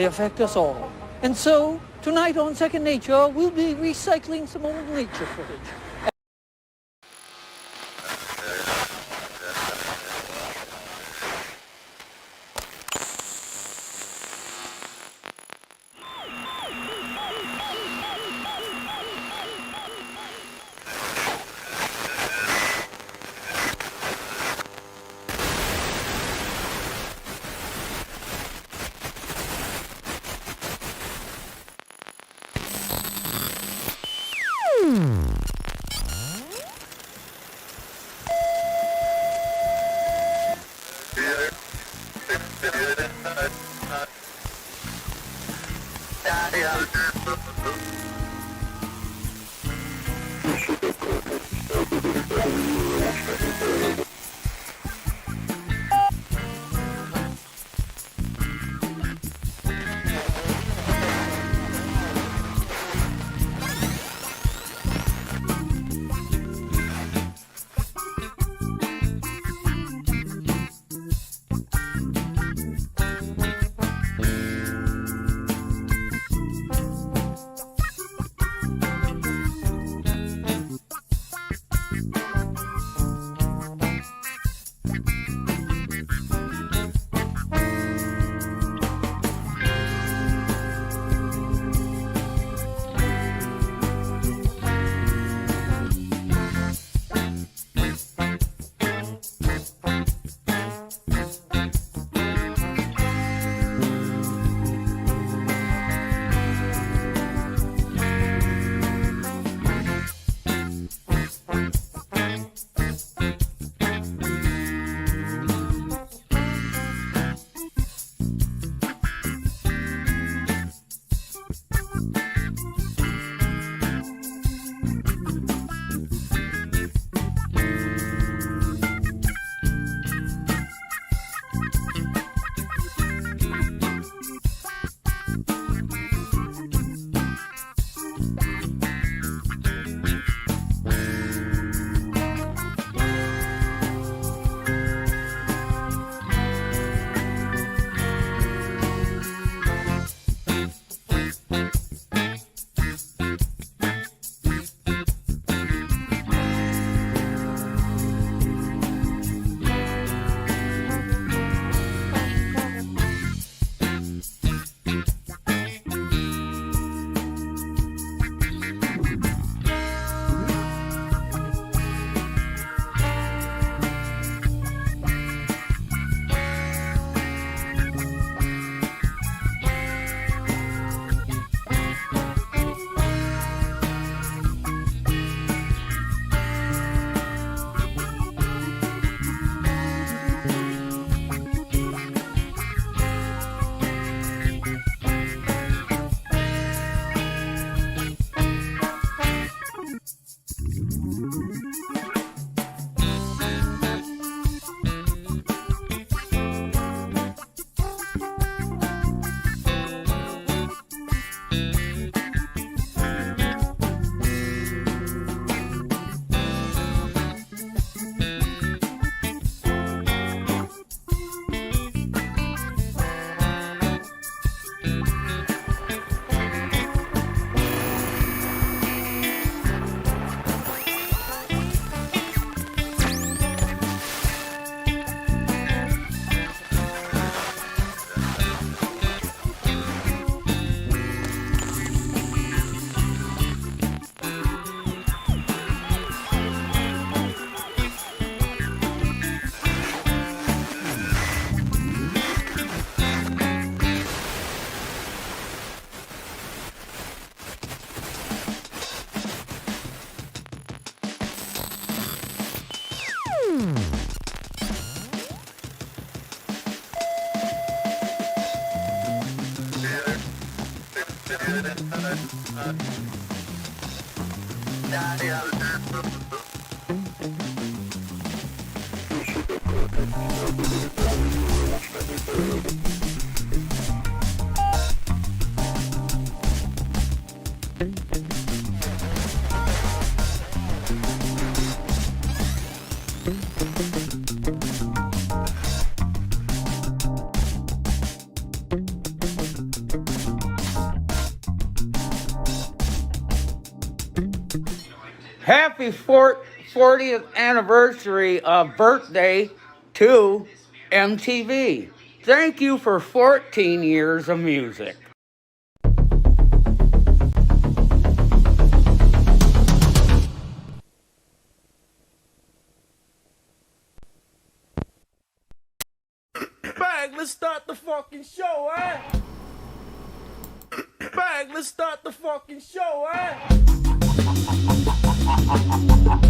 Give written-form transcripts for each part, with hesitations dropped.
affect us all. And so, tonight on Second Nature, we'll be recycling some old nature footage. Happy 40th anniversary of birthday to MTV. Thank you for 14 years of music. Bang, let's start the fucking show, eh? Bang, let's start the fucking show, eh?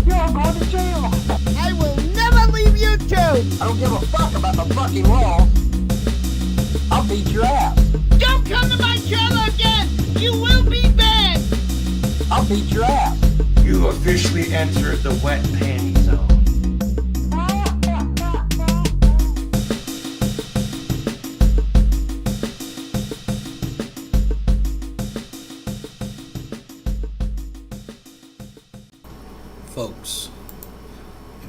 You're going to jail. I will never leave YouTube. I don't give a fuck about the fucking law. I'll beat your ass. Don't come to my channel again. You will be banned. I'll beat your ass. You officially entered the wet panty zone. Folks,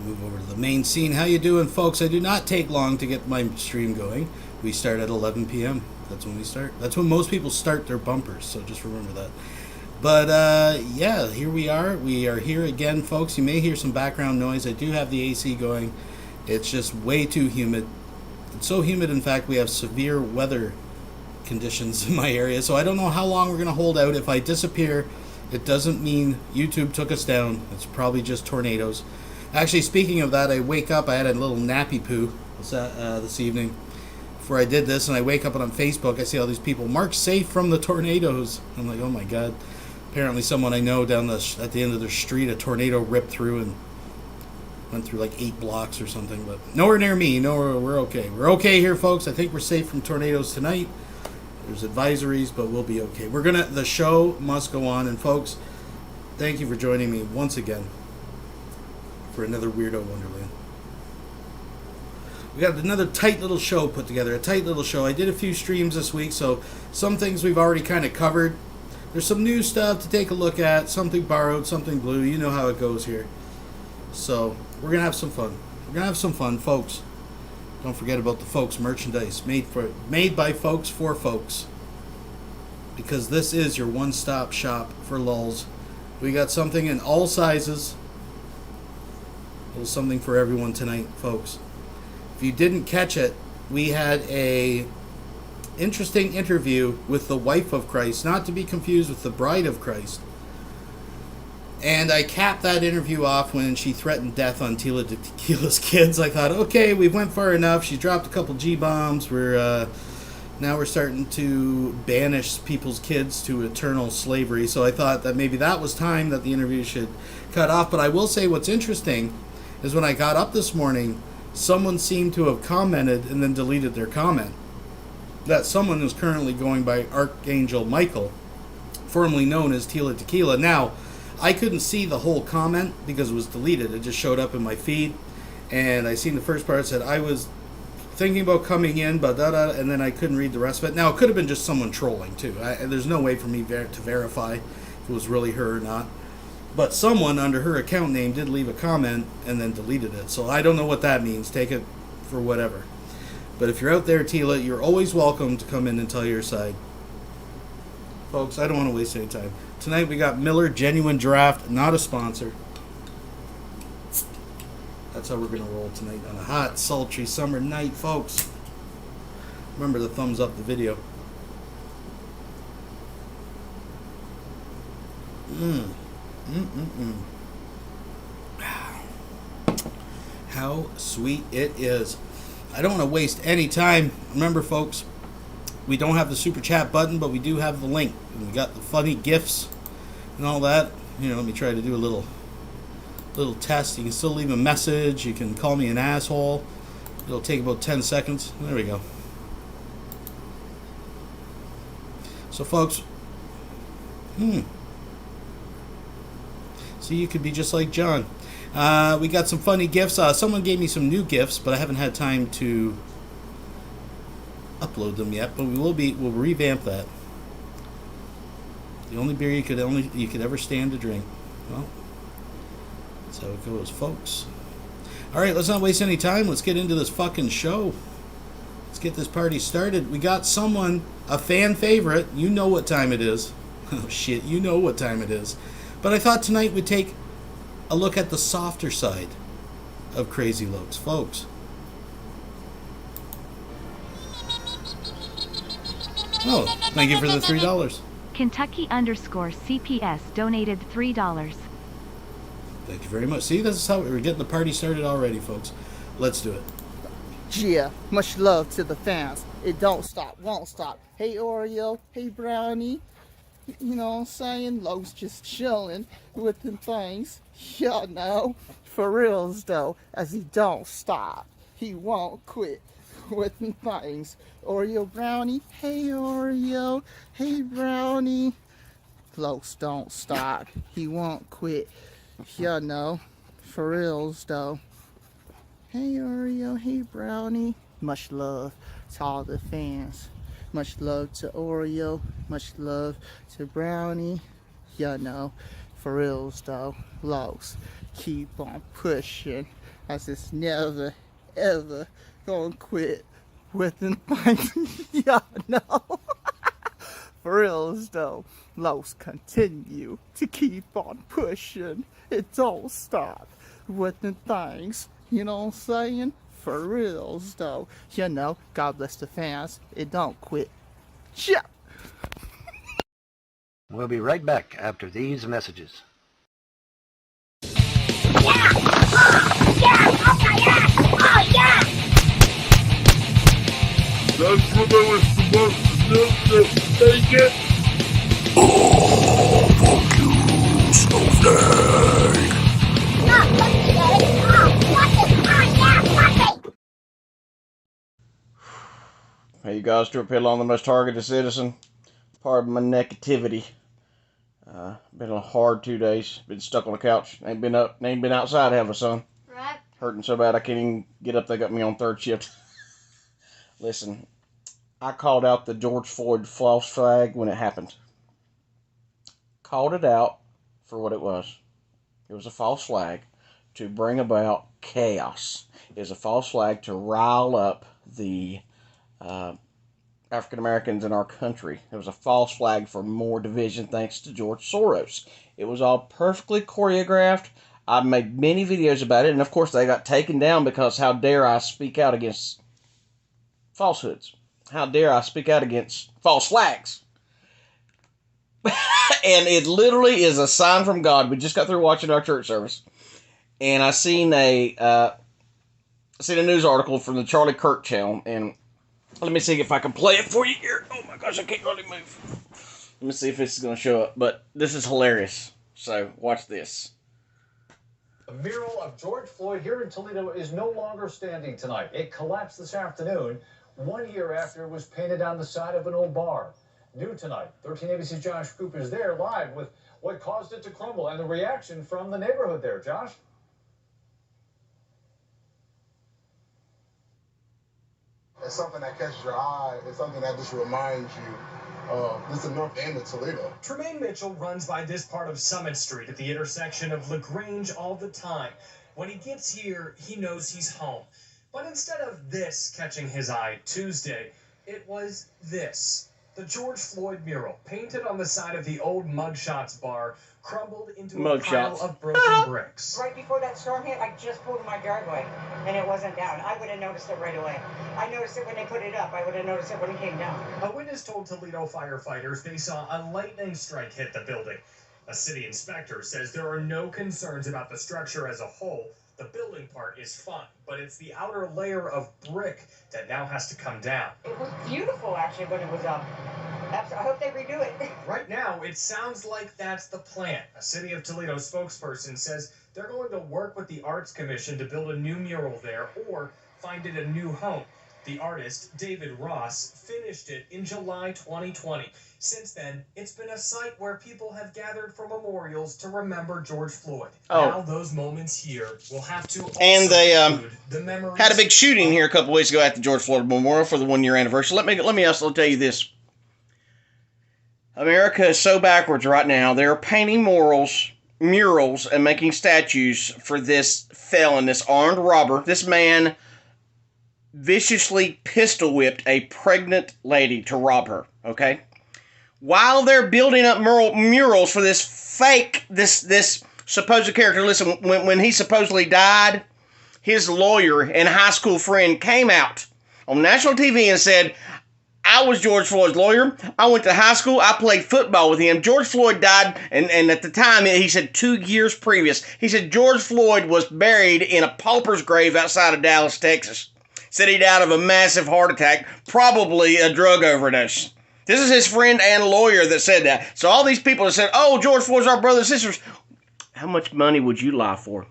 move over to the main scene. How you doing, folks? I do not take long to get my stream going. We start at 11 p.m. That's when we start. That's when most people start their bumpers, so just remember that. But yeah, here we are. We are here again, folks. You may hear some background noise. I do have the AC going. It's just way too humid. It's so humid, in fact, we have severe weather conditions in my area, so I don't know how long we're going to hold out. If I disappear, it doesn't mean YouTube took us down. It's probably just tornadoes. Actually, speaking of that, I wake up. I had a little nappy poo this evening before I did this, and I wake up and on Facebook, I see all these people marked safe from the tornadoes. I'm like, oh my god. Apparently someone I know down at the end of their street, a tornado ripped through and went through like 8 blocks or something. But nowhere near me. We're okay. We're okay here, folks. I think we're safe from tornadoes tonight. There's advisories, but we'll be okay. The show must go on. And folks, thank you for joining me once again for another Weirdo Wonderland. We got another tight little show put together. A tight little show. I did a few streams this week, so some things we've already kind of covered. There's some new stuff to take a look at. Something borrowed, something blue. You know how it goes here. So we're going to have some fun. We're going to have some fun, folks. Don't forget about the folks merchandise made by folks for folks. Because this is your one-stop shop for lulz. We got something in all sizes. A little something for everyone tonight, folks. If you didn't catch it, we had a interesting interview with the wife of Christ, not to be confused with the bride of Christ. And I capped that interview off when she threatened death on Tila de Tequila's kids. I thought, okay, we went far enough. She dropped a couple G-bombs. Now we're starting to banish people's kids to eternal slavery. So I thought that maybe that was time that the interview should cut off. But I will say what's interesting is when I got up this morning, someone seemed to have commented and then deleted their comment. That someone is currently going by Archangel Michael, formerly known as Tila Tequila. Now, I couldn't see the whole comment because it was deleted. It just showed up in my feed, and I seen the first part. It said, I was thinking about coming in, but and then I couldn't read the rest of it. Now, it could have been just someone trolling, too. There's no way for me to verify if it was really her or not. But someone under her account name did leave a comment and then deleted it. So I don't know what that means. Take it for whatever. But if you're out there, Tila, you're always welcome to come in and tell your side. Folks, I don't want to waste any time. Tonight we got Miller Genuine Draft, not a sponsor. That's how we're going to roll tonight on a hot, sultry summer night, folks. Remember to thumbs up the video. How sweet it is. I don't want to waste any time. Remember, folks, we don't have the super chat button, but we do have the link. And we got the funny gifs and all that. You know, let me try to do a little test. You can still leave a message. You can call me an asshole. It'll take about 10 seconds. There we go. So, folks, so you could be just like John. We got some funny gifts. Someone gave me some new gifts, but I haven't had time to upload them yet. But we'll revamp that. The only beer you could ever stand to drink. Well, that's how it goes, folks. All right, let's not waste any time. Let's get into this fucking show. Let's get this party started. We got someone, a fan favorite. You know what time it is. Oh shit, you know what time it is. But I thought tonight we'd take a look at the softer side of Crazy Lokes, folks. Oh, thank you for the $3. Kentucky_CPS donated $3. Thank you very much. See, this is how we're getting the party started already, folks. Let's do it. Yeah, much love to the fans. It don't stop, won't stop. Hey Oreo, hey Brownie. You know what I'm saying? Lowe's just chilling with them things. Y'all know. For reals though, as he don't stop. He won't quit with them things. Oreo Brownie, hey Oreo, hey Brownie. Lowe's don't stop. He won't quit. Y'all know. For reals though. Hey Oreo, hey Brownie. Much love to all the fans. Much love to Oreo. Much love to Brownie. You know, for reals though. Lowe's, keep on pushing. As it's never, ever gonna quit with them things. Y'all know. For reals though. Lowe's continue to keep on pushing. It don't stop with them things. You know what I'm saying? For reals though. You know, God bless the fans. It don't quit. Yeah. We'll be right back after these messages. That's what I was supposed to do. Take it. Oh, fuck you, snowflake. Hey, you guys, Stuart Piddle on the most targeted citizen. Pardon my negativity. Been a hard 2 days. Been stuck on the couch. Ain't been outside having sun. Right. Hurting so bad I can't even get up. They got me on third shift. Listen, I called out the George Floyd false flag when it happened. Called it out for what it was. It was a false flag to bring about chaos. It was a false flag to rile up the African Americans in our country. It was a false flag for more division thanks to George Soros. It was all perfectly choreographed. I've made many videos about it, and of course they got taken down because how dare I speak out against falsehoods? How dare I speak out against false flags? And it literally is a sign from God. We just got through watching our church service, and I seen a news article from the Charlie Kirk channel, and let me see if I can play it for you here. Oh my gosh, I can't really move. Let me see if this is going to show up, but this is hilarious. So watch this. The mural of George Floyd here in Toledo is no longer standing tonight. It collapsed this afternoon, 1 year after it was painted on the side of an old bar. New tonight, 13 ABC's Josh Coop is there live with what caused it to crumble and the reaction from the neighborhood there. Josh? It's something that catches your eye. It's something that just reminds you this is the north end of Toledo. Tremaine Mitchell runs by this part of Summit Street at the intersection of LaGrange all the time. When he gets here, he knows he's home. But instead of this catching his eye Tuesday, it was this. The George Floyd mural, painted on the side of the old Mugshots bar, crumbled into a pile of broken bricks. Right before that storm hit, I just pulled my driveway, and it wasn't down. I would have noticed it right away. I noticed it when they put it up. I would have noticed it when it came down. A witness told Toledo firefighters they saw a lightning strike hit the building. A city inspector says there are no concerns about the structure as a whole. The building part is fine, but it's the outer layer of brick that now has to come down. It was beautiful, actually, when it was up. I hope they redo it. Right now, it sounds like that's the plan. A City of Toledo spokesperson says they're going to work with the Arts Commission to build a new mural there or find it a new home. The artist, David Ross, finished it in July 2020. Since then, it's been a site where people have gathered for memorials to remember George Floyd. Now those moments here will have to also include the memories. Had a big shooting here a couple weeks ago at the George Floyd Memorial for the 1 year anniversary. Let me also tell you this. America is so backwards right now. They're painting murals and making statues for this felon, this armed robber. This man viciously pistol whipped a pregnant lady to rob her, okay? While they're building up murals for this fake, this supposed character. Listen, when he supposedly died, his lawyer and high school friend came out on national TV and said, I was George Floyd's lawyer. I went to high school. I played football with him. George Floyd died, and at the time, he said 2 years previous, he said George Floyd was buried in a pauper's grave outside of Dallas, Texas. Said he died of a massive heart attack, probably a drug overdose. This is his friend and lawyer that said that. So all these people that said, oh, George Floyd's our brothers and sisters. How much money would you lie for?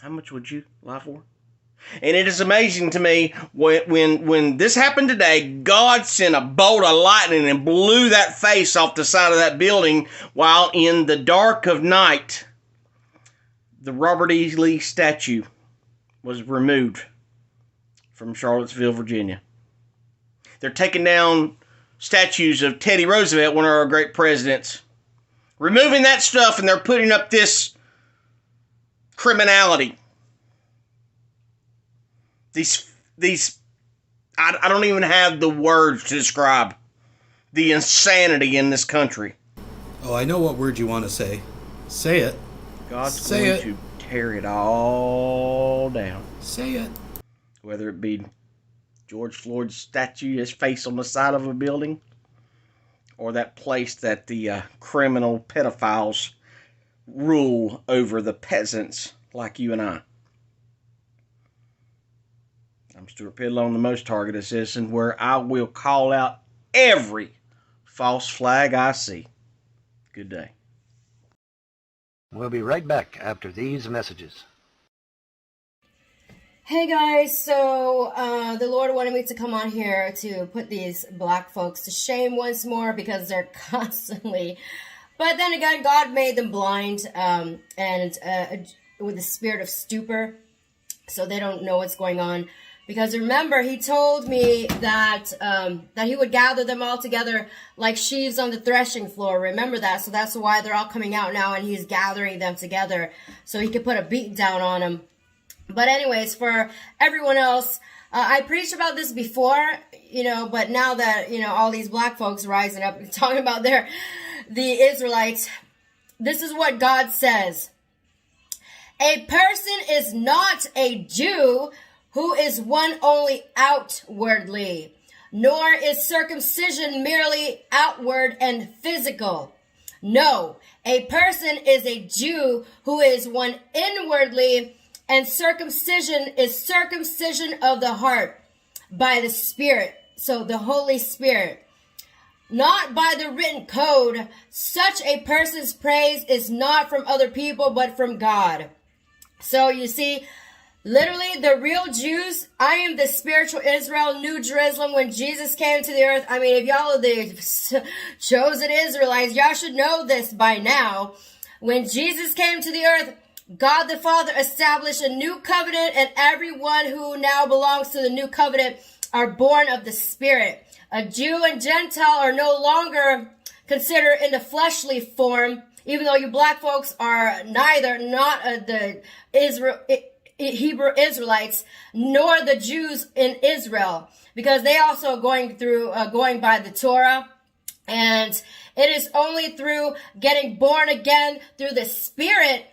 How much would you lie for? And it is amazing to me when this happened today, God sent a bolt of lightning and blew that face off the side of that building while in the dark of night, the Robert E. Lee statue was removed from Charlottesville, Virginia. They're taking down statues of Teddy Roosevelt, one of our great presidents, removing that stuff, and they're putting up this criminality. These, I don't even have the words to describe the insanity in this country. Oh, I know what word you want to say. Say it. God's going to tear it all down. Say it. Whether it be George Floyd's statue, his face on the side of a building, or that place that the criminal pedophiles rule over the peasants like you and I. I'm Stuart Pidlone, the most targeted citizen, where I will call out every false flag I see. Good day. We'll be right back after these messages. Hey guys, so the Lord wanted me to come on here to put these black folks to shame once more because they're constantly, but then again, God made them blind and with the spirit of stupor, so they don't know what's going on. Because remember, he told me that that he would gather them all together like sheaves on the threshing floor. Remember that? So that's why they're all coming out now, and he's gathering them together so he could put a beat down on them. But anyways, for everyone else, I preached about this before, but now that, all these black folks rising up and talking about the Israelites, this is what God says. A person is not a Jew who is one only outwardly, nor is circumcision merely outward and physical. No, a person is a Jew who is one inwardly, and circumcision is circumcision of the heart by the Spirit, so the Holy Spirit, not by the written code. Such a person's praise is not from other people, but from God. So you see, literally, the real Jews, I am the spiritual Israel, New Jerusalem, when Jesus came to the earth. I mean, if y'all are the chosen Israelites, y'all should know this by now. When Jesus came to the earth, God the Father established a new covenant, and everyone who now belongs to the new covenant are born of the Spirit. A Jew and Gentile are no longer considered in the fleshly form, even though you black folks are not the Hebrew Israelites, nor the Jews in Israel, because they also going by the Torah. And it is only through getting born again through the Spirit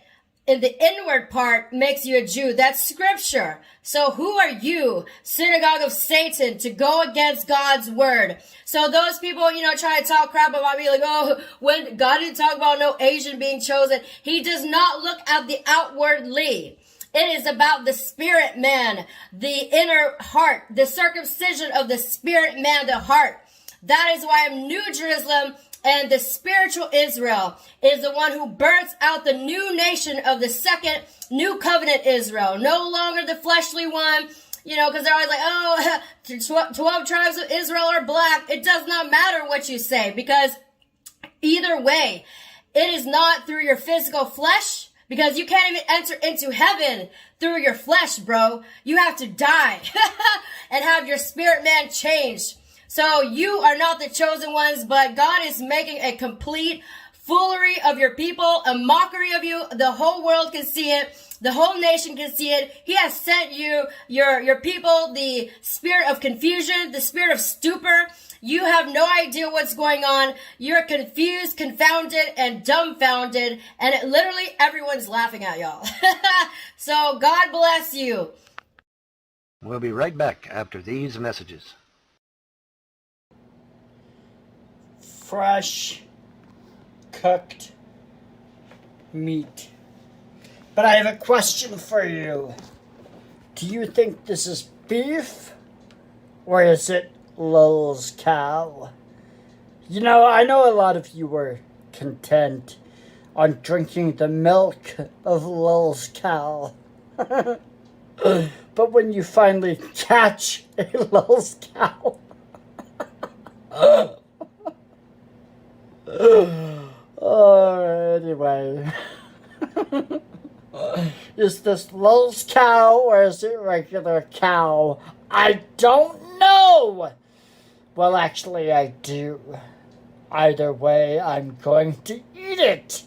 in the inward part makes you a Jew. That's scripture. So who are you, synagogue of Satan, to go against God's word? So those people, try to talk crap about me, like, oh, when God didn't talk about no Asian being chosen. He does not look at the outwardly. It is about the spirit man, the inner heart, the circumcision of the spirit man, the heart. That is why I'm New Jerusalem, and the spiritual Israel is the one who births out the new nation of the second new covenant Israel. No longer the fleshly one, because they're always like, oh, 12 tribes of Israel are black. It does not matter what you say, because either way, it is not through your physical flesh, because you can't even enter into heaven through your flesh, bro. You have to die and have your spirit man changed. So you are not the chosen ones, but God is making a complete foolery of your people, a mockery of you. The whole world can see it. The whole nation can see it. He has sent you, your people, the spirit of confusion, the spirit of stupor. You have no idea what's going on. You're confused, confounded, and dumbfounded. And literally everyone's laughing at y'all. So God bless you. We'll be right back after these messages. Fresh, cooked meat. But I have a question for you. Do you think this is beef? Or is it Lowell's cow? You know, I know a lot of you were content on drinking the milk of Lowell's cow. But when you finally catch a Lowell's cow... Anyway... Is this Lowell's cow or is it regular cow? I don't know! Well, actually, I do. Either way, I'm going to eat it!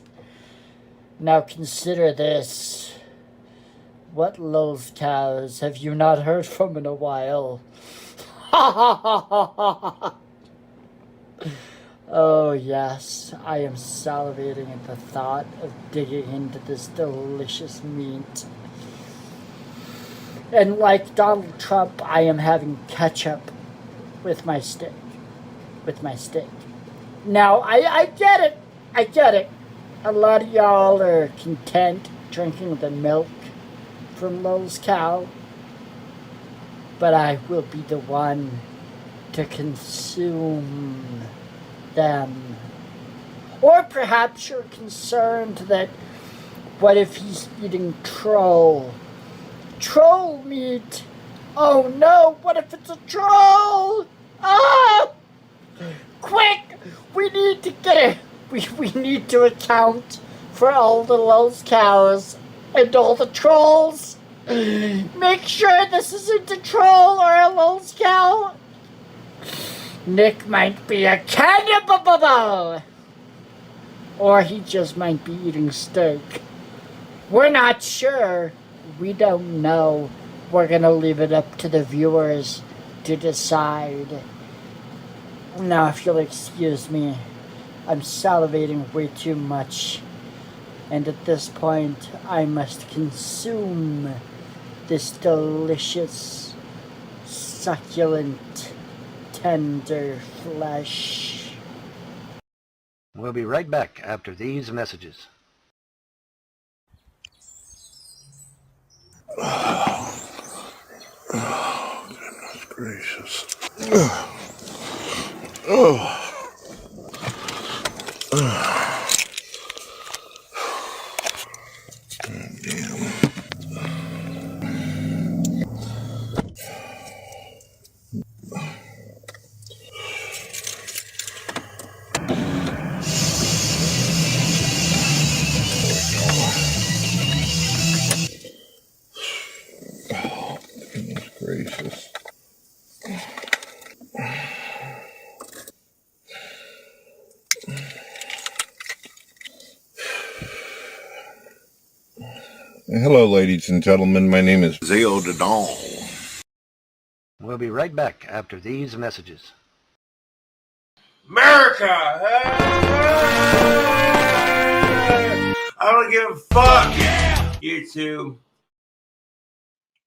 Now consider this. What Lowell's cows have you not heard from in a while? Ha ha ha ha ha ha! Oh yes, I am salivating at the thought of digging into this delicious meat. And like Donald Trump, I am having ketchup with my steak. Now, I get it. I get it. A lot of y'all are content drinking the milk from Lowell's cow. But I will be the one to consume them. Or perhaps you're concerned that what if he's eating troll meat? Oh no, what if it's a troll? Ah! Quick! We need to get it. We need to account for all the Lowell's cows and all the trolls. Make sure this isn't a troll or a Lowell's cow. Nick might be a cannibal, or he just might be eating steak. We're not sure. We don't know. We're gonna leave it up to the viewers to decide. Now, if you'll excuse me, I'm salivating way too much. And at this point, I must consume this delicious, succulent, tender flesh. We'll be right back after these messages. Oh, goodness gracious. Oh. Damn. Oh, goodness gracious. Hello, ladies and gentlemen. My name is Zeo Dadon. We'll be right back after these messages. America! I don't give a fuck, YouTube.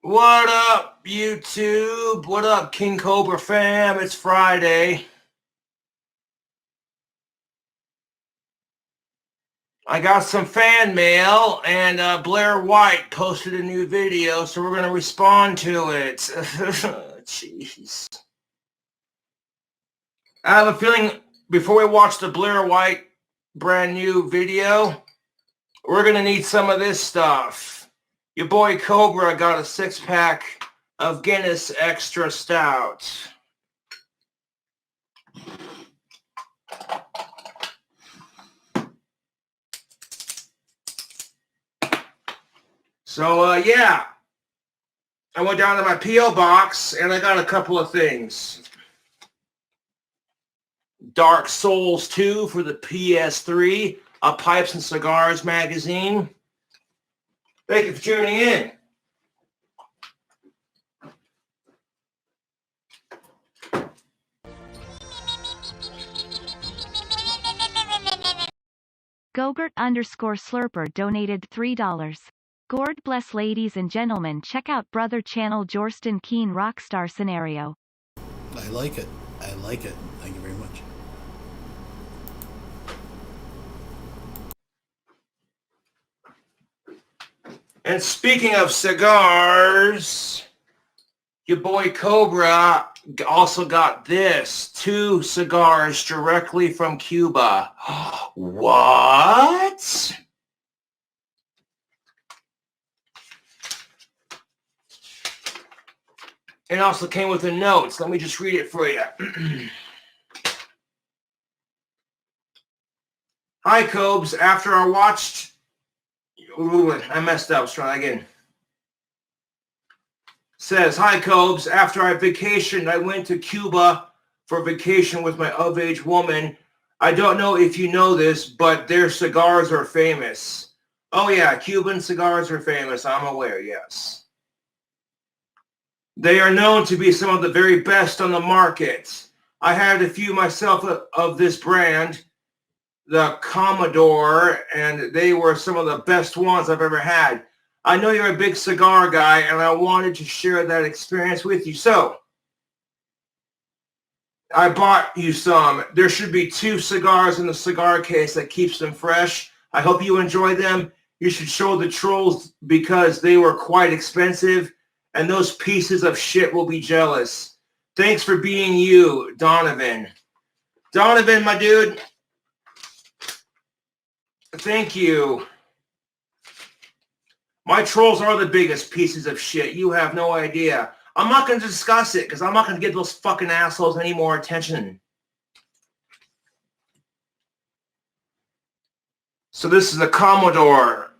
What up, YouTube? What up, King Cobra fam? It's Friday. I got some fan mail, and Blair White posted a new video, so we're going to respond to it. Jeez. I have a feeling before we watch the Blair White brand new video, we're going to need some of this stuff. Your boy Cobra got a 6-pack of Guinness Extra Stout. So, yeah, I went down to my P.O. box, and I got a couple of things. Dark Souls 2 for the PS3, a Pipes and Cigars magazine. Thank you for tuning in. Gogurt_Slurper donated $3. God bless, ladies and gentlemen. Check out brother channel Jorston Keen Rockstar Scenario. I like it. I like it. Thank you very much. And speaking of cigars, your boy Cobra also got this. 2 cigars directly from Cuba. What? It also came with the notes. Let me just read it for you. Hi, Cobes. After I watched... Ooh, I messed up. Let's try again. Says, hi, Cobes. After I vacationed, I went to Cuba for vacation with my of-age woman. I don't know if you know this, but their cigars are famous. Oh, yeah. Cuban cigars are famous. I'm aware, yes. They are known to be some of the very best on the market. I had a few myself of this brand, the Commodore, and they were some of the best ones I've ever had. I know you're a big cigar guy, and I wanted to share that experience with you. So, I bought you some. There should be 2 cigars in the cigar case that keeps them fresh. I hope you enjoy them. You should show the trolls because they were quite expensive. And those pieces of shit will be jealous. Thanks for being you, Donovan. Donovan, my dude. Thank you. My trolls are the biggest pieces of shit. You have no idea. I'm not going to discuss it because I'm not going to give those fucking assholes any more attention. So this is a Commodore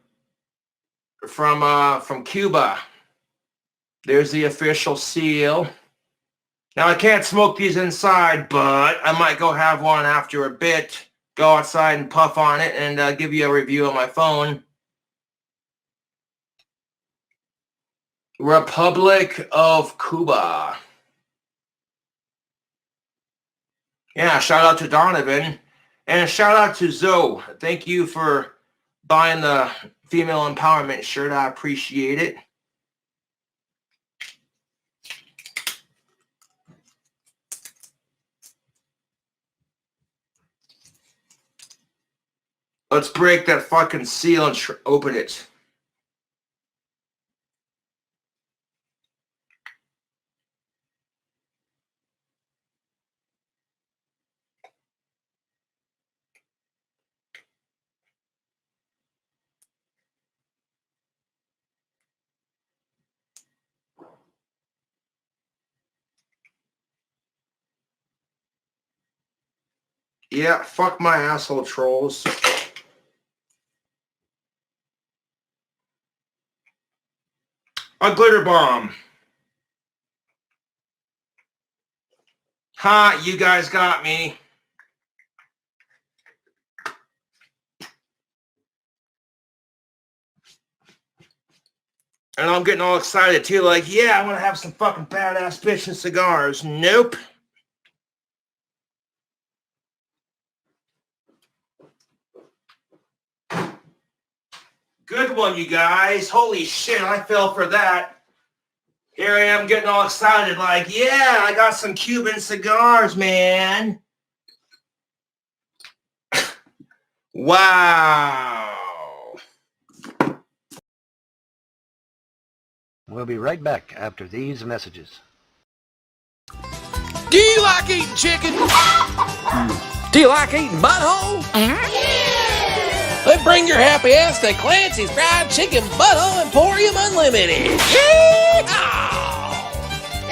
from Cuba. There's the official seal. Now, I can't smoke these inside, but I might go have one after a bit. Go outside and puff on it and give you a review on my phone. Republic of Cuba. Yeah, shout out to Donovan. And shout out to Zoe. Thank you for buying the female empowerment shirt. I appreciate it. Let's break that fucking seal and open it. Yeah, fuck my asshole trolls. A glitter bomb. Ha, you guys got me. And I'm getting all excited too, like, yeah, I want to have some fucking badass bitchin' cigars. Nope. Good one, you guys. Holy shit, I fell for that. Here I am getting all excited, like, yeah, I got some Cuban cigars, man. Wow. We'll be right back after these messages. Do you like eating chicken? Do you like eating butthole? Then bring your happy ass to Clancy's Fried Chicken Butthole Emporium Unlimited.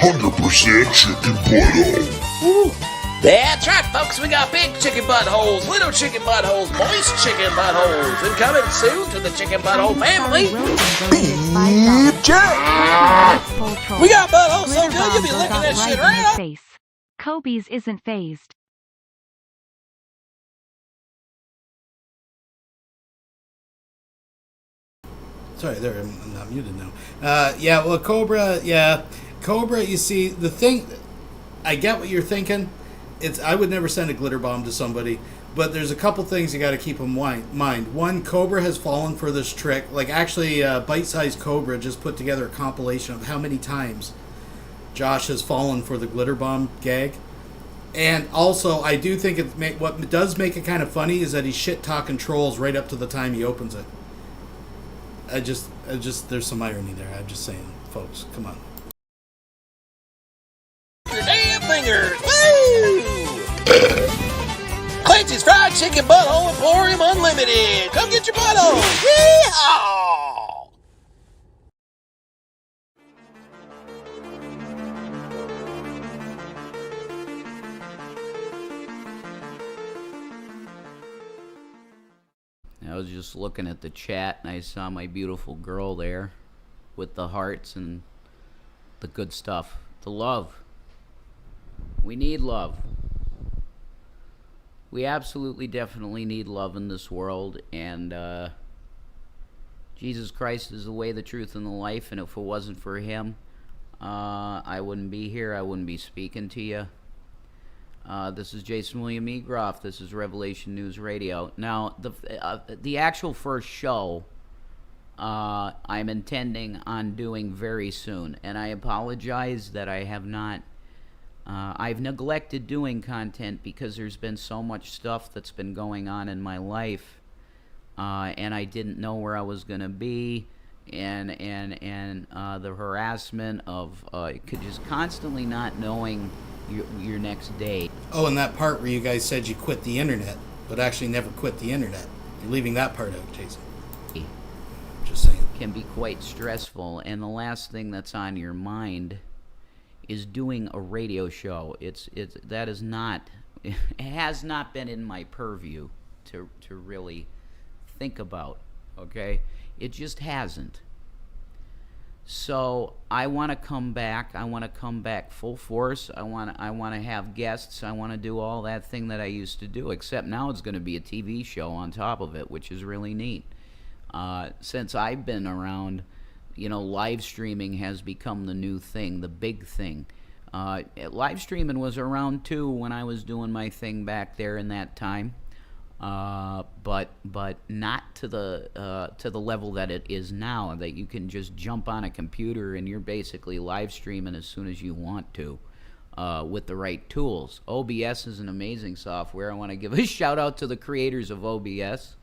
100% chicken butthole. That's right, folks. We got big chicken buttholes, little chicken buttholes, moist chicken buttholes, and coming soon to the chicken butthole family, Beef Jack. We got buttholes so good you'll be licking that shit right up. COBES isn't phased. Sorry, there, I'm not muted now. Yeah, well, Cobra, you see, the thing, I get what you're thinking. I would never send a glitter bomb to somebody, but there's a couple things you got to keep in mind. One, Cobra has fallen for this trick. Like, actually, Bite Size Cobra just put together a compilation of how many times Josh has fallen for the glitter bomb gag. And also, I do think what does make it kind of funny is that he's shit-talking trolls right up to the time he opens it. There's some irony there. I'm just saying, folks, come on. Your damn fingers! Woo! Clancy's Fried Chicken Butthole Emporium Unlimited! Come get your butthole! Yeehaw! I was just looking at the chat and I saw my beautiful girl there with the hearts and the good stuff. The love. We need love. We absolutely, definitely need love in this world, and Jesus Christ is the way, the truth, and the life, and if it wasn't for Him, I wouldn't be here. I wouldn't be speaking to you. This is Jason William Egroff. This is Revelation News Radio. Now, the actual first show I'm intending on doing very soon, and I apologize that I have not. I've neglected doing content because there's been so much stuff that's been going on in my life, and I didn't know where I was going to be, and the harassment of just constantly not knowing your next day. Oh, and that part where you guys said you quit the internet, but actually never quit the internet. You're leaving that part out, Jason. Just saying. Can be quite stressful, and the last thing that's on your mind is doing a radio show. It has not been in my purview to really think about, okay? It just hasn't. So I want to come back. I want to come back full force. I want to have guests. I want to do all that thing that I used to do, except now it's going to be a TV show on top of it, which is really neat. Since I've been around, live streaming has become the new thing, the big thing. Live streaming was around too when I was doing my thing back there in that time, but not to the level that it is now, that you can just jump on a computer and you're basically live streaming as soon as you want to, with the right tools. OBS is an amazing software. I want to give a shout out to the creators of OBS.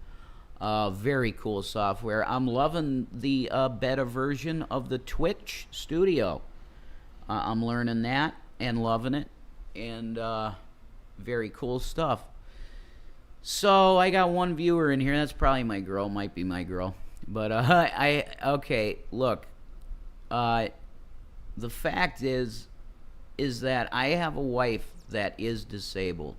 Very cool software. I'm loving the beta version of the Twitch Studio. I'm learning that and loving it, and very cool stuff. So I got one viewer in here. That's probably my girl. Might be my girl. But okay, look. The fact is that I have a wife that is disabled.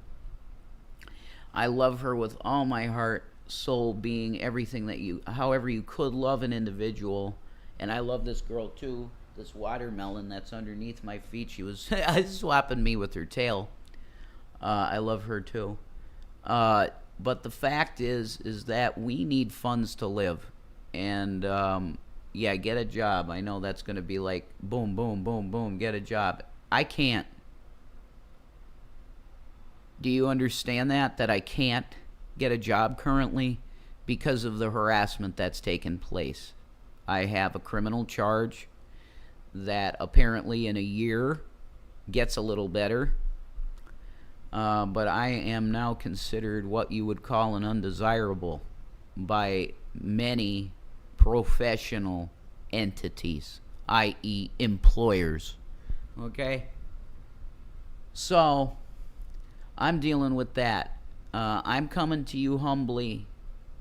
I love her with all my heart, soul, being, everything however you could love an individual. And I love this girl too. This watermelon that's underneath my feet. She was swapping me with her tail. I love her too. But the fact is that we need funds to live. And get a job. I know that's going to be like boom, boom, boom, boom, get a job. I can't. Do you understand that I can't get a job currently because of the harassment that's taken place? I have a criminal charge that apparently in a year gets a little better, but I am now considered what you would call an undesirable by many professional entities, i.e. employers. Okay? So I'm dealing with that. I'm coming to you humbly,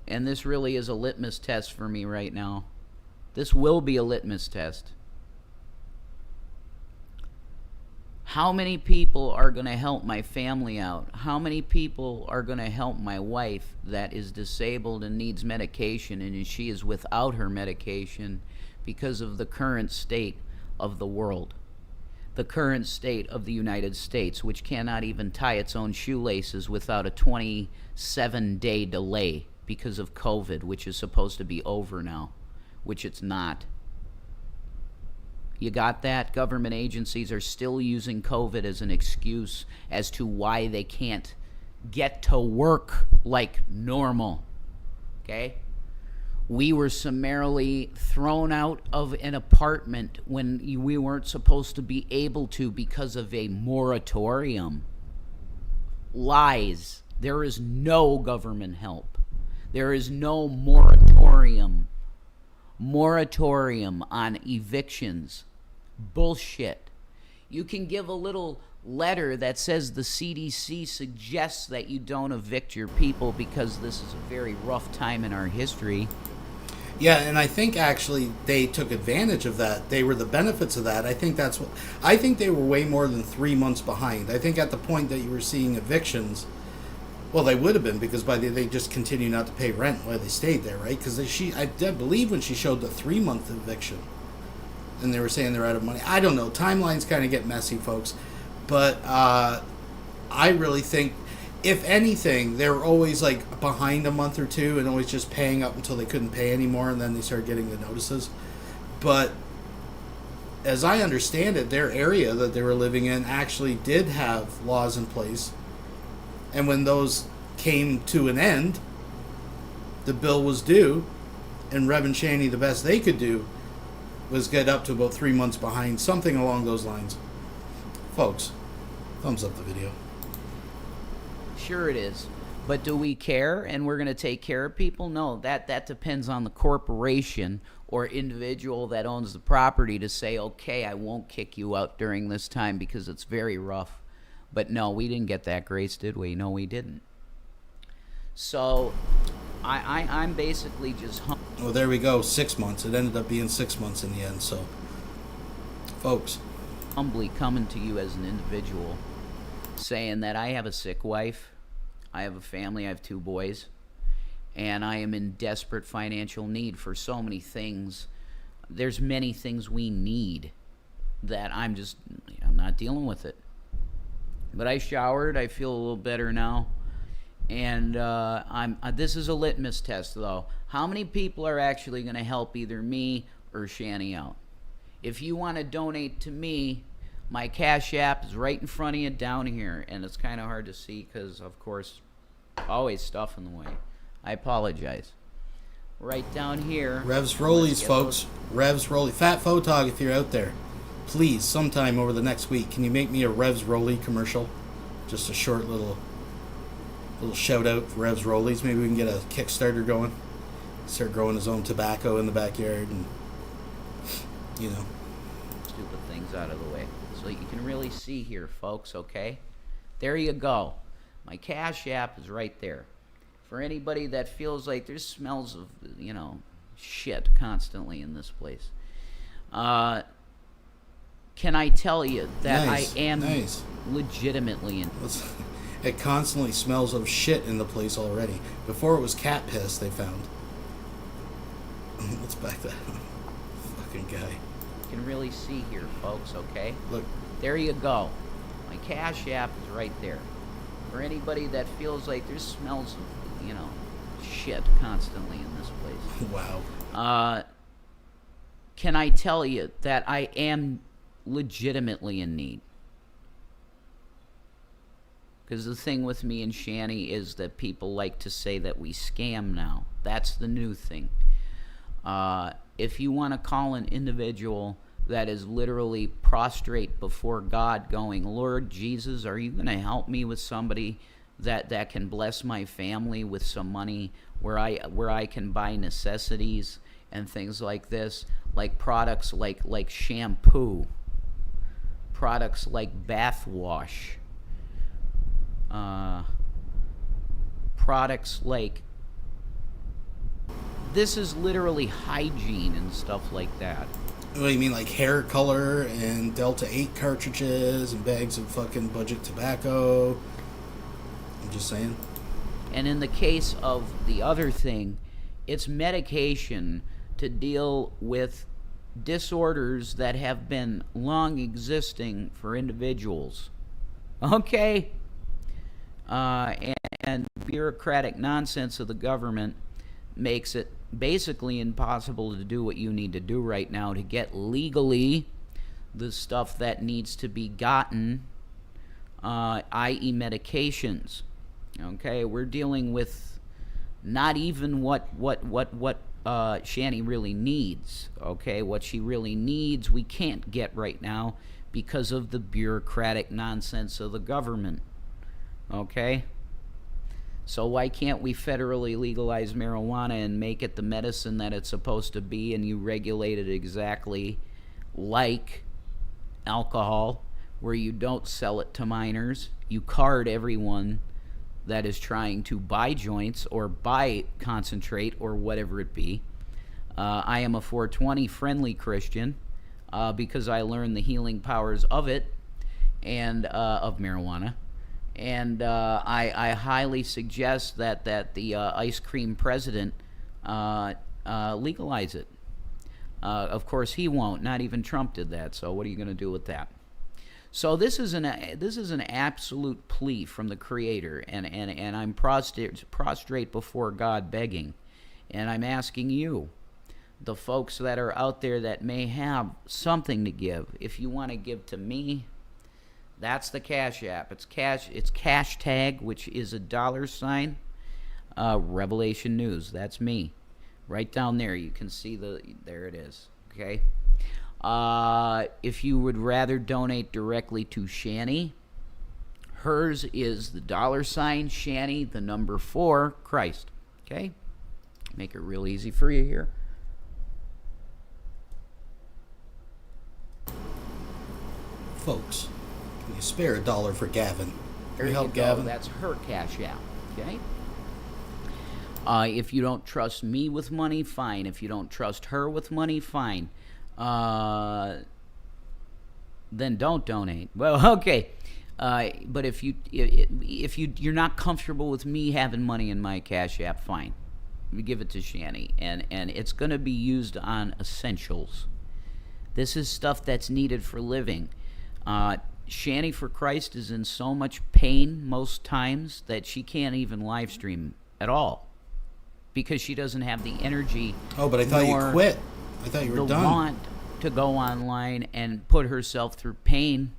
and this really is a litmus test for me right now. This will be a litmus test. How many people are going to help my family out? How many people are going to help my wife that is disabled and needs medication, and she is without her medication because of the current state of the world? The current state of the United States, which cannot even tie its own shoelaces without a 27-day delay because of COVID, which is supposed to be over now. which it's not. You got that? Government agencies are still using COVID as an excuse as to why they can't get to work like normal. Okay? We were summarily thrown out of an apartment when we weren't supposed to be able to because of a moratorium. Lies. There is no government help. There is no moratorium. Moratorium on evictions. Bullshit. You can give a little letter that says the CDC suggests that you don't evict your people because this is a very rough time in our history. Yeah, and I think actually they took advantage of that. They were the benefits of that. I think they were way more than 3 months behind. I think at the point that you were seeing evictions, well, they would have been, because they just continue not to pay rent while they stayed there, right? Because I believe when she showed the 3-month eviction, and they were saying they're out of money. I don't know. Timelines kind of get messy, folks. But I really think, if anything, they were always like behind a month or two and always just paying up until they couldn't pay anymore, and then they started getting the notices. But as I understand it, their area that they were living in actually did have laws in place. And when those came to an end, the bill was due, and Rev and Shanny, the best they could do was get up to about 3 months behind, something along those lines. Folks, thumbs up the video. Sure it is. But do we care and we're going to take care of people? No, that depends on the corporation or individual that owns the property to say, okay, I won't kick you out during this time because it's very rough. But no, we didn't get that grace, did we? No, we didn't. So I'm basically just... Well, there we go, 6 months. It ended up being 6 months in the end, so... Folks. Humbly coming to you as an individual, saying that I have a sick wife, I have a family, I have 2 boys, and I am in desperate financial need for so many things. There's many things we need that I'm not dealing with it. But I showered, I feel a little better now, and this is a litmus test, though. How many people are actually going to help either me or Shanny out? If you want to donate to me, my Cash App is right in front of you down here, and it's kind of hard to see because, of course, always stuff in the way. I apologize. Right down here. Rev's Rollies, folks. Rev's Rollies. Fat Photog, if you're out there, please, sometime over the next week, can you make me a Rev's Rollie commercial? Just a short little shout out for Rev's Rollies. Maybe we can get a Kickstarter going. Start growing his own tobacco in the backyard and, you know. Stupid things out of the way. So you can really see here, folks, okay? There you go. My Cash App is right there. For anybody that feels like there's smells of, shit constantly in this place. Can I tell you that I am legitimately in... It constantly smells of shit in the place already. Before it was cat piss, they found. Let's back that up. Fucking guy. You can really see here, folks, okay? Look. There you go. My Cash App is right there. For anybody that feels like there's smells of, shit constantly in this place. Wow. Can I tell you that I am legitimately in need? Because the thing with me and Shanny is that people like to say that we scam now. That's the new thing. If you want to call an individual that is literally prostrate before God going, Lord Jesus, are you going to help me with somebody that can bless my family with some money where I can buy necessities and things like this, like products like shampoo, products like bath wash, products like, this is literally hygiene and stuff like that. What do you mean, like hair color and Delta 8 cartridges and bags of fucking budget tobacco? I'm just saying. And in the case of the other thing, it's medication to deal with disorders that have been long existing for individuals. Okay? And bureaucratic nonsense of the government makes it basically impossible to do what you need to do right now to get legally the stuff that needs to be gotten, i.e. medications. Okay, we're dealing with not even what Shani really needs. Okay, what she really needs we can't get right now because of the bureaucratic nonsense of the government. Okay, so why can't we federally legalize marijuana and make it the medicine that it's supposed to be, and you regulate it exactly like alcohol, where you don't sell it to minors, you card everyone that is trying to buy joints or buy concentrate or whatever it be. I am a 420 friendly Christian because I learned the healing powers of it and of marijuana. And I highly suggest that the ice cream president legalize it. Of course, he won't. Not even Trump did that. So what are you going to do with that? So this is an absolute plea from the Creator, and I'm prostrate before God begging, and I'm asking you, the folks that are out there that may have something to give, if you want to give to me, that's the Cash App. It's cash tag, which is $, Revelation News. That's me, right down there. You can see there it is. Okay. If you would rather donate directly to Shani, hers is the $, Shani, the number 4, Christ. Okay? Make it real easy for you here. Folks, can you spare $1 for Gavin? There you help go. Gavin? That's her Cash App. Okay? If you don't trust me with money, fine. If you don't trust her with money, fine. Then don't donate. Well, okay. But if you're not comfortable with me having money in my Cash App, fine. You give it to Shani, and it's going to be used on essentials. This is stuff that's needed for living. Shani for Christ is in so much pain most times that she can't even live stream at all because she doesn't have the energy. Oh, but I thought you quit. I thought you were done. Want to go online and put herself through pain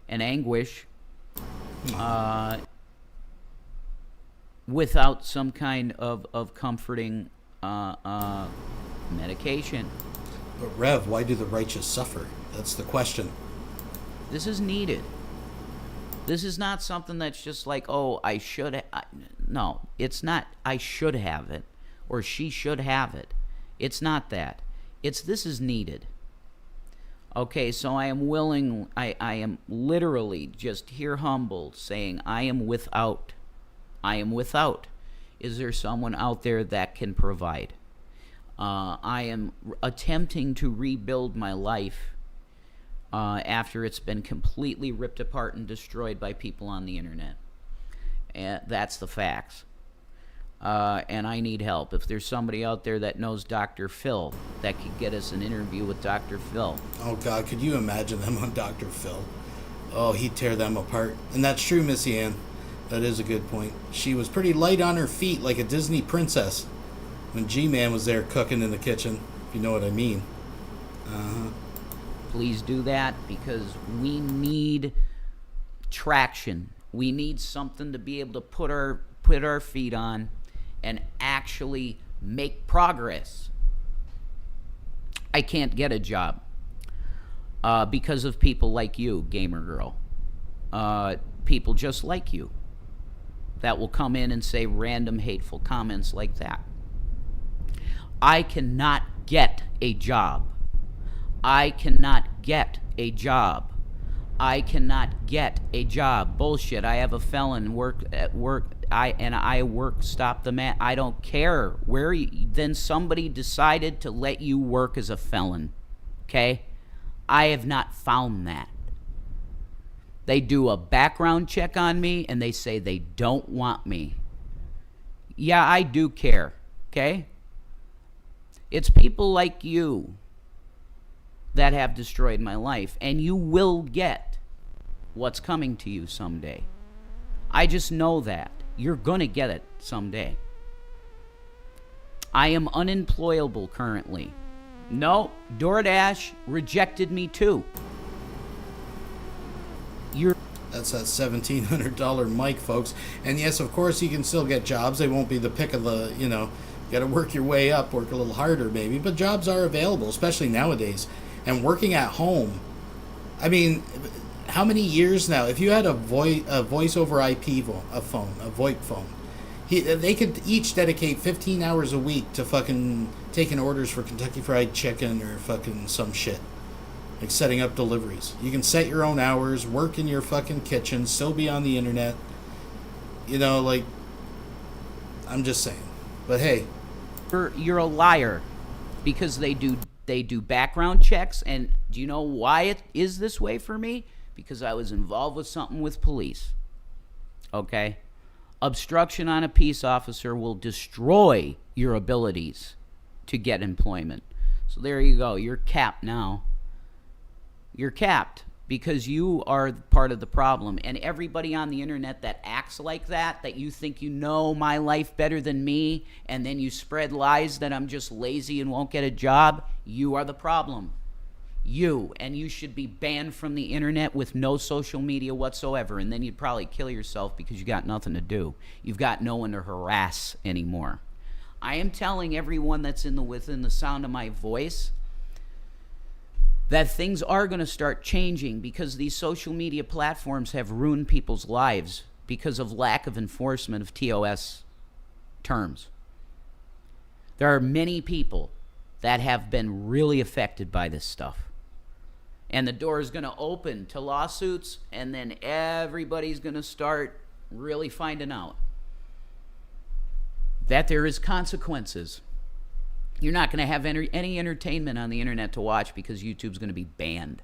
and anguish without some kind of comforting medication. But Rev, why do the righteous suffer? That's the question. This is needed. This is not something that's just like, oh, I should. No, it's not. I should have it, or she should have it. It's not that. This is needed. Okay, so I am willing. I am literally just here humble, saying I am without. I am without. Is there someone out there that can provide? I am attempting to rebuild my life after it's been completely ripped apart and destroyed by people on the internet. And that's the facts. And I need help. If there's somebody out there that knows Dr. Phil that could get us an interview with Dr. Phil. Oh, God, could you imagine them on Dr. Phil? Oh, he'd tear them apart. And that's true, Missy Ann. That is a good point. She was pretty light on her feet like a Disney princess when G-Man was there cooking in the kitchen, if you know what I mean. Uh-huh. Please do that, because we need traction. We need something to be able to put our feet on and actually make progress. I can't get a job because of people like you, Gamer Girl. People just like you that will come in and say random hateful comments like that. I cannot get a job. I cannot get a job. I cannot get a job. Bullshit. I have a felon I work stop the man. I don't care where then somebody decided to let you work as a felon. Okay? I have not found that. They do a background check on me and they say they don't want me. Yeah, I do care. Okay? It's people like you that have destroyed my life, and you will get what's coming to you someday. I just know that. You're going to get it someday. I am unemployable currently. No, DoorDash rejected me too. That's that $1,700 mic, folks. And yes, of course, you can still get jobs. They won't be the pick of the, you know, got to work your way up, work a little harder maybe. But jobs are available, especially nowadays. And working at home, I mean, how many years now? If you had a voice over IP a VoIP phone, they could each dedicate 15 hours a week to fucking taking orders for Kentucky Fried Chicken or fucking some shit. Like setting up deliveries. You can set your own hours, work in your fucking kitchen, still be on the internet. You know, like, I'm just saying. But hey. You're a liar because they do background checks. And do you know why it is this way for me? Because I was involved with something with police. Okay? Obstruction on a peace officer will destroy your abilities to get employment. So there you go. You're capped now. You're capped because you are part of the problem. And everybody on the internet that acts like that you think you know my life better than me, and then you spread lies that I'm just lazy and won't get a job, you are the problem. And you should be banned from the internet with no social media whatsoever, and then you'd probably kill yourself because you got nothing to do. You've got no one to harass anymore. I am telling everyone that's within the sound of my voice that things are going to start changing because these social media platforms have ruined people's lives because of lack of enforcement of TOS terms. There are many people that have been really affected by this stuff. And the door is going to open to lawsuits, and then everybody's going to start really finding out that there is consequences. You're not going to have any entertainment on the internet to watch because YouTube's going to be banned.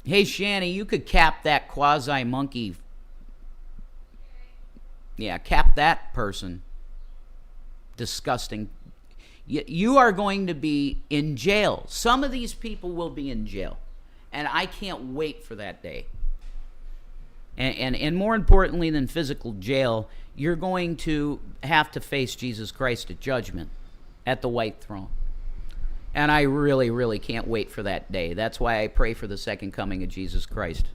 Hey, Shanny, you could cap that quasi-monkey. Yeah, cap that person. Disgusting. You are going to be in jail. Some of these people will be in jail. And I can't wait for that day. And more importantly than physical jail, you're going to have to face Jesus Christ at judgment at the white throne. And I really, really can't wait for that day. That's why I pray for the second coming of Jesus Christ.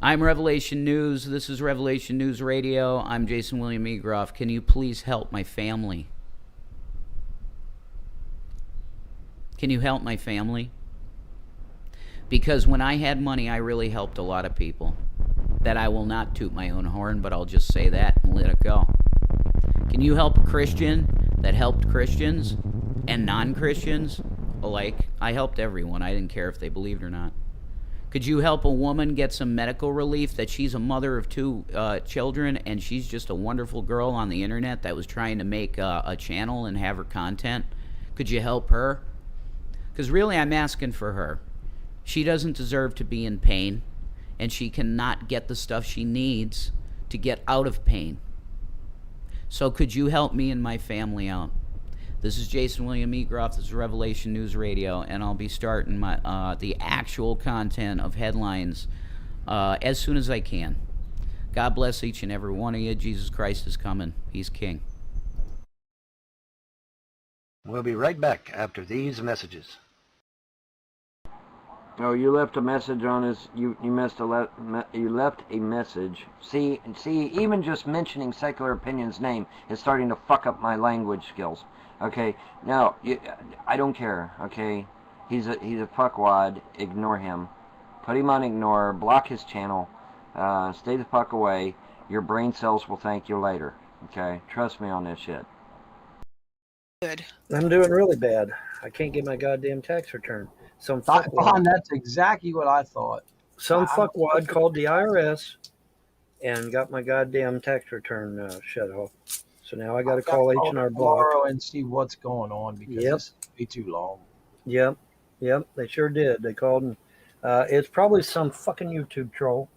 I'm Revelation News. This is Revelation News Radio. I'm Jason William Egroff. Can you please help my family? Can you help my family? Because when I had money, I really helped a lot of people. That I will not toot my own horn, but I'll just say that and let it go. Can you help a Christian that helped Christians and non-Christians alike? I helped everyone. I didn't care if they believed or not. Could you help a woman get some medical relief that she's a mother of 2 children and she's just a wonderful girl on the internet that was trying to make a channel and have her content? Could you help her? Because really, I'm asking for her. She doesn't deserve to be in pain, and she cannot get the stuff she needs to get out of pain. So could you help me and my family out? This is Jason William Egroff. This is Revelation News Radio, and I'll be starting my the actual content of headlines as soon as I can. God bless each and every one of you. Jesus Christ is coming. He's King. We'll be right back after these messages. Oh, you left a message on his. You left a message. See, even just mentioning Secular Opinion's name is starting to fuck up my language skills. Okay, now I don't care. Okay, he's a fuckwad. Ignore him. Put him on ignore. Block his channel. Stay the fuck away. Your brain cells will thank you later. Okay, trust me on this shit. Good. I'm doing really bad. I can't get my goddamn tax return. Some That's exactly what I thought. Some fuckwad called the IRS and got my goddamn tax return shut off. So now I got to call H&R Block tomorrow and see what's going on because this will be too long. Yep, they sure did. They called and it's probably some fucking YouTube troll.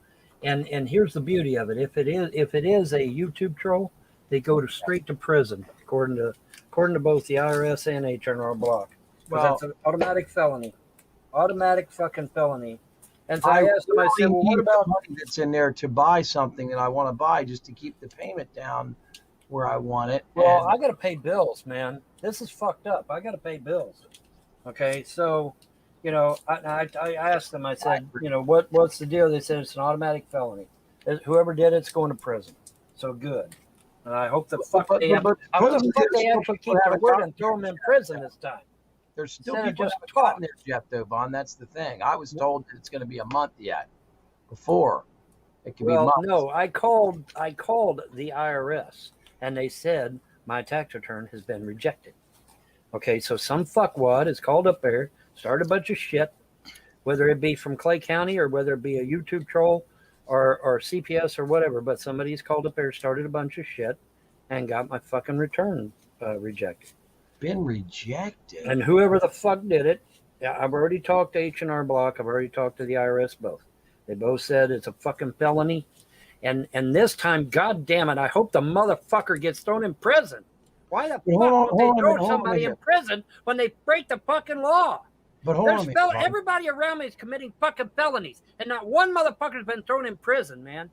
And here's the beauty of it: if it is a YouTube troll, they go straight to prison, according to both the IRS and H&R Block. Because that's an automatic felony. Automatic fucking felony And so I asked him, I said, well, what about money that's in there to buy something that I want to buy just to keep the payment down where I want it? Well, and I got to pay bills, man. This is fucked up. I got to pay bills. Okay, so, you know, I asked them. I said, you know, what's the deal? They said it's an automatic felony. Whoever did it's going to prison. So good. And I hope the fuck they actually keep their word and throw them in prison this time. There's still Instead of people just just gotten there yet, though, Vaughn. That's the thing. I was told that it's going to be a month yet. Before it could be months. No, I called the IRS and they said my tax return has been rejected. Okay, so some fuckwad is called up there, started a bunch of shit, whether it be from Clay County or whether it be a YouTube troll or CPS or whatever, but somebody's called up there, started a bunch of shit, and got my fucking return rejected. Been rejected? And whoever the fuck did it, I've already talked to H&R Block, I've already talked to the IRS both. They both said it's a fucking felony. And this time, God damn it, I hope the motherfucker gets thrown in prison. Why the fuck would they throw somebody in prison when they break the fucking law? But everybody around me is committing fucking felonies, and not one motherfucker's been thrown in prison, man.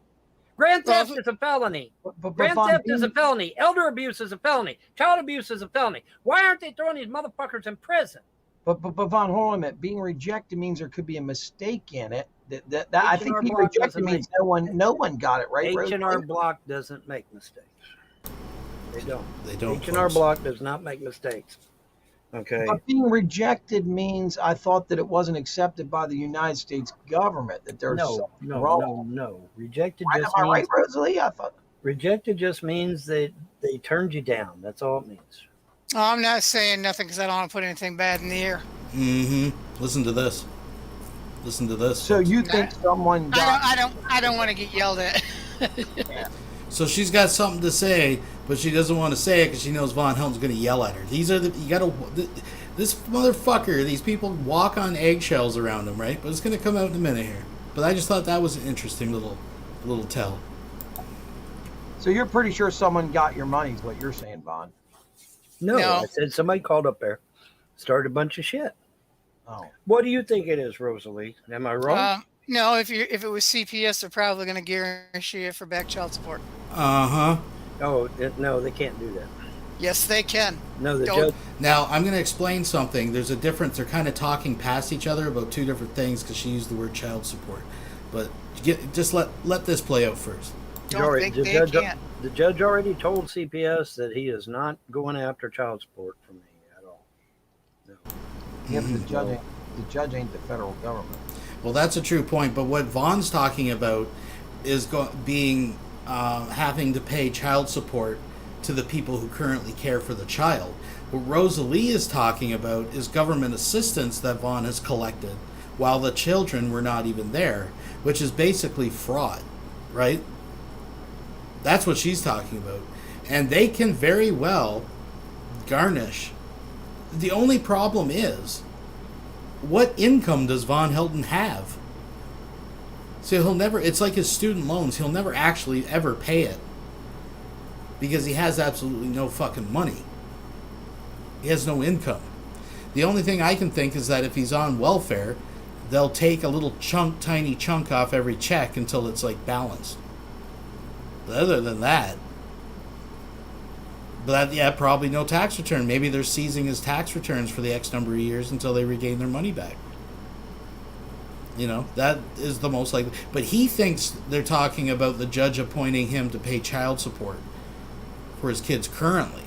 Grand theft is a felony. Grand theft is a felony. Elder abuse is a felony. Child abuse is a felony. Why aren't they throwing these motherfuckers in prison? But Vaughn, hold on a minute. Being rejected means there could be a mistake in it. That I think being rejected means no one got it right. H&R Block doesn't make mistakes. They don't. They don't. H&R Block does not make mistakes. Okay. But being rejected means I thought that it wasn't accepted by the United States government. That there's something wrong. No. Rejected Am just I means right, Rosalie? I thought rejected just means they turned you down. That's all it means. Oh, I'm not saying nothing because I don't want to put anything bad in the air. Listen to this. Listen to this. So you think someone got... I don't want to get yelled at. So she's got something to say, but she doesn't want to say it because she knows Von Helm's going to yell at her. This motherfucker, these people walk on eggshells around him, right? But it's going to come out in a minute here. But I just thought that was an interesting little tell. So you're pretty sure someone got your money is what you're saying, Vaughn? No, I said somebody called up there, started a bunch of shit. Oh. What do you think it is, Rosalie? Am I wrong? No, if it was CPS, they're probably going to guarantee it for back child support. Uh-huh. Oh, no, they can't do that. Yes, they can. No, the judge. Now, I'm going to explain something. There's a difference. They're kind of talking past each other about two different things because she used the word child support. But just let this play out first. The judge already told CPS that he is not going after child support from me at all. No. Yeah, but the judge ain't the federal government. Well, that's a true point. But what Vaughn's talking about is having to pay child support to the people who currently care for the child. What Rosalie is talking about is government assistance that Vaughn has collected while the children were not even there, which is basically fraud, right? That's what she's talking about. And they can very well garnish. The only problem is, what income does Von Helton have? So he'll never, it's like his student loans, he'll never actually ever pay it. Because he has absolutely no fucking money. He has no income. The only thing I can think is that if he's on welfare, they'll take a little tiny chunk off every check until it's like balanced. But other than that, probably no tax return. Maybe they're seizing his tax returns for the X number of years until they regain their money back. You know, that is the most likely. But he thinks they're talking about the judge appointing him to pay child support for his kids currently.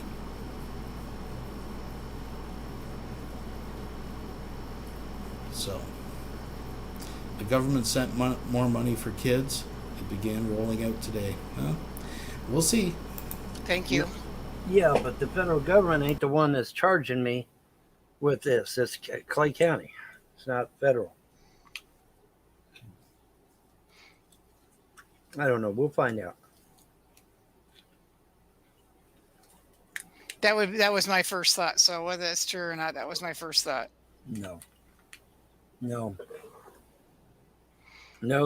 So, the government sent more money for kids. It began rolling out today. Well, we'll see. Thank you. Yeah, but the federal government ain't the one that's charging me with this. It's Clay County. It's not federal. I don't know. We'll find out. That was my first thought. So whether it's true or not, that was my first thought. No,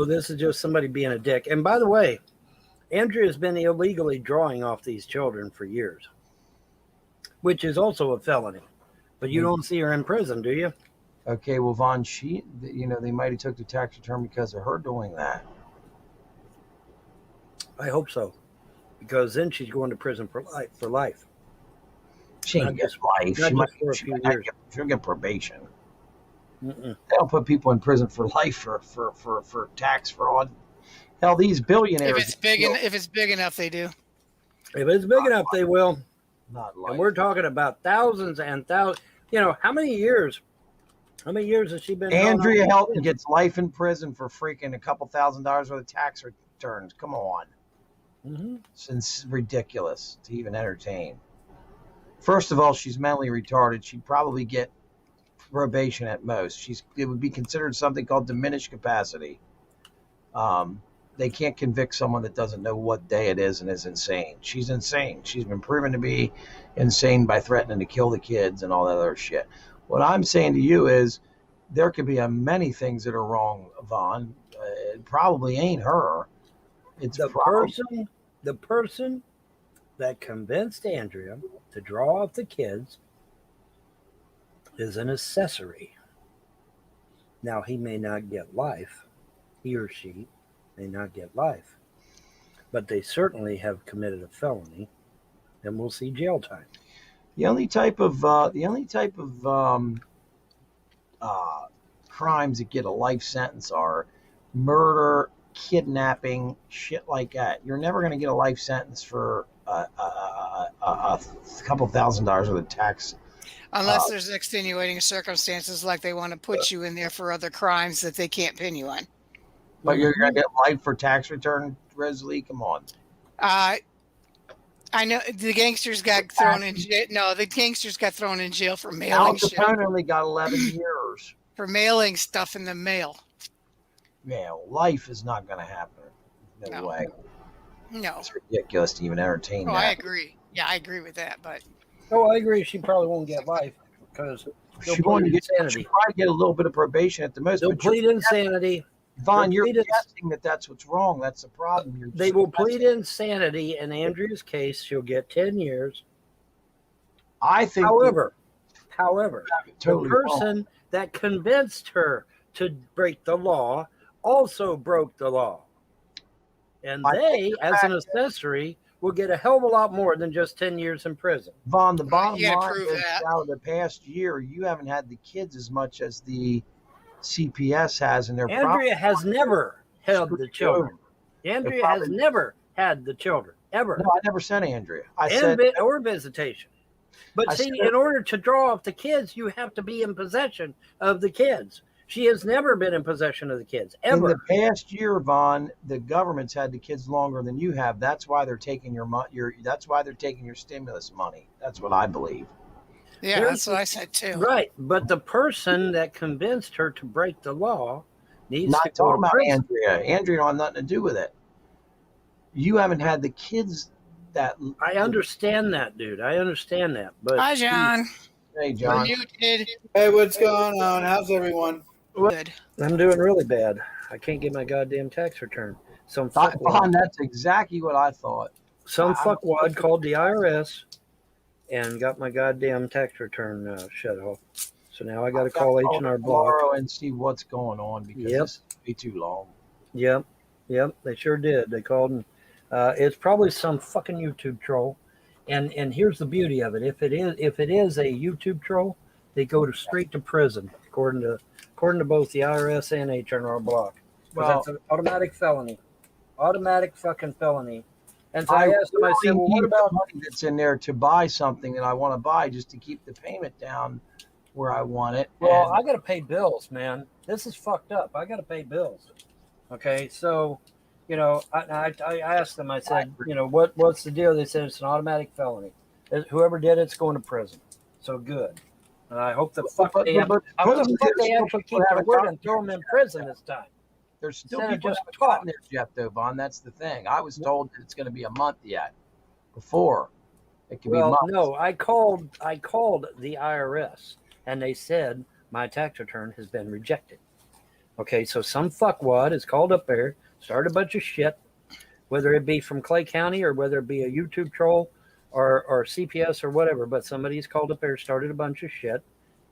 this is just somebody being a dick. And by the way, Andrea has been illegally drawing off these children for years, which is also a felony. But you don't see her in prison, do you? Okay, well, Vaughn, they might have took the tax return because of her doing that. I hope so, because then she's going to prison for life. She ain't get life. She'll get probation. Mm-mm. They don't put people in prison for life for tax fraud. Hell, these billionaires. If it's big enough, they do. If it's big enough, they will. Not life. And we're talking about thousands and thousands. How many years? How many years has she been? Andrea Helton gets life in prison for freaking a couple $1,000s worth of tax returns. Come on. Mm-hmm. It's ridiculous to even entertain. First of all, she's mentally retarded. She'd probably get probation at most. It would be considered something called diminished capacity. They can't convict someone that doesn't know what day it is and is insane. She's insane. She's been proven to be insane by threatening to kill the kids and all that other shit. What I'm saying to you is there could be many things that are wrong, Vaughn. It probably ain't her. It's the person that convinced Andrea to draw off the kids is an accessory. Now, he may not get life. He or she may not get life. But they certainly have committed a felony, and we'll see jail time. The only type of crimes that get a life sentence are murder, kidnapping, shit like that. You're never going to get a life sentence for a couple $1,000s worth of tax. Unless there's extenuating circumstances, like they want to put you in there for other crimes that they can't pin you on. But you're going to get life for tax return, Resley? Come on. I know the gangsters got thrown in jail. No, the gangsters got thrown in jail for mailing shit. Al Capone only got 11 years. For mailing stuff in the mail. Yeah, life is not going to happen. No way. No. It's ridiculous to even entertain that. I agree. Yeah, I agree with that. But I agree. She probably won't get life because she'll probably get a little bit of probation at the most. They'll plead insanity. Vaughn, you're guessing that's what's wrong. That's the problem. They will plead insanity. In Andrea's case, she'll get 10 years. I think. However, totally the person that convinced her to break the law also broke the law. And they, as an accessory, will get a hell of a lot more than just 10 years in prison. Vaughn, the bottom line is out of the past year, you haven't had the kids as much as the CPS has in their Andrea has never held the children. Andrea has never had the children, ever. No, I never said Andrea. I said or visitation. But see, in order to draw off the kids, you have to be in possession of the kids. She has never been in possession of the kids, ever. In the past year, Vaughn, the government's had the kids longer than you have. That's why they're taking that's why they're taking your stimulus money. That's what I believe. Yeah, that's what I said too. Right, but the person that convinced her to break the law needs to go to prison. Andrea. Andrea don't have nothing to do with it. You haven't had the kids that. I understand that, dude. I understand that. But hi, John. Hey, John. Muted. Hey, what's going on? How's everyone? Good. I'm doing really bad. I can't get my goddamn tax return. That's exactly what I thought. Some fuckwad called the IRS and got my goddamn tax return shut off. So now I got to call H&R Block and see what's going on because this will be too long. Yep, they sure did. They called and it's probably some fucking YouTube troll. And here's the beauty of it: if it is a YouTube troll, they go straight to prison, according to both the IRS and H&R Block. Well, that's an automatic felony, automatic fucking felony. And so I asked him, I said, well, what about money that's in there to buy something that I want to buy just to keep the payment down where I want it? Well, I got to pay bills, man. This is fucked up. I got to pay bills. Okay, so, I asked them, I said, what's the deal? They said it's an automatic felony. Whoever did it's going to prison. So good. And I hope the fuck they actually keep their word and throw them in prison this time. There's still people just caught there, Jeff, though, Vaughn. That's the thing. I was told that it's going to be a month yet. Before it can be months. No, I called the IRS and they said my tax return has been rejected. Okay, so some fuckwad is called up there, started a bunch of shit, whether it be from Clay County or whether it be a YouTube troll or CPS or whatever, but somebody's called up there, started a bunch of shit,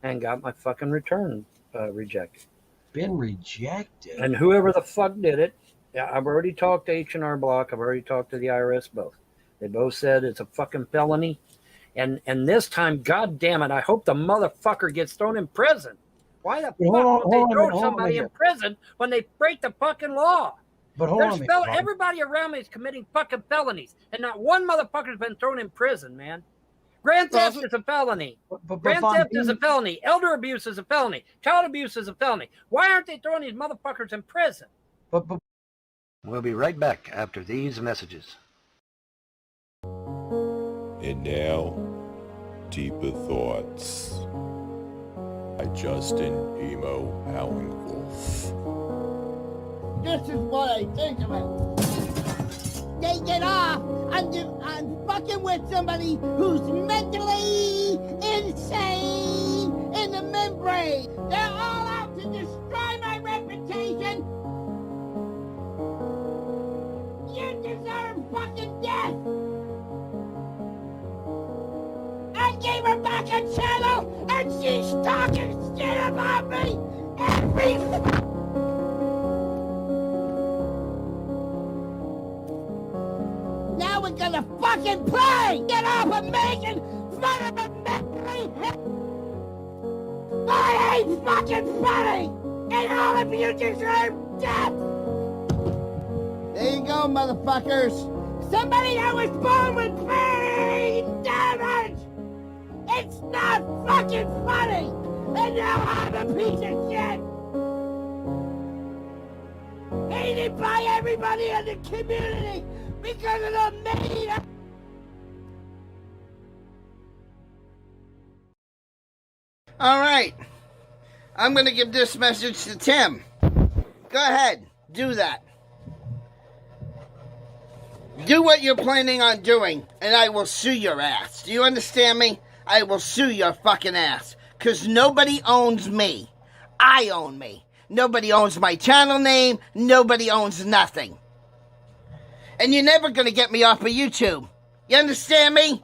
and got my fucking return rejected. Been rejected? And whoever the fuck did it, I've already talked to H&R Block. I've already talked to the IRS both. They both said it's a fucking felony. And this time, God damn it, I hope the motherfucker gets thrown in prison. Why the fuck would they throw somebody in prison when they break the fucking law? But hold on, everybody around me is committing fucking felonies, and not one motherfucker's been thrown in prison, man. Grand theft is a felony. Grand theft is a felony. Elder abuse is a felony. Child abuse is a felony. Why aren't they throwing these motherfuckers in prison? We'll be right back after these messages. And now, Deeper Thoughts by Justin Emo Howling Wolf. This is what I think of it. They get off on fucking with somebody who's mentally insane in the membrane. They're all out to destroy my reputation. You deserve fucking death. I gave her back a channel and she's talking shit about me every Now we're gonna fucking play! Get off of making fun of a mentally I ain't fucking funny! And all of you deserve death! There you go, motherfuckers! Somebody that was born with brain damage! It's not fucking funny! And now I'm a piece of shit! Hated by everybody in the community! Because of the made up. All right. I'm going to give this message to Tim. Go ahead. Do that. Do what you're planning on doing, and I will sue your ass. Do you understand me? I will sue your fucking ass. Because nobody owns me. I own me. Nobody owns my channel name. Nobody owns nothing. And you're never going to get me off of YouTube. You understand me?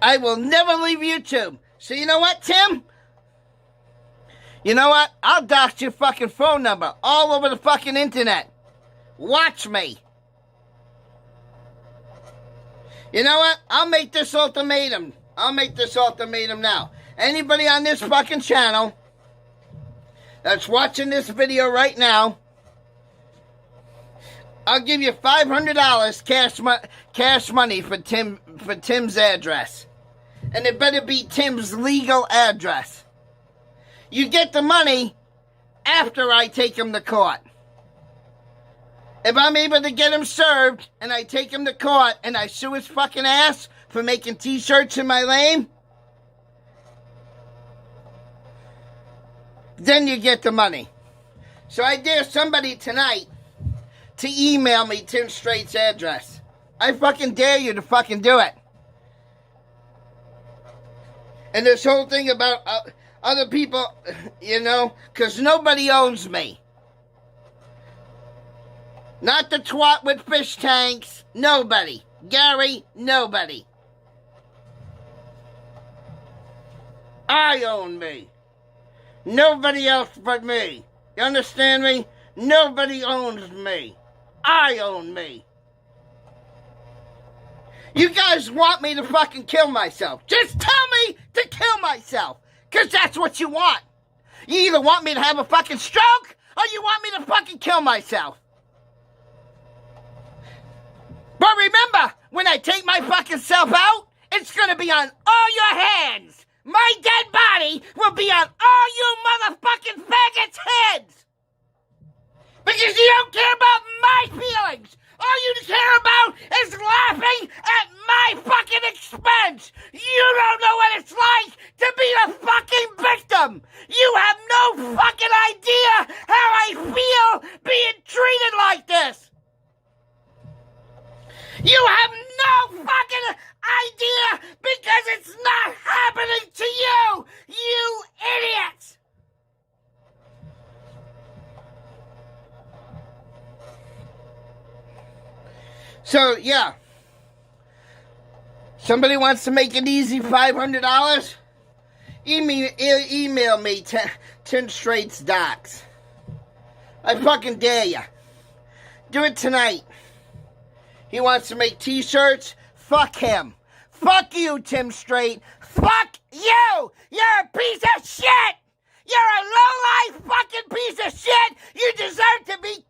I will never leave YouTube. So you know what, Tim? You know what? I'll dox your fucking phone number all over the fucking internet. Watch me. You know what? I'll make this ultimatum. I'll make this ultimatum now. Anybody on this fucking channel that's watching this video right now, I'll give you $500 cash money for Tim's address. And it better be Tim's legal address. You get the money after I take him to court. If I'm able to get him served and I take him to court and I sue his fucking ass for making t-shirts in my lane, then you get the money. So I dare somebody tonight to email me Tim Straight's address. I fucking dare you to fucking do it. And this whole thing about other people, you know, because nobody owns me. Not the twat with fish tanks. Nobody. Gary, nobody. I own me. Nobody else but me. You understand me? Nobody owns me. I own me. You guys want me to fucking kill myself. Just tell me to kill myself. Because that's what you want. You either want me to have a fucking stroke or you want me to fucking kill myself. But remember, when I take my fucking self out, it's going to be on all your hands. My dead body will be on all you motherfucking faggots' heads. Because you don't care about my feelings. All you care about is laughing at my fucking expense. You don't know what it's like to be a fucking victim. You have no fucking idea how I feel being treated like this. You have no fucking idea because it's not happening to you, you idiots. So, yeah. Somebody wants to make it easy, $500? email me 10 Straits Docs. I fucking dare ya. Do it tonight. He wants to make t-shirts? Fuck him. Fuck you, Tim Straight. Fuck you! You're a piece of shit! You're a low-life fucking piece of shit! You deserve to be...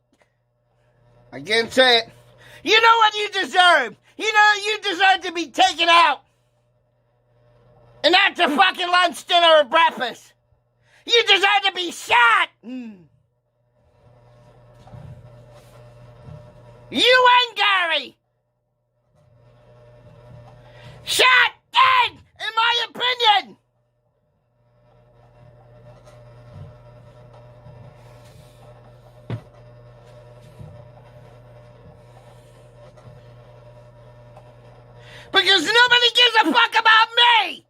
I can't say it. You know what you deserve. You deserve to be taken out. And not to fucking lunch, dinner, or breakfast. You deserve to be shot. You and Gary. Shot dead, in my opinion. Because nobody gives a fuck about me!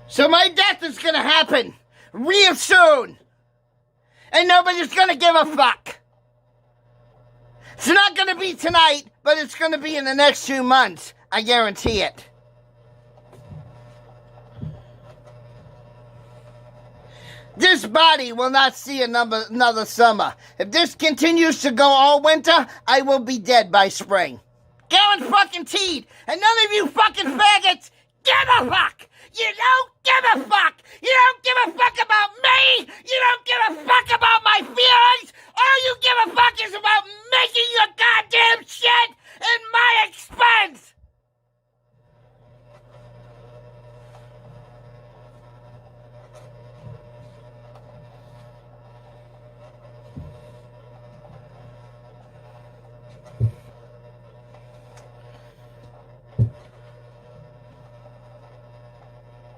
So my death is gonna happen real soon. And nobody's gonna give a fuck. It's not gonna be tonight, but it's gonna be in the next 2 months. I guarantee it. This body will not see another summer. If this continues to go all winter, I will be dead by spring. Guaranteed. And none of you fucking faggots give a fuck. You don't give a fuck. You don't give a fuck about me. You don't give a fuck about my feelings. All you give a fuck is about making your goddamn shit at my expense.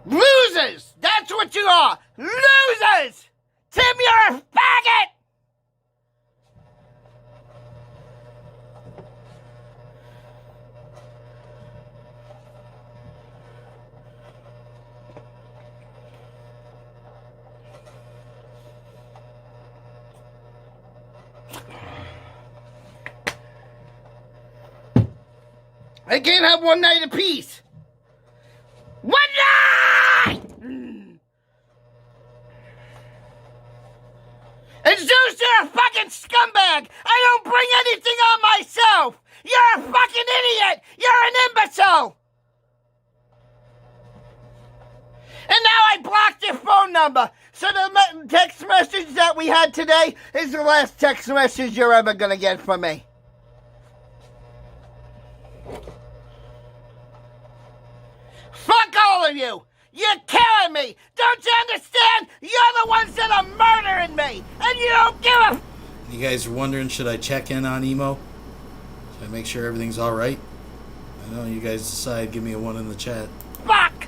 Losers! That's what you are! Losers! Tim, you're a faggot! I can't have one night of peace. One night! And Zeus, you're a fucking scumbag! I don't bring anything on myself! You're a fucking idiot! You're an imbecile! And now I blocked your phone number! So the text message that we had today is the last text message you're ever gonna get from me. Fuck all of you! You're killing me! Don't you understand? You're the ones that are murdering me! And you don't give a... You guys are wondering, should I check in on Emo? Should I make sure everything's alright? I know you guys decide, give me a 1 in the chat. Fuck!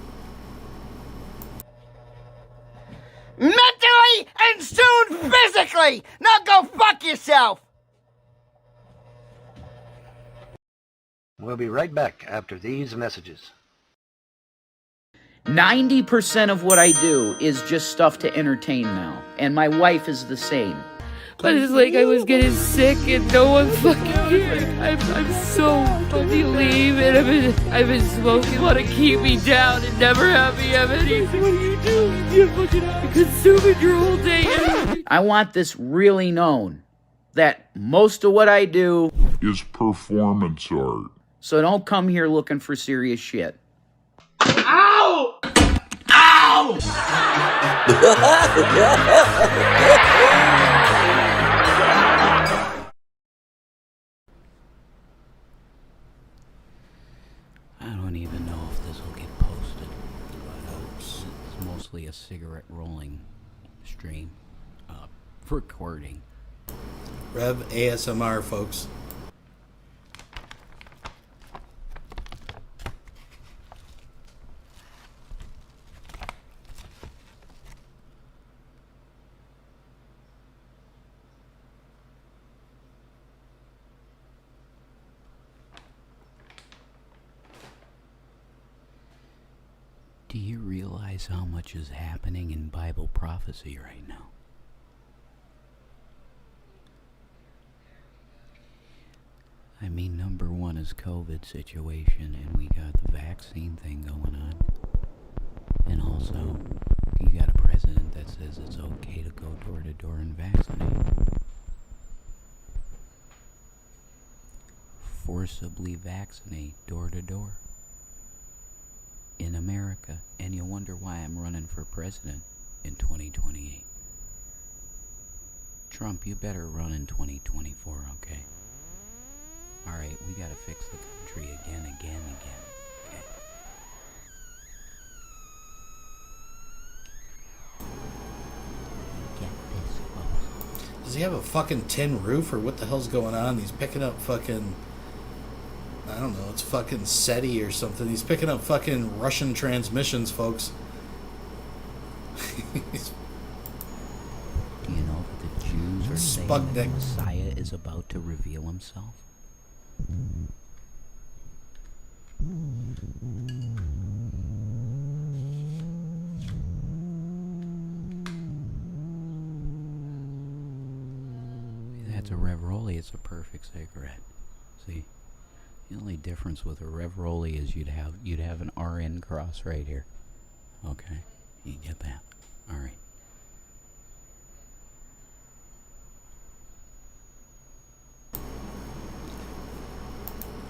Mentally and soon physically! Now go fuck yourself! We'll be right back after these messages. 90% of what I do is just stuff to entertain now. And my wife is the same. But it's like I was getting sick and no one fucking cared. I'm so fucking leave and I've been smoking. Want to keep me down and never have me have anything. What do? You fucking consume it your whole day. I want this really known that most of what I do is performance art. So don't come here looking for serious shit. Ow! Ow! I don't even know if this will get posted. It's mostly a cigarette rolling stream. Recording. Rev ASMR, folks. Do you realize how much is happening in Bible prophecy right now? I mean, number one is COVID situation, and we got the vaccine thing going on. And also, you got a president that says it's okay to go door to door and vaccinate. Forcibly vaccinate door to door in America. And you wonder why I'm running for president in 2028. Trump, you better run in 2024, okay? Alright, we gotta fix the country again. Okay. Get this, folks. Does he have a fucking tin roof, or what the hell's going on? He's picking up fucking... I don't know, it's fucking SETI or something. He's picking up fucking Russian transmissions, folks. Do you know that the Jews are saying that the Messiah is about to reveal himself? That's a Rev Rolly. It's a perfect cigarette. See? The only difference with a Rev Rolly is you'd have an RN cross right here. Okay, you get that. All right.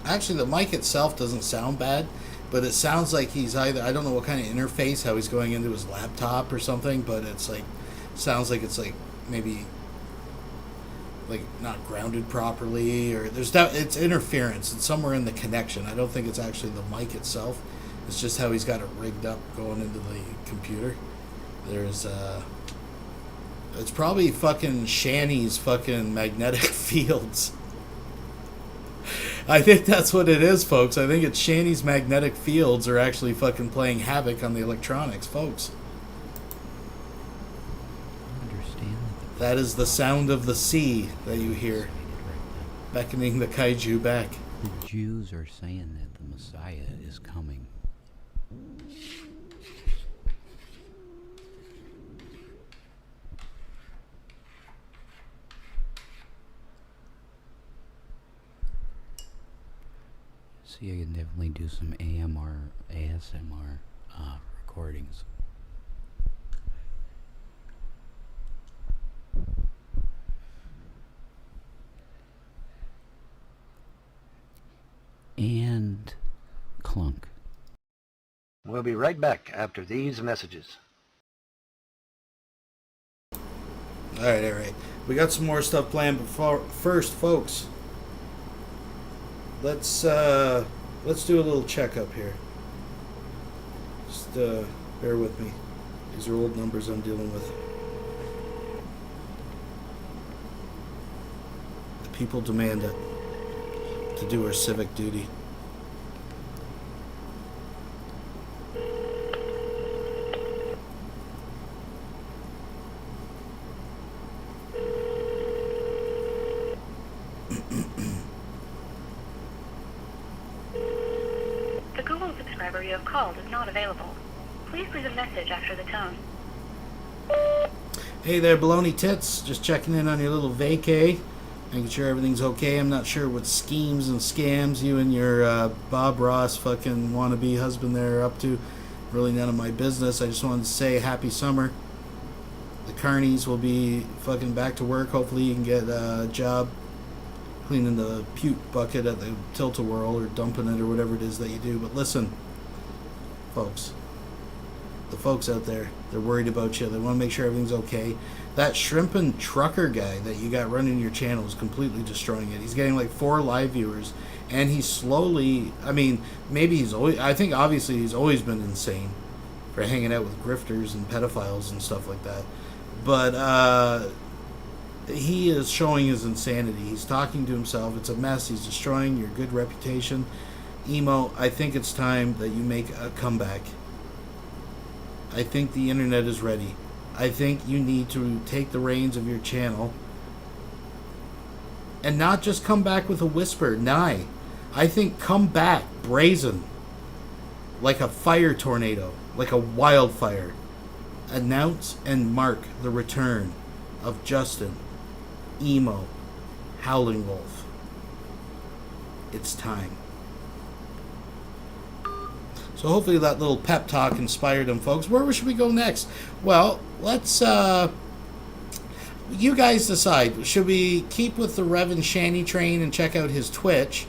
Actually, the mic itself doesn't sound bad, but it sounds like he's either, I don't know what kind of interface, how he's going into his laptop or something, but it's like, sounds like it's like maybe like not grounded properly, or it's interference. It's somewhere in the connection. I don't think it's actually the mic itself. It's just how he's got it rigged up going into the computer. There's it's probably fucking Shanny's fucking magnetic fields. I think that's what it is, folks. I think it's Shanny's magnetic fields are actually fucking playing havoc on the electronics, folks. That is the sound of the sea that you hear, beckoning the kaiju back. The Jews are saying that the Messiah is coming. See, I can definitely do some ASMR recordings. And clunk. We'll be right back after these messages. Alright. We got some more stuff planned, but first, folks, let's do a little checkup here. Just bear with me. These are old numbers I'm dealing with. The people demand it to do our civic duty. The Google subscriber you have called is not available. Please leave a message after the tone. Hey there, baloney tits. Just checking in on your little vacay. Making sure everything's okay. I'm not sure what schemes and scams you and your Bob Ross fucking wannabe husband there are up to. Really none of my business. I just wanted to say happy summer. The carnies will be fucking back to work. Hopefully you can get a job cleaning the puke bucket at the tilt-a-whirl or dumping it or whatever it is that you do. But listen, folks. The folks out there, they're worried about you. They want to make sure everything's okay. That shrimpin' trucker guy that you got running your channel is completely destroying it. He's getting like 4 live viewers, and he's slowly, I mean, maybe he's always, I think obviously he's always been insane for hanging out with grifters and pedophiles and stuff like that. But he is showing his insanity. He's talking to himself. It's a mess. He's destroying your good reputation. Emo, I think it's time that you make a comeback. I think the internet is ready. I think you need to take the reins of your channel and not just come back with a whisper. Nah. I think come back brazen, like a fire tornado, like a wildfire. Announce and mark the return of Justin, Emo, Howling Wolf. it's time. So hopefully that little pep talk inspired them, folks. Where should we go next? Well, let's, you guys decide. Should we keep with the Rev and Shanny train and check out his Twitch?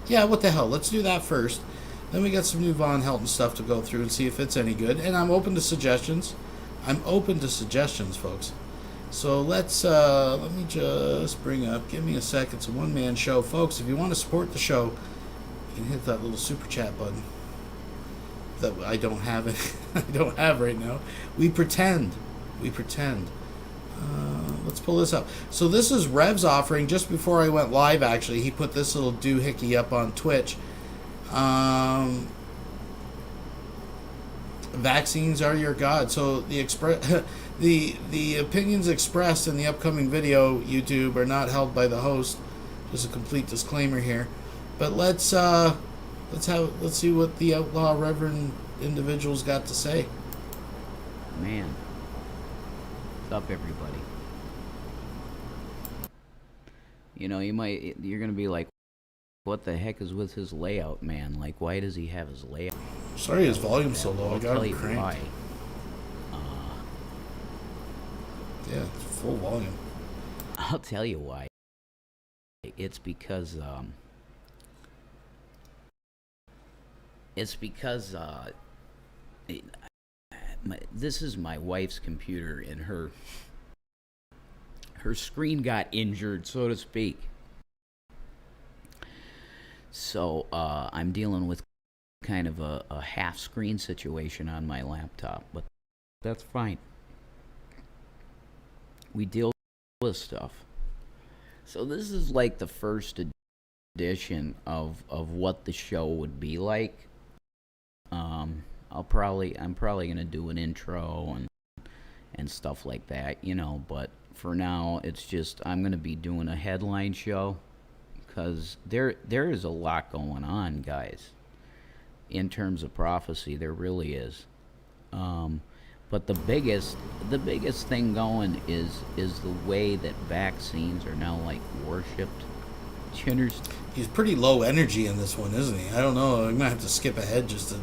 Yeah, what the hell? Let's do that first. Then we got some new Von Helton stuff to go through and see if it's any good. And I'm open to suggestions. I'm open to suggestions, folks. So let's, let me just bring up, give me a sec. It's a one-man show. Folks, if you want to support the show, you can hit that little super chat button that I don't have it. I don't have right now. We pretend. Let's pull this up. So this is Rev's offering. Just before I went live, actually, he put this little doohickey up on Twitch. Vaccines are your god. So the the opinions expressed in the upcoming video, YouTube, are not held by the host. Just a complete disclaimer here. But let's see what the outlaw reverend individuals got to say. Man, what's up, everybody? You know, you're gonna be like, what the heck is with his layout, man? Like, why does he have his layout? Sorry, his volume's so low. I got him cranked. Why. Yeah, it's full volume. I'll tell you why. It's because this is my wife's computer, and her screen got injured, so to speak. So I'm dealing with kind of a half screen situation on my laptop, but that's fine. We deal with stuff. So this is like the first edition of what the show would be like. I'm probably gonna do an intro and stuff like that, you know, but for now it's just I'm gonna be doing a headline show, because there is a lot going on, guys, in terms of prophecy. There really is. But the biggest thing going is the way that vaccines are now like worshipped. Do you understand? He's pretty low energy in this one, isn't he? I don't know. I'm gonna have to skip ahead just to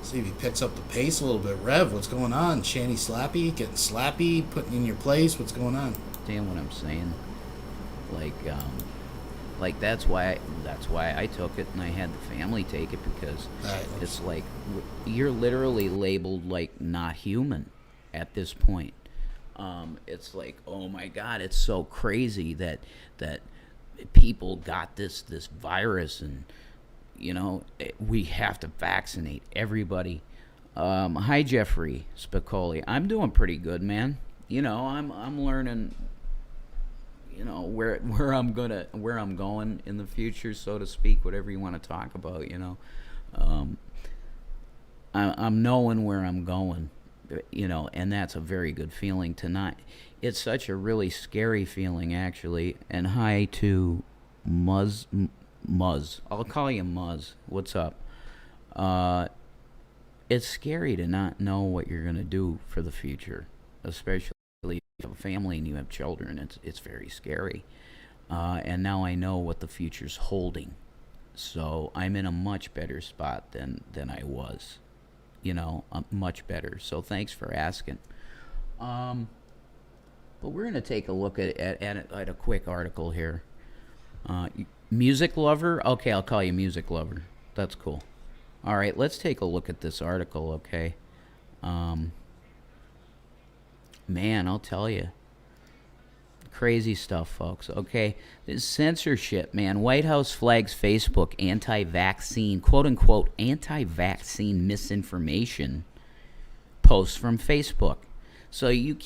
see if he picks up the pace a little bit. Rev, what's going on? Shanny Slappy, getting slappy, putting in your place. What's going on? Understand what I'm saying? Like that's why I took it, and I had the family take it, because it's like you're literally labeled like not human at this point. It's like, oh my God, it's so crazy that people got this virus, and you know we have to vaccinate everybody. Hi Jeffrey Spicoli, I'm doing pretty good, man. You know, I'm learning. You know where I'm going in the future, so to speak, whatever you want to talk about. You know, I'm knowing where I'm going. You know, and that's a very good feeling tonight. It's such a really scary feeling, actually. And hi to Muzz. I'll call you Muzz. What's up? It's scary to not know what you're gonna do for the future, especially. You have a family and you have children. It's very scary, and now I know what the future's holding, so I'm in a much better spot than I was, you know, much better. So thanks for asking. But we're gonna take a look at a quick article here. Music lover? Okay, I'll call you music lover. That's cool. All right, let's take a look at this article. Okay. Man, I'll tell you. Crazy stuff, folks. Okay, this censorship, man. White House flags Facebook anti-vaccine, quote-unquote, anti-vaccine misinformation posts from Facebook. So you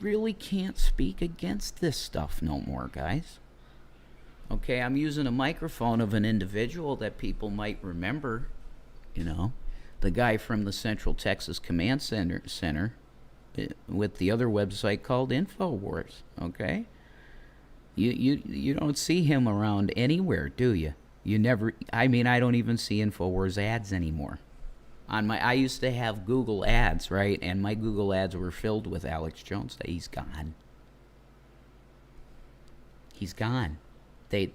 really can't speak against this stuff no more, guys. Okay, I'm using a microphone of an individual that people might remember, you know, the guy from the Central Texas Command Center with the other website called InfoWars. Okay, you don't see him around anywhere, do you? You never. I mean, I don't even see InfoWars ads anymore. I used to have Google ads, right? And my Google ads were filled with Alex Jones. He's gone. He's gone.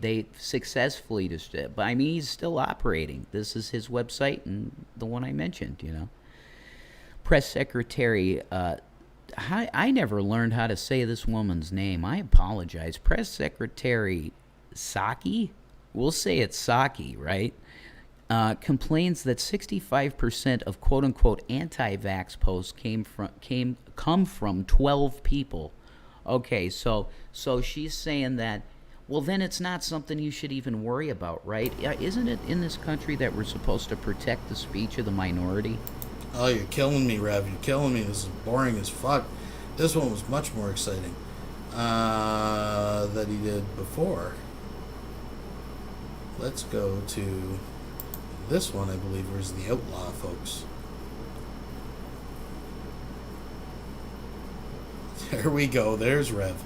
They successfully destroyed. But I mean, he's still operating. This is his website and the one I mentioned. You know, press secretary. I never learned how to say this woman's name. I apologize. Press secretary Saki. We'll say it's Saki, right? Complains that 65% of quote-unquote anti-vax posts come from 12 people. Okay, so she's saying that, well, then it's not something you should even worry about, right? Isn't it in this country that we're supposed to protect the speech of the minority? Oh, you're killing me, Rev. You're killing me. This is boring as fuck. This one was much more exciting that he did before. Let's go to this one, I believe, was the Outlaw, folks. There we go. There's Rev.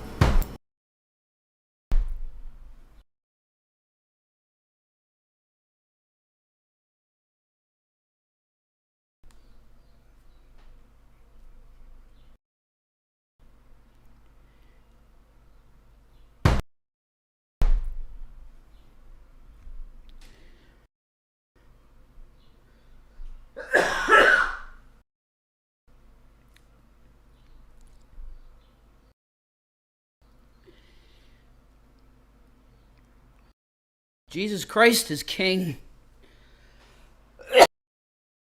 Jesus Christ is king.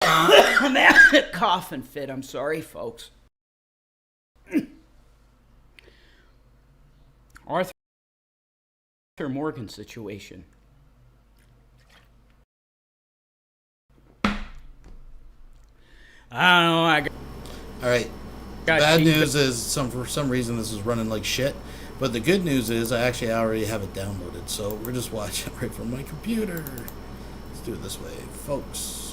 I'm having a coughing fit. I'm sorry, folks. Arthur Morgan situation. I don't know. All right. Bad news is for some reason this is running like shit. But the good news is I already have it downloaded. So we're just watching right from my computer. Let's do it this way, folks.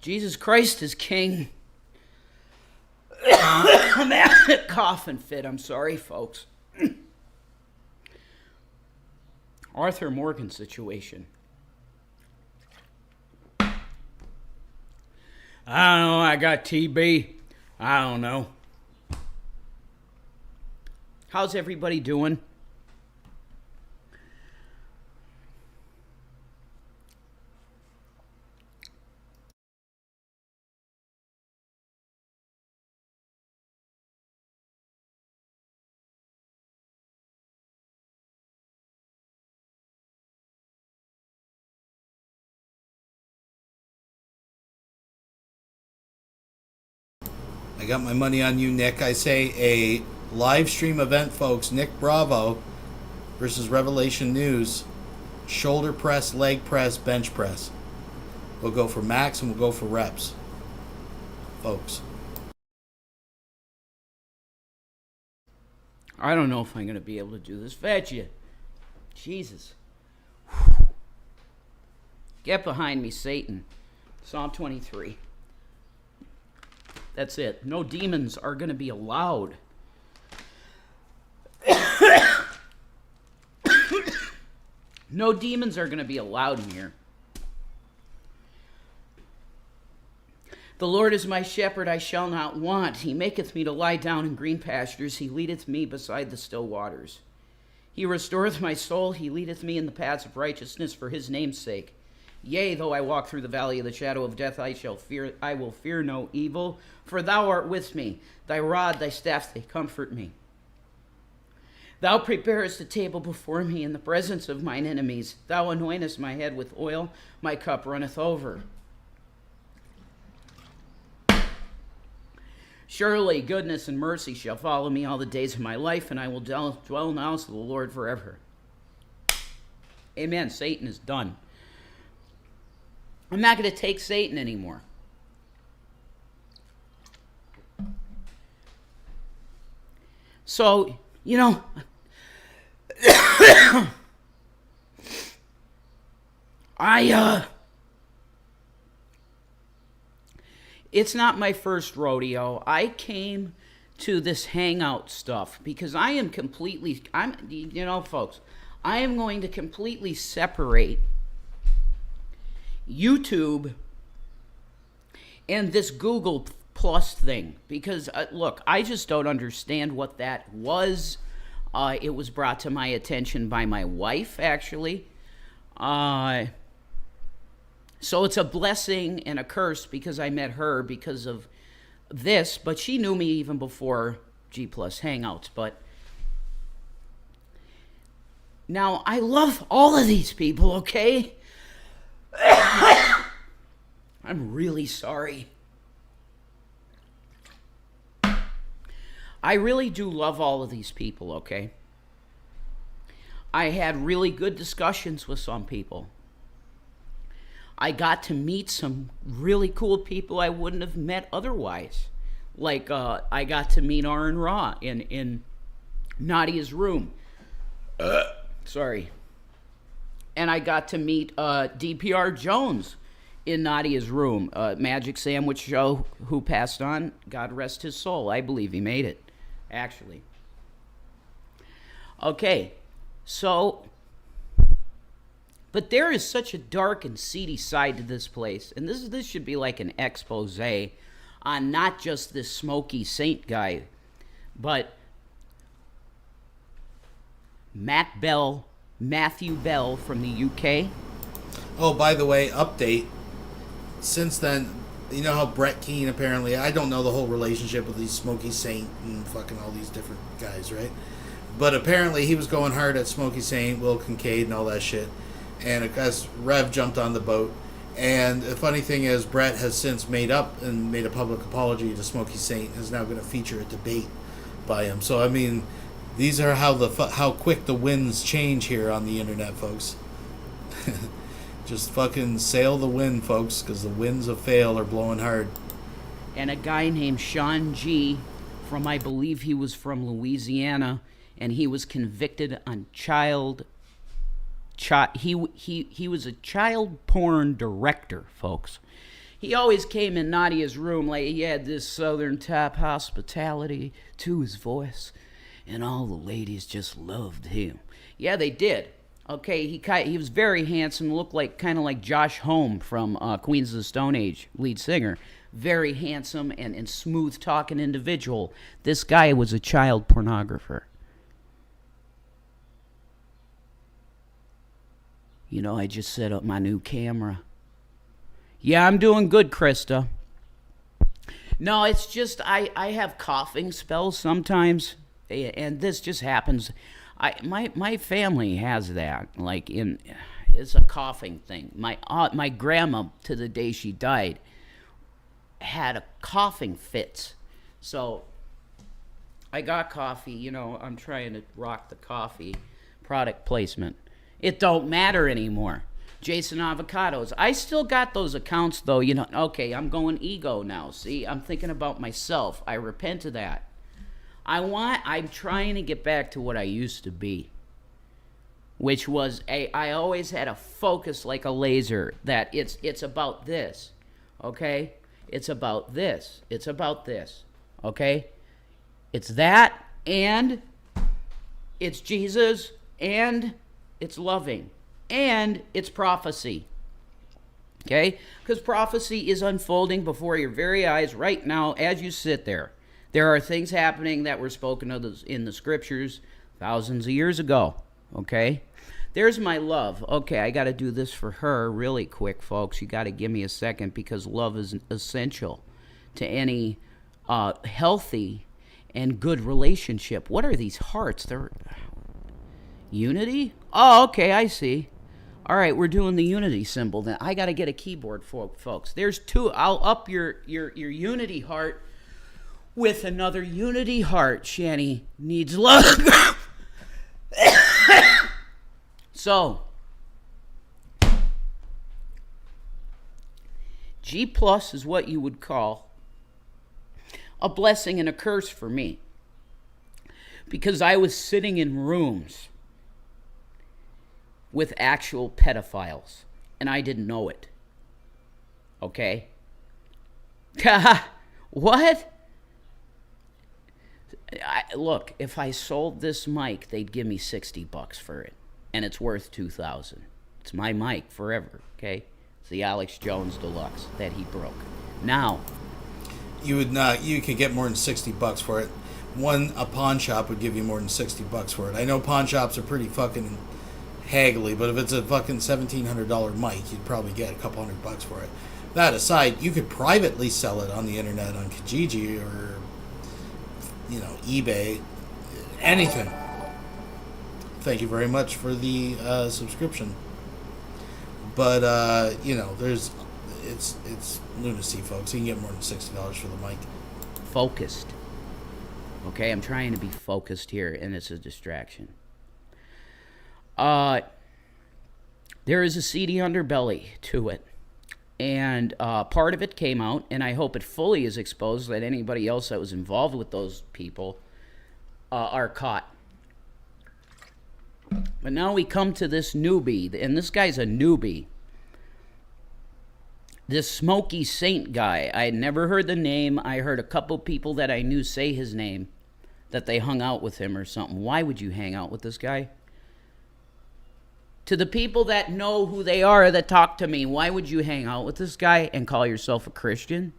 Jesus Christ is king. I'm having a coughing fit. I'm sorry, folks. Arthur Morgan situation. I don't know. I got TB. I don't know. How's everybody doing? I got my money on you, Nick. I say a live stream event, folks. Nick Bravo versus Revelation News. Shoulder press, leg press, bench press. We'll go for max and we'll go for reps. Folks. I don't know if I'm going to be able to do this. Veggie. Jesus. Get behind me, Satan. Psalm 23. That's it. No demons are going to be allowed. No demons are going to be allowed in here. The Lord is my shepherd, I shall not want. He maketh me to lie down in green pastures. He leadeth me beside the still waters. He restoreth my soul. He leadeth me in the paths of righteousness for his name's sake. Yea, though I walk through the valley of the shadow of death, I will fear no evil, for thou art with me. Thy rod, thy staff, they comfort me. Thou preparest a table before me in the presence of mine enemies. Thou anointest my head with oil, my cup runneth over. Surely goodness and mercy shall follow me all the days of my life, and I will dwell in the house of the Lord forever. Amen. Satan is done. I'm not going to take Satan anymore. So, you know, It's not my first rodeo. I came to this hangout stuff because I am completely, folks, I am going to completely separate YouTube and this Google Plus thing because, look, I just don't understand what that was. It was brought to my attention by my wife, actually. So it's a blessing and a curse because I met her because of this, but she knew me even before G Plus Hangouts. But now I love all of these people, okay? I'm really sorry. I really do love all of these people, okay? I had really good discussions with some people. I got to meet some really cool people I wouldn't have met otherwise. Like, I got to meet Aaron Raw in Nadia's room. Sorry. And I got to meet DPR Jones in Nadia's room. Magic Sandwich Show, who passed on. God rest his soul. I believe he made it, actually. Okay, so... But there is such a dark and seedy side to this place. And this should be like an expose on not just this Smoky Saint guy, but Matthew Bell from the UK. Oh, by the way, update. Since then, you know how Brett Keane apparently, I don't know the whole relationship with these Smoky Saint and fucking all these different guys, right? But apparently he was going hard at Smoky Saint, Will Kincaid, and all that shit. And as Rev jumped on the boat. And the funny thing is, Brett has since made up and made a public apology to Smoky Saint. Is now going to feature a debate by him. So I mean, these are how quick the winds change here on the internet, folks. Just fucking sail the wind, folks, because the winds of fail are blowing hard. And a guy named Sean G. from, I believe he was from Louisiana, and he was convicted on he was a child porn director, folks. He always came in Nadia's room like he had this southern type hospitality to his voice, and all the ladies just loved him. Yeah, they did. Okay, he was very handsome, looked like kind of like Josh Homme from Queens of the Stone Age, lead singer. Very handsome and smooth talking individual. This guy was a child pornographer. You know, I just set up my new camera. Yeah, I'm doing good, Krista. No, it's just I have coughing spells sometimes, and this just happens. My family has that. Like it's a coughing thing. My grandma, to the day she died, had a coughing fits. So I got coffee. You know, I'm trying to rock the coffee product placement. It don't matter anymore. Jason Avocados. I still got those accounts, though. You know, okay, I'm going ego now. See, I'm thinking about myself. I repent of that. I'm trying to get back to what I used to be, which was I always had a focus like a laser that it's about this, okay? It's about this. It's about this, okay? It's that, and it's Jesus, and it's loving, and it's prophecy, okay? Because prophecy is unfolding before your very eyes right now as you sit there. There are things happening that were spoken of in the scriptures thousands of years ago, okay? There's my love. Okay, I got to do this for her really quick, folks. You got to give me a second because love is essential to any healthy and good relationship. What are these hearts? They're unity? Oh, okay, I see. All right, we're doing the unity symbol then. I got to get a keyboard, folks. There's two. I'll up your unity heart with another unity heart. Shani needs love. So, G plus is what you would call a blessing and a curse for me. Because I was sitting in rooms with actual pedophiles. and I didn't know it. Okay? What? Look, if I sold this mic, they'd give me $60 for it, and it's worth $2,000. It's my mic forever, okay? It's the Alex Jones Deluxe that he broke. Now, you could get more than $60 for it. A pawn shop would give you more than $60 for it. I know pawn shops are pretty fucking haggly, but if it's a fucking $1,700 mic, you'd probably get a couple $100 for it. That aside, you could privately sell it on the internet on Kijiji or, eBay, anything. Thank you very much for the subscription. But it's lunacy, folks. You can get more than $60 for the mic. Focused. Okay, I'm trying to be focused here, and it's a distraction. There is a seedy underbelly to it. And part of it came out, and I hope it fully is exposed, that anybody else that was involved with those people are caught. But now we come to this newbie, and this guy's a newbie. This Smoky Saint guy, I had never heard the name. I heard a couple people that I knew say his name, that they hung out with him or something. Why would you hang out with this guy? To the people that know who they are that talk to me, why would you hang out with this guy and call yourself a Christian?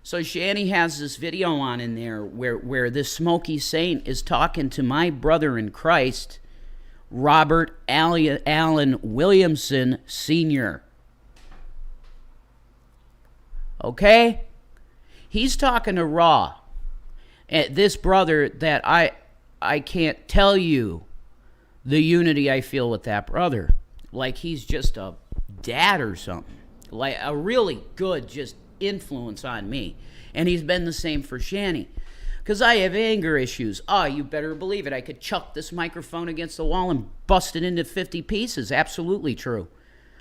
So Shani has this video on in there where this Smoky Saint is talking to my brother in Christ, Robert Allen Williamson Sr. Okay? He's talking to Raw. This brother that I can't tell you the unity I feel with that brother. Like he's just a dad or something. Like a really good just influence on me. And he's been the same for Shani. Because I have anger issues. You better believe it. I could chuck this microphone against the wall and bust it into 50 pieces. Absolutely true.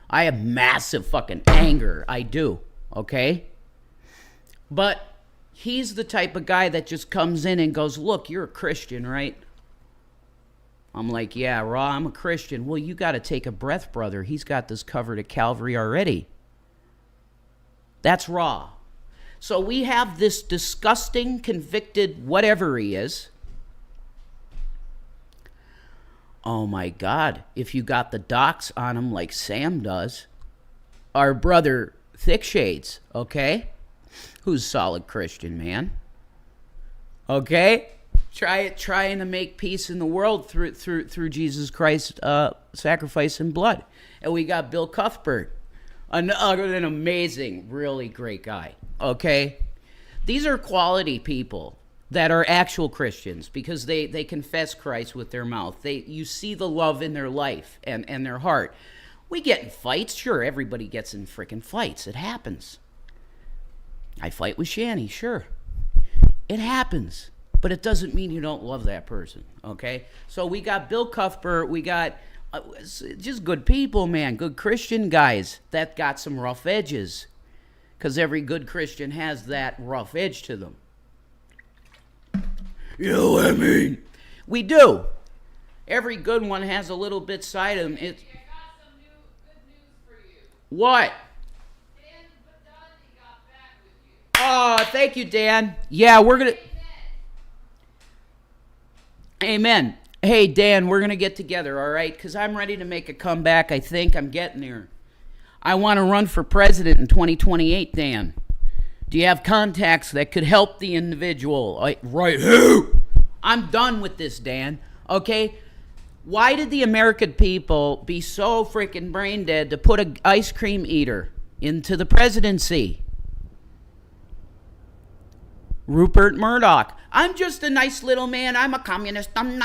I have massive fucking anger. I do. Okay? But he's the type of guy that just comes in and goes, look, you're a Christian, right? I'm like, yeah, Raw, I'm a Christian. Well, you got to take a breath, brother. He's got this covered at Calvary already. That's Raw. So we have this disgusting, convicted, whatever he is. Oh my God, if you got the docs on him like Sam does, our brother Thick Shades, okay? Who's solid Christian, man. Okay? Trying to make peace in the world through Jesus Christ's sacrifice and blood. And we got Bill Cuthbert, an amazing, really great guy. Okay? These are quality people that are actual Christians because they confess Christ with their mouth. You see the love in their life and their heart. We get in fights. Sure, everybody gets in freaking fights. It happens. I fight with Shani, sure. It happens. But it doesn't mean you don't love that person, okay? So we got Bill Cuthbert. We got just good people, man. Good Christian guys that got some rough edges. Because every good Christian has that rough edge to them. You know what I mean? We do. Every good one has a little bit side of them. I got some good news for you. What? Dan Badani got back with you. Oh, thank you, Dan. Yeah, we're going to... Amen. Hey, Dan, we're going to get together, all right? Because I'm ready to make a comeback. I think I'm getting there. I want to run for president in 2028, Dan. Do you have contacts that could help the individual? Right, who? I'm done with this, Dan. Okay? Why did the American people be so freaking brain dead to put an ice cream eater into the presidency? Rupert Murdoch. I'm just a nice little man. I'm a communist. I'm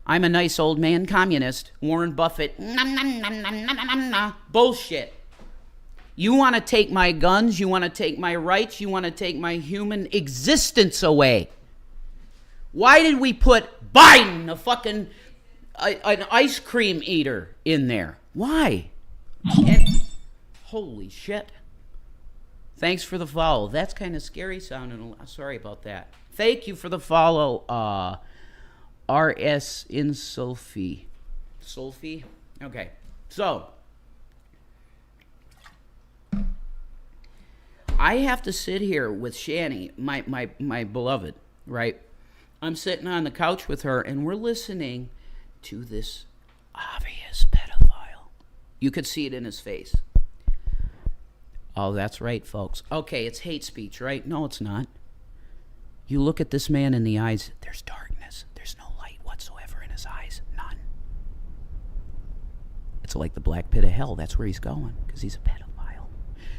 a nice old man communist. Warren Buffett. Bullshit. You want to take my guns? You want to take my rights? You want to take my human existence away? Why did we put Biden, an ice cream eater, in there? Why? Holy shit. Thanks for the follow. That's kind of scary sounding. Sorry about that. Thank you for the follow, RS insulfi. Sulfi? Okay. So, I have to sit here with Shani, my beloved, right? I'm sitting on the couch with her, and we're listening to this obvious pedophile. You could see it in his face. Oh, that's right, folks. Okay, it's hate speech, right? No, it's not. You look at this man in the eyes, there's darkness. There's no light whatsoever in his eyes. None. It's like the black pit of hell. That's where he's going, because he's a pedophile.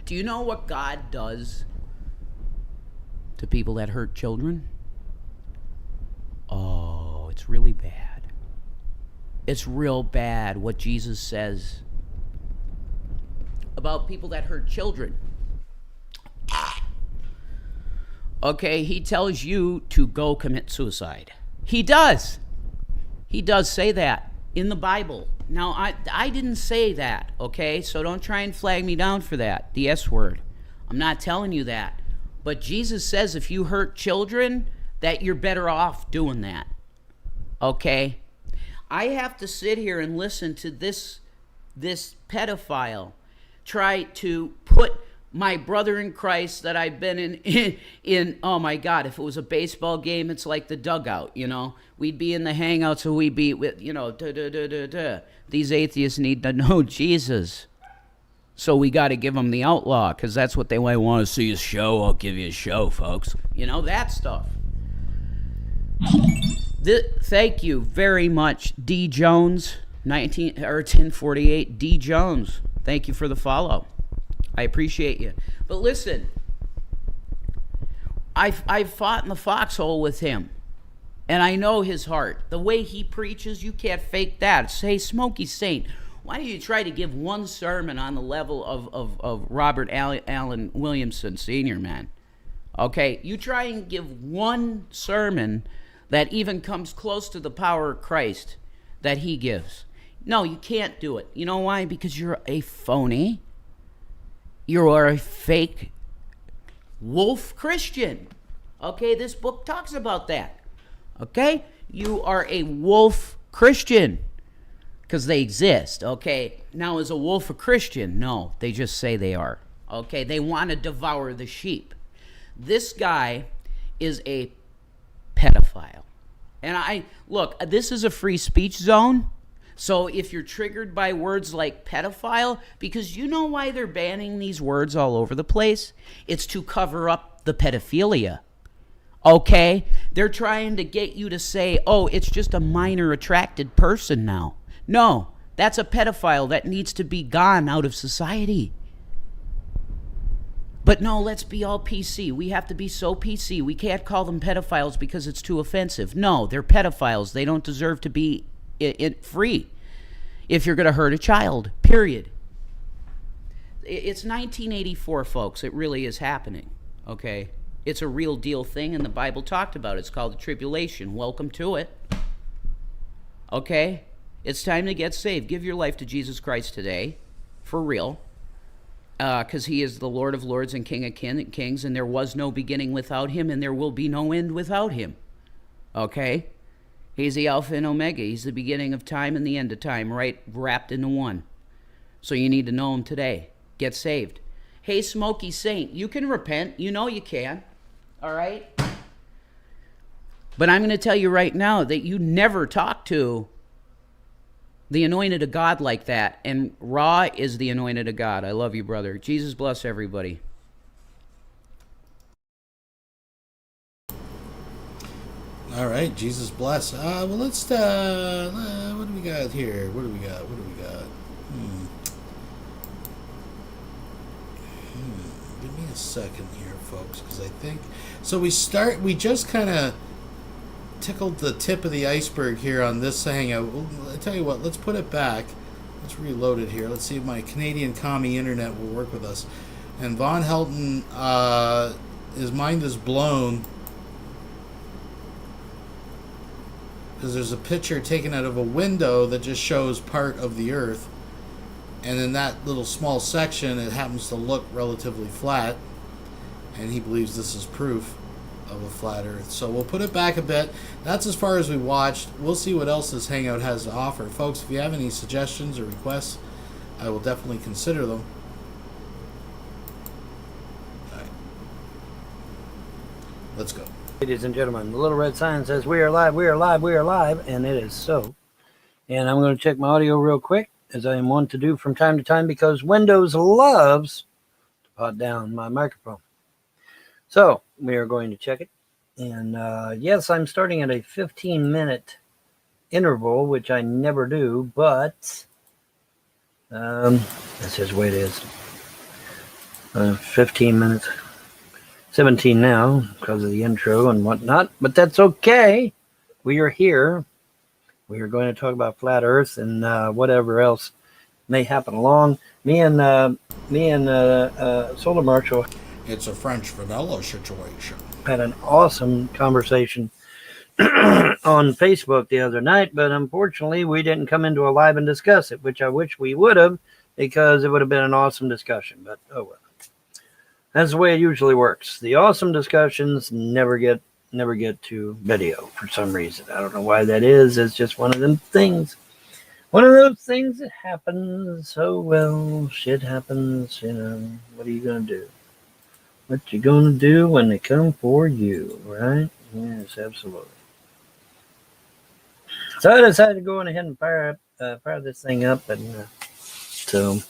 Do you know what God does to people that hurt children? Oh, it's really bad. It's real bad what Jesus says about people that hurt children. Okay, he tells you to go commit suicide. He does. He does say that in the Bible. Now, I didn't say that, okay? So don't try and flag me down for that, the S word. I'm not telling you that. But Jesus says if you hurt children, that you're better off doing that, okay? I have to sit here and listen to this pedophile try to put my brother in Christ that I've been in, oh my God, if it was a baseball game, it's like the dugout, you know? We'd be in the hangout, so we'd be with, you know, These atheists need to know Jesus. So we got to give them the outlaw, because that's what they want to see a show. I'll give you a show, folks. You know, that stuff. Thank you very much, D. Jones, 1048. D. Jones, thank you for the follow. I appreciate you. But listen, I've fought in the foxhole with him, and I know his heart. The way he preaches, you can't fake that. Say, Smokey Saint, why don't you try to give one sermon on the level of Robert Allen Williamson Sr., man? Okay, you try and give one sermon that even comes close to the power of Christ that he gives. No, you can't do it. You know why? Because you're a phony. You are a fake wolf Christian. Okay, this book talks about that. Okay? You are a wolf Christian. Because they exist, okay? Now, is a wolf a Christian? No, they just say they are. Okay, they want to devour the sheep. This guy is a pedophile. And look, this is a free speech zone. So if you're triggered by words like pedophile, because you know why they're banning these words all over the place? It's to cover up the pedophilia. Okay? They're trying to get you to say, oh, it's just a minor attracted person now. No, that's a pedophile that needs to be gone out of society. But no, let's be all PC. We have to be so PC. We can't call them pedophiles because it's too offensive. No, they're pedophiles. They don't deserve to be free if you're going to hurt a child, period. It's 1984, folks. It really is happening, okay? It's a real deal thing, and the Bible talked about it. It's called the tribulation. Welcome to it, okay? It's time to get saved. Give your life to Jesus Christ today, for real, because he is the Lord of lords and King of kings, and there was no beginning without him, and there will be no end without him, okay? He's the Alpha and Omega. He's the beginning of time and the end of time, right, wrapped into one. So you need to know him today. Get saved. Hey, Smokey Saint, you can repent. You know you can, all right? But I'm going to tell you right now that you never talk to the anointed of God like that, and Ra is the anointed of God. I love you, brother. Jesus bless everybody. All right, Jesus bless. Well, let's, what do we got here? What do we got? Give me a second here, folks, because I think, so we just kind of tickled the tip of the iceberg here on this hangout. I tell you what, let's put it back. Let's reload it here. Let's see if my Canadian commie internet will work with us. And Von Helton, his mind is blown because there's a picture taken out of a window that just shows part of the earth, and in that little small section it happens to look relatively flat, and he believes this is proof of a flat Earth. So we'll put it back a bit. That's as far as we watched. We'll see what else this Hangout has to offer. Folks, if you have any suggestions or requests, I will definitely consider them. All right. Let's go. Ladies and gentlemen, the little red sign says we are live, we are live, we are live, and it is so. And I'm going to check my audio real quick, as I am wont to do from time to time, because Windows loves to pot down my microphone. So we are going to check it. And yes, I'm starting at a 15-minute interval, which I never do, but that's just the way it is. 15 minutes. 17 now because of the intro and whatnot, but that's okay. We are here. We are going to talk about flat Earth and whatever else may happen along. Me and Solar Marshall. It's a French vanilla situation. Had an awesome conversation on Facebook the other night, but unfortunately we didn't come into a live and discuss it, which I wish we would have, because it would have been an awesome discussion. But oh well. That's the way it usually works. The awesome discussions never get to video for some reason. I don't know why that is. It's just one of them things. One of those things that happens. Oh, well, shit happens, you know. What are you going to do? What you going to do when they come for you, right? Yes, absolutely. So I decided to go on ahead and fire this thing up, and so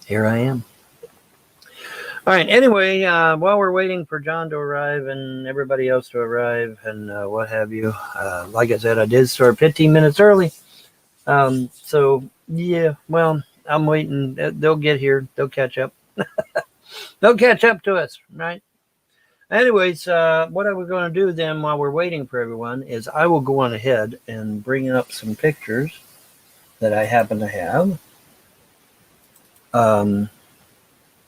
here I am. All right. Anyway, while we're waiting for John to arrive and everybody else to arrive and what have you, like I said, I did start 15 minutes early. So yeah, well, I'm waiting. They'll get here. They'll catch up. They'll catch up to us, right? Anyways, what I was going to do then while we're waiting for everyone is I will go on ahead and bring up some pictures that I happen to have.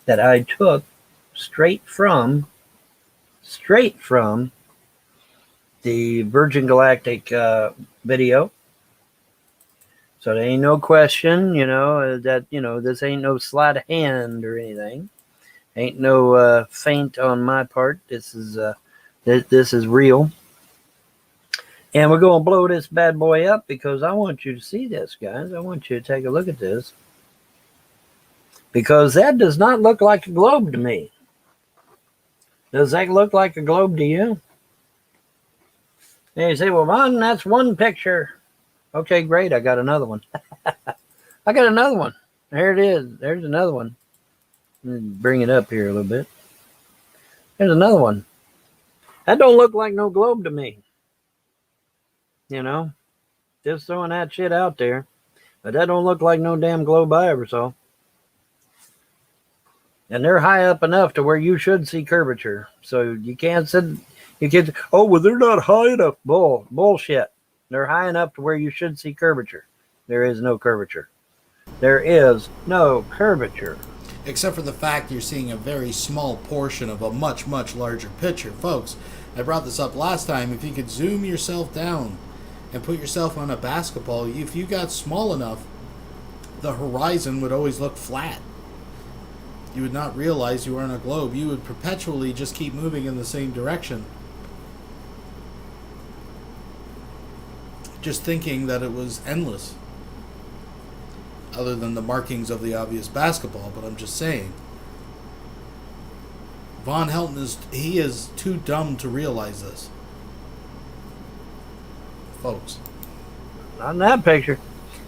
That I took straight from the Virgin Galactic video. So there ain't no question, that, this ain't no sleight of hand or anything. Ain't no feint on my part. This is real. And we're going to blow this bad boy up because I want you to see this, guys. I want you to take a look at this. Because that does not look like a globe to me. Does that look like a globe to you? And you say, well, Ron, that's one picture. Okay, great. I got another one. I got another one. There it is. There's another one. Let me bring it up here a little bit. There's another one. That don't look like no globe to me. Just throwing that shit out there. But that don't look like no damn globe I ever saw. And they're high up enough to where you should see curvature. So you can't say, oh, well, they're not high enough. Bullshit. They're high enough to where you should see curvature. There is no curvature. There is no curvature. Except for the fact you're seeing a very small portion of a much, much larger picture. Folks, I brought this up last time. If you could zoom yourself down and put yourself on a basketball, if you got small enough, the horizon would always look flat. You would not realize you were on a globe. You would perpetually just keep moving in the same direction. Just thinking that it was endless. Other than the markings of the obvious basketball, but I'm just saying. Von Helton is too dumb to realize this. Folks. Not in that picture.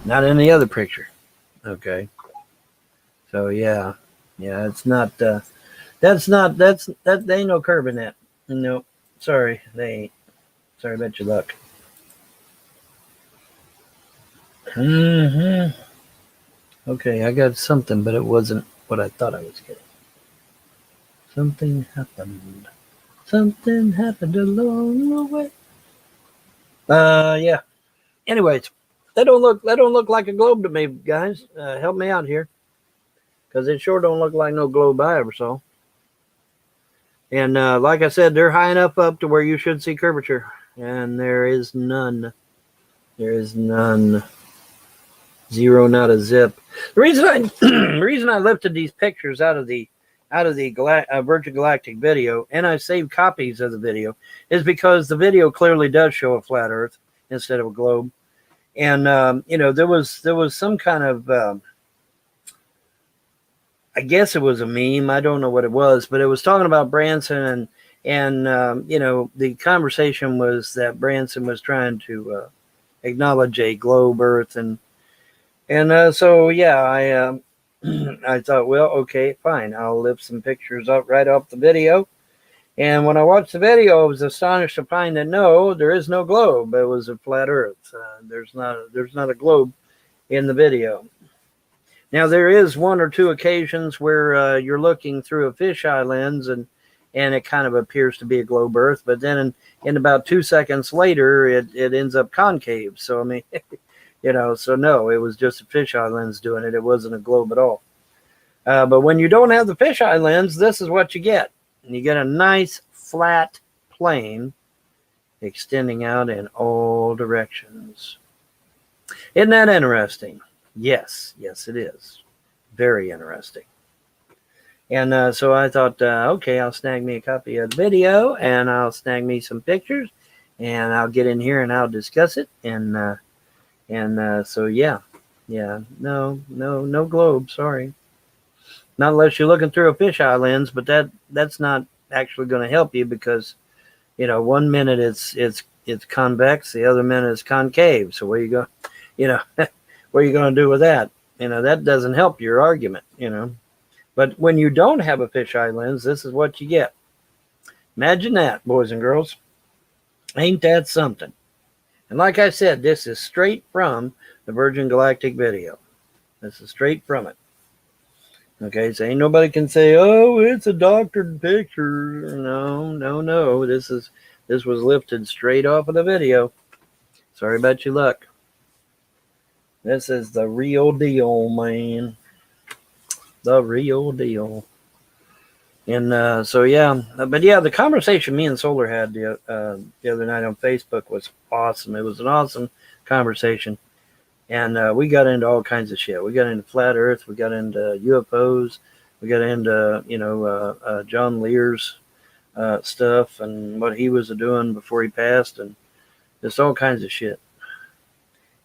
Not in the other picture. Okay. So yeah. Yeah, it's not, there ain't no curve in that. No, sorry, they ain't. Sorry about your luck. Okay, I got something, but it wasn't what I thought I was getting. Something happened. Something happened along the way. Yeah. Anyways, that don't look like a globe to me, guys. Help me out here. Because it sure don't look like no globe I ever saw. And like I said, they're high enough up to where you should see curvature. And there is none. There is none. Zero, not a zip. The reason I lifted these pictures out of the out of the Virgin Galactic video, and I saved copies of the video, is because the video clearly does show a flat Earth instead of a globe. And you know, there was some kind of I guess it was a meme. I don't know what it was, but it was talking about Branson, and you know, the conversation was that Branson was trying to acknowledge a globe Earth, and so yeah, I I thought, well, okay, fine, I'll lift some pictures up right off the video. And when I watched the video, I was astonished to find that no, there is no globe. It was a flat Earth. There's not a globe in the video. Now, there is one or two occasions where you're looking through a fisheye lens and it kind of appears to be a globe Earth, but then in about 2 seconds later, it ends up concave. So, I mean, you know, so no, it was just a fisheye lens doing it. It wasn't a globe at all. But when you don't have the fisheye lens, this is what you get. And you get a nice flat plane extending out in all directions. Isn't that interesting? Yes, yes, it is. Very interesting. And so I thought, okay, I'll snag me a copy of the video, and I'll snag me some pictures, and I'll get in here and I'll discuss it. And so yeah, no globe. Sorry, not unless you're looking through a fisheye lens, but that's not actually going to help you, because you know, 1 minute it's convex, the other minute it's concave. So where you go, you know. What are you going to do with that? You know, that doesn't help your argument, you know. But when you don't have a fisheye lens, this is what you get. Imagine that, boys and girls. Ain't that something? And like I said, this is straight from the Virgin Galactic video. This is straight from it. Okay, so ain't nobody can say, oh, it's a doctored picture. No. This was lifted straight off of the video. Sorry about your luck. This is the real deal, man. The real deal. And so, yeah. But, yeah, the conversation me and Solar had the other night on Facebook was awesome. It was an awesome conversation. And we got into all kinds of shit. We got into flat Earth. We got into UFOs. We got into, you know, John Lear's stuff and what he was doing before he passed, and just all kinds of shit.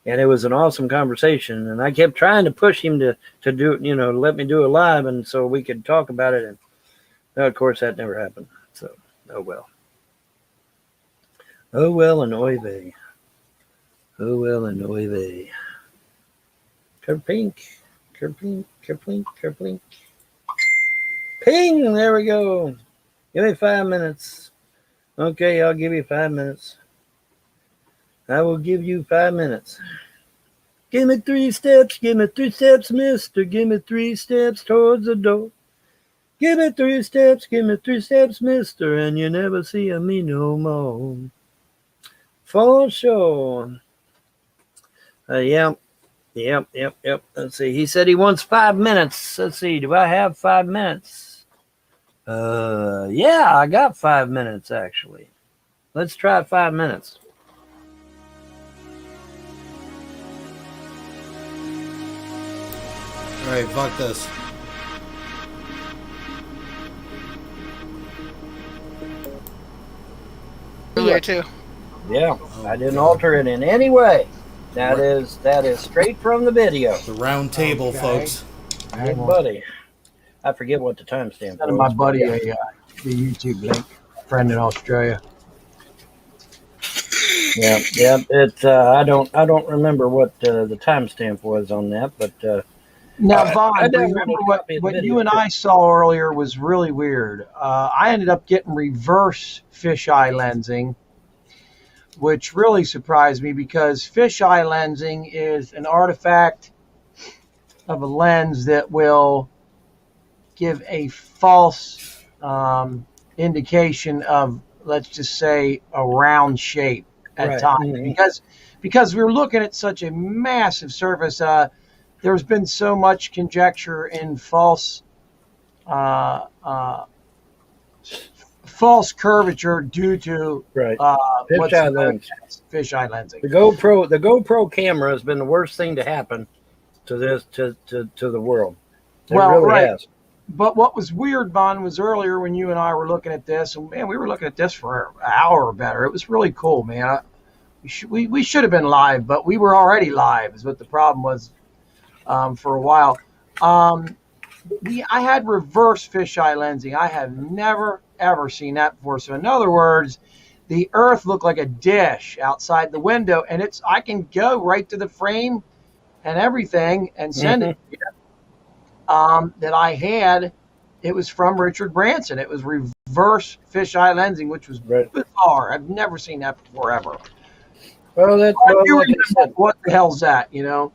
And it was an awesome conversation, and I kept trying to push him to do, you know, let me do it live, and so we could talk about it. And of course, that never happened. So, oh well. Oh well, and oy vey. Oh well, and oy vey. Kerplink, kerplink, kerplink, kerplink. Ping! There we go. Give me 5 minutes. Okay, I'll give you 5 minutes. I will give you 5 minutes. Give me 3 steps, mister. Give me 3 steps towards the door. Give me 3 steps, mister, and you never see me no more. For sure. Yep. Let's see. He said he wants 5 minutes. Let's see. Do I have 5 minutes? Yeah, I got 5 minutes, actually. Let's try 5 minutes. All right, fuck this. Earlier too. Yeah, I didn't alter it in any way. That is straight from the video. The round table, folks. Hey, buddy. I forget what the timestamp was. Send my buddy the YouTube link. Friend in Australia. Yeah. It's I don't remember what the timestamp was on that, but now, Vaughn, remember what you and I saw earlier was really weird. I ended up getting reverse fisheye lensing, which really surprised me, because fisheye lensing is an artifact of a lens that will give a false indication of, let's just say, a round shape at times. Mm-hmm. Because we were looking at such a massive surface. There's been so much conjecture in false curvature due to fisheye lens. Fisheye lensing. The GoPro camera has been the worst thing to happen to this to the world. It really has. But what was weird, Bon, was earlier when you and I were looking at this, and man, we were looking at this for an hour or better. It was really cool, man. We should have been live, but we were already live, is what the problem was for a while. I had reverse fisheye lensing. I have never, ever seen that before. So in other words, the Earth looked like a dish outside the window, and I can go right to the frame and everything and send it to you. That I had. It was from Richard Branson. It was reverse fisheye lensing, which was bizarre. I've never seen that before, ever. Well, like I said, what the hell's that, you know?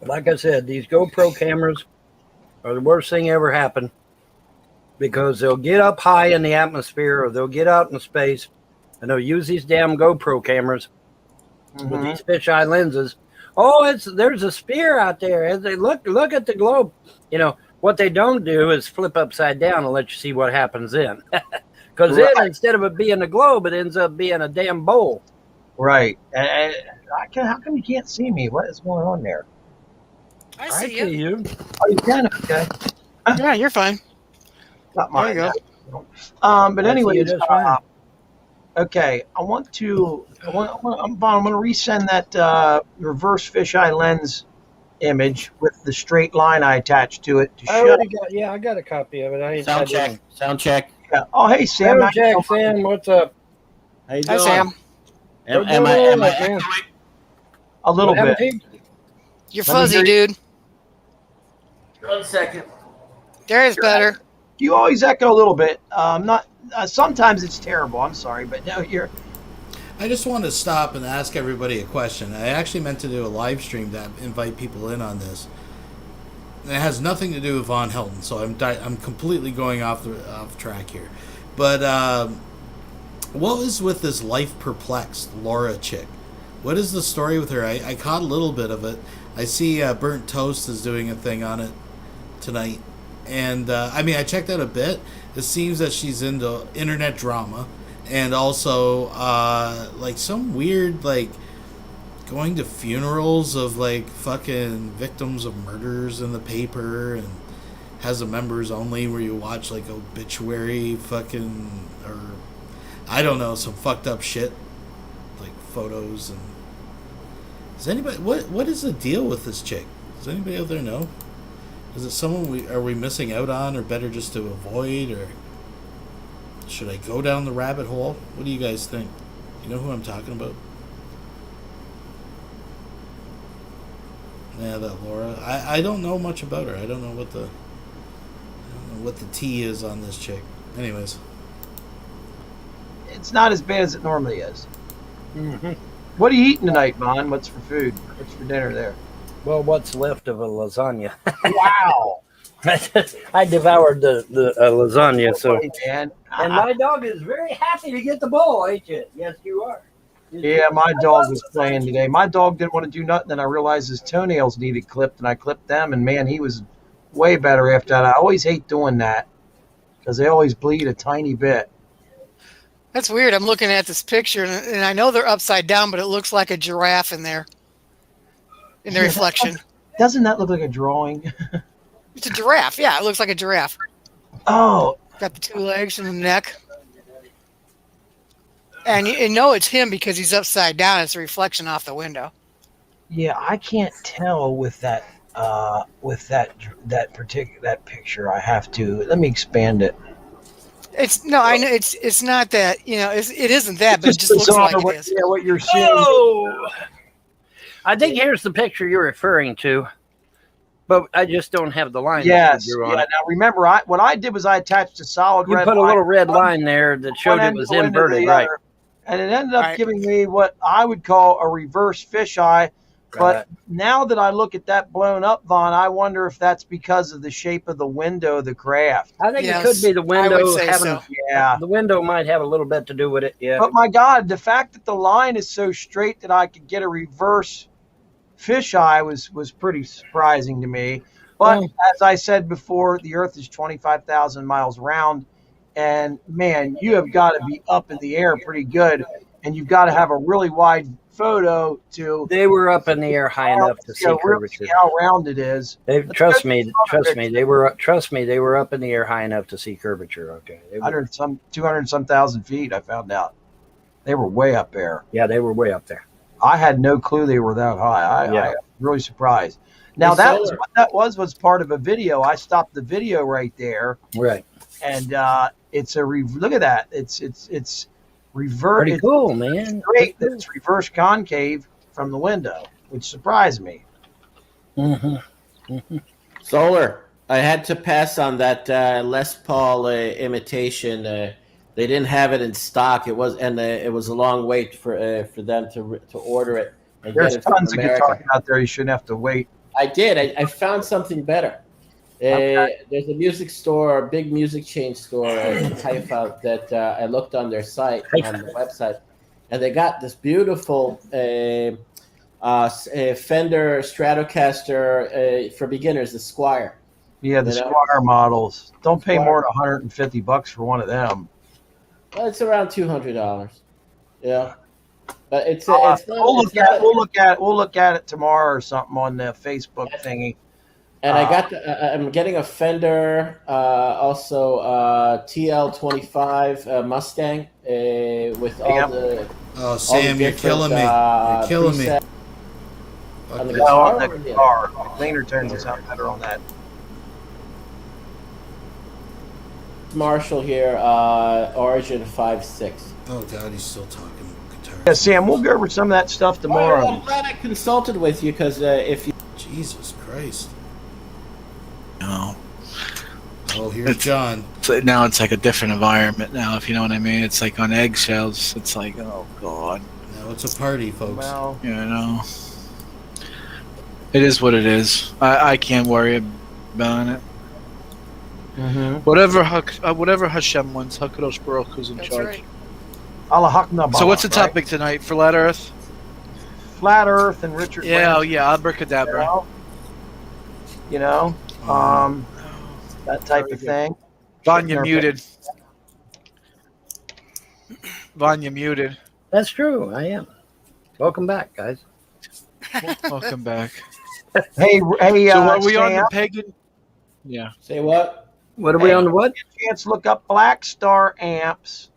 Like I said, these GoPro cameras are the worst thing ever happened because they'll get up high in the atmosphere or they'll get out in space and they'll use these damn GoPro cameras with these fisheye lenses. Oh, there's a sphere out there. As they look at the globe. You know, what they don't do is flip upside down and let you see what happens then. Because then instead of it being a globe, it ends up being a damn bowl. Right. And how come you can't see me? What is going on there? I see you. Oh, you can? Okay. Yeah, you're fine. Not mine. There you go. But anyway, okay. I'm going to resend that reverse fisheye lens image with the straight line I attached to it. I got a copy of it. Sound check. Yeah. Oh, hey, Sam. Sam, what's up? How you Hi, doing? Sam. Am I a little bit? You're fuzzy, dude. 1 second. There is better. You always echo a little bit. Not. Sometimes it's terrible. I'm sorry, but no, you're. I just want to stop and ask everybody a question. I actually meant to do a live stream to invite people in on this. And it has nothing to do with Von Helton, so I'm completely going off track here. But what was with this Life Perplexed Laura chick? What is the story with her? I caught a little bit of it. I see Burnt Toast is doing a thing on it tonight. And, I checked out a bit. It seems that she's into internet drama. And also, some weird, going to funerals of, fucking victims of murders in the paper. And has a members only where you watch, obituary fucking, or, I don't know, some fucked up shit. Photos and... Does anybody... What is the deal with this chick? Does anybody out there know? Is it someone are we missing out on, or better just to avoid, or should I go down the rabbit hole? What do you guys think? You know who I'm talking about? Yeah, that Laura. I don't know much about her. I don't know what the tea is on this chick. Anyways, It's not as bad as it normally is. What are you eating tonight, Bon? What's for food? What's for dinner there? Well, what's left of a lasagna? Wow. I devoured the lasagna, so. Man. And my dog is very happy to get the bowl, ain't you? Yes, you are. Yeah, my dog was playing today. My dog didn't want to do nothing, and I realized his toenails needed clipped, and I clipped them, and man, he was way better after that. I always hate doing that because they always bleed a tiny bit. That's weird. I'm looking at this picture, and I know they're upside down, but it looks like a giraffe in there, in the reflection. Doesn't that look like a drawing? It's a giraffe. Yeah, it looks like a giraffe. Oh. Got the 2 legs and the neck. And you know it's him because he's upside down. It's a reflection off the window. Yeah, I can't tell with that picture. I have to. Let me expand it. I know it's not that, it isn't that, but it just looks like it is. Yeah, what you're seeing. Oh! I think here's the picture you're referring to, but I just don't have the line. Yes. Yeah. Now remember, what I did was I attached a solid red line. You put a little red line there that showed it was inverted, right? And it ended up giving me what I would call a reverse fisheye. But now that I look at that blown up, Vaughn, I wonder if that's because of the shape of the window of the craft. I think it could be the window. Yeah. The window might have a little bit to do with it, yeah. But my God, the fact that the line is so straight that I could get a reverse fisheye was pretty surprising to me. But as I said before, the Earth is 25,000 miles round. And, man, you have got to be up in the air pretty good. and you've got to have a really wide photo to. They were up in the air high enough to see curvature. See how round it is. Trust me. They were up in the air high enough to see curvature. Okay, 200 some thousand feet. I found out they were way up there. Yeah, they were way up there. I had no clue they were that high. I was really surprised. Now was part of a video. I stopped the video right there. Right. And it's a look at that. It's reverse. Pretty cool, man. It's great that it's reverse concave from the window, which surprised me. Solar. I had to pass on that Les Paul imitation. They didn't have it in stock. It was a long wait for them to order it. There's tons of guitars out there. You shouldn't have to wait. I did. I found something better. There's a music store, a big music chain store in Haifa that I looked on their site, on the website, and they got this beautiful Fender Stratocaster for beginners, the Squire. Yeah, the Squire models. Don't pay more than $150 for one of them. Well, it's around $200. Yeah, but we'll look at it tomorrow or something on the Facebook thingy. And I'm getting a Fender, also TL25 Mustang with all the. Oh, Sam, you're killing me. You're killing me. On the guitar, the cleaner turns us out better on that. Marshall here, Origin 5.6. Oh God, he's still talking guitar. Yeah, Sam, we'll go over some of that stuff tomorrow. I'm glad I consulted with you because if you. Jesus Christ. No. Oh, here's John. Now it's like a different environment now, if you know what I mean. It's like on eggshells. It's like, oh God. Now it's a party, folks. Well, yeah, I know. It is what it is. I can't worry about it. Whatever Hashem wants, Hakadosh Baruch who's in charge. Right. Allah Hakna. So what's the topic tonight? Flat Earth? Flat Earth and Richard. Yeah, oh yeah, abracadabra. That type of thing. Vanya muted. Vanya muted. That's true. I am. Welcome back, guys. Welcome back. Hey. So are we on Sam? the pagan? Yeah. Say what? What are we on the what? Chance to look up Black Star amps.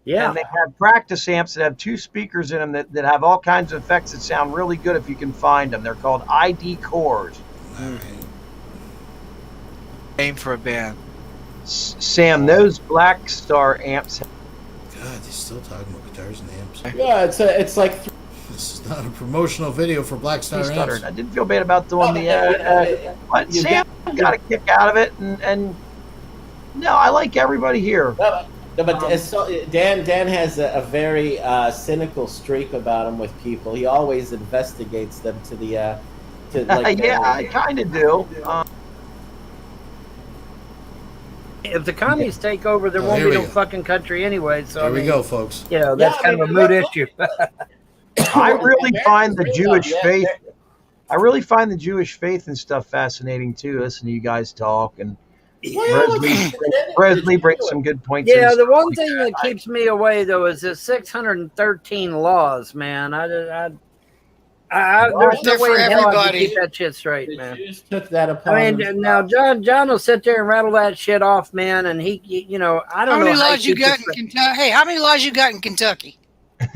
Yeah. And they have practice amps that have 2 speakers in them that have all kinds of effects that sound really good if you can find them. They're called ID cores. Name for a band. Sam, those Black Star amps. God, he's still talking about guitars and amps. Yeah, it's like. This is not a promotional video for Black Star amps. I didn't feel bad about doing but Sam got a kick out of it, and no, I like everybody here. No, but Dan has a very cynical streak about him with people. He always investigates them to the I kind of do. If the commies take over, there won't be no fucking country anyway. So Here we go, folks. You know, that's kind of a mood issue. I really find the Jewish faith. I really find the Jewish faith and stuff fascinating too. Listen to you guys talk, and Presley brings some good points. Yeah, the one thing that keeps me away though is the 613 laws, man. There's no way in hell I can keep that shit straight, man. Just took that upon I mean, now John will sit there and rattle that shit off, man, and I don't know how many laws you got in Kentucky. Hey, how many laws you got in Kentucky?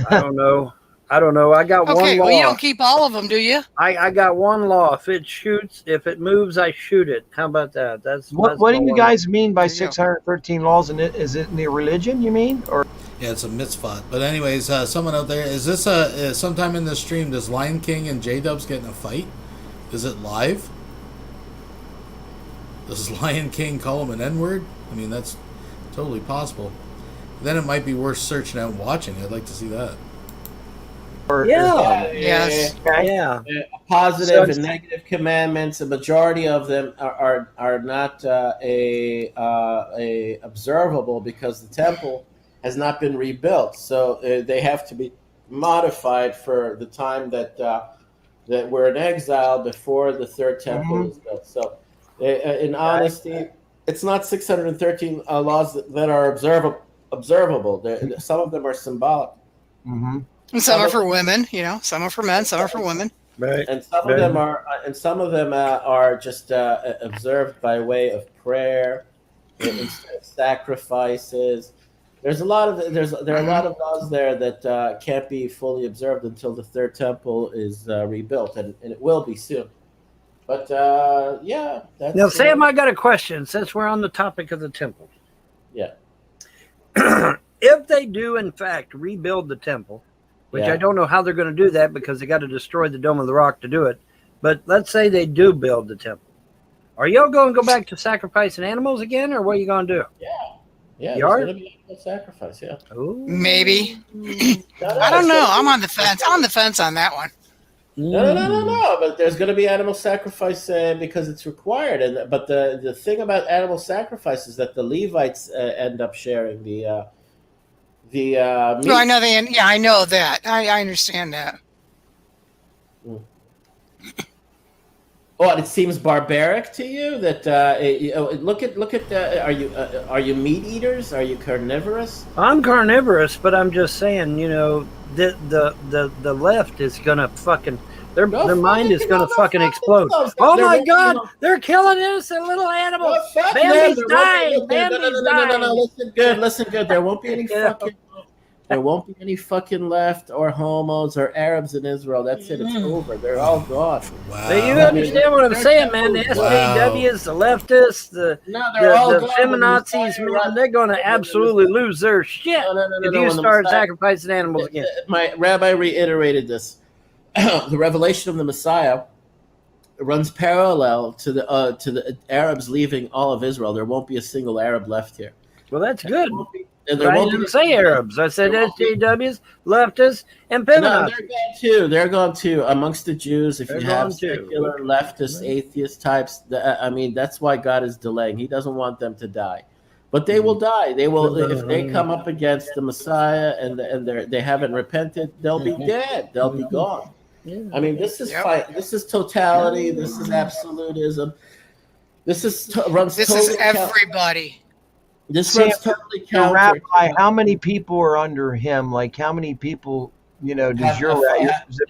I don't know. I got one law. Okay, well, you don't keep all of them, do you? I got one law. If it moves, I shoot it. How about that? What do you guys mean by 613 laws? And is it in the religion? You mean, or? Yeah, it's a mitzvah. But anyways, someone out there, is this sometime in the stream? Does Lion King and J-Dubs get in a fight? Is it live? Does Lion King call him an N-word? I mean, that's totally possible. Then it might be worth searching out and watching. I'd like to see that. Yes. Yeah. Positive and negative commandments. A majority of them are not observable because the temple has not been rebuilt. So they have to be modified for the time that we're in exile before the third temple is built. So, in honesty, it's not 613 laws that are observable. Some of them are symbolic. Mm-hmm. And some are for women, you know. Some are for men. Some are for women. Right. And some of them are just observed by way of prayer, instead of sacrifices. There are a lot of laws there that can't be fully observed until the third temple is rebuilt, and it will be soon. But yeah, that's Now, Sam, I got a question. Since we're on the topic of the temple, yeah. If they do in fact rebuild the temple, which Yeah. I don't know how they're going to do that because they got to destroy the Dome of the Rock to do it. But let's say they do build the temple. Are y'all going to go back to sacrificing animals again, or what are you going to do? Yeah, You there's are? going to be a sacrifice. Yeah. Maybe. I don't know. I'm on the fence. I'm on the fence on that one. No. But there's going to be animal sacrifice because it's required. But the thing about animal sacrifice is that the Levites end up sharing the meat. No, I know I know that. I understand that. Oh, and it seems barbaric to you that look at are you meat eaters? Are you carnivorous? I'm carnivorous, but I'm just saying, you know, the left is gonna fucking their mind is gonna fucking explode. Oh my God, they're killing innocent little animals. Bambi's dying. Bambi's dying. No. Listen good. There won't be any fucking. There won't be any fucking left or homos or Arabs in Israel. That's it. It's over. They're all gone. Wow. But you understand what I'm saying, man? The SJWs, the leftists, the feminazis, man, they're going to absolutely lose their shit if you start sacrificing animals again. My rabbi reiterated this. The revelation of the Messiah runs parallel to the Arabs leaving all of Israel. There won't be a single Arab left here. Well, that's good. And I didn't say Arabs. I said SJWs, leftists, and feminazis. No, they're gone too. Amongst the Jews, if you have secular, leftist, atheist types, I mean, that's why God is delaying. He doesn't want them to die. But they will die. They will if they come up against the Messiah and they haven't repented, they'll be dead. They'll be gone. I mean, this is This is totality. This is absolutism. This is everybody. This runs totally counter. Rabbi, how many people are under him? Like, how many people, you know, does your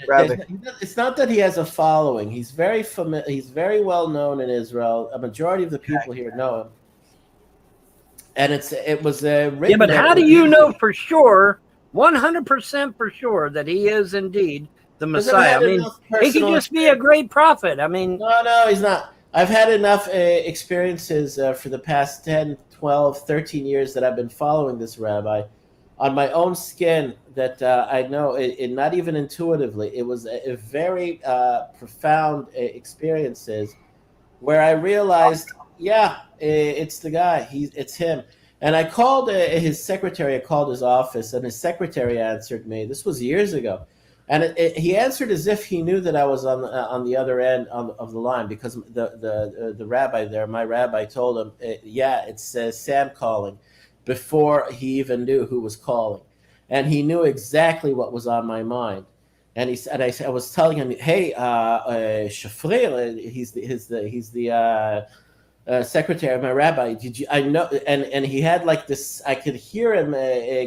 rabbi? It's not that he has a following. He's very familiar. He's very well known in Israel. A majority of the people here know him. And it was written. Yeah, but how do you know for sure, 100% for sure, that he is indeed the Messiah? I mean, he could just be a great prophet. I mean, no, he's not. I've had enough experiences for the past 10, 12, 13 years that I've been following this rabbi on my own skin that I know, not even intuitively. It was a very profound experiences where I realized, it's the guy. It's him. And I called his secretary. I called his office, and his secretary answered me. This was years ago. And he answered as if he knew that I was on the other end of the line, because the rabbi there, my rabbi, told him, it's Sam calling, before he even knew who was calling, and he knew exactly what was on my mind. And I was telling him, hey, Shafrir, he's the secretary of my rabbi. I know? And he had like this. I could hear him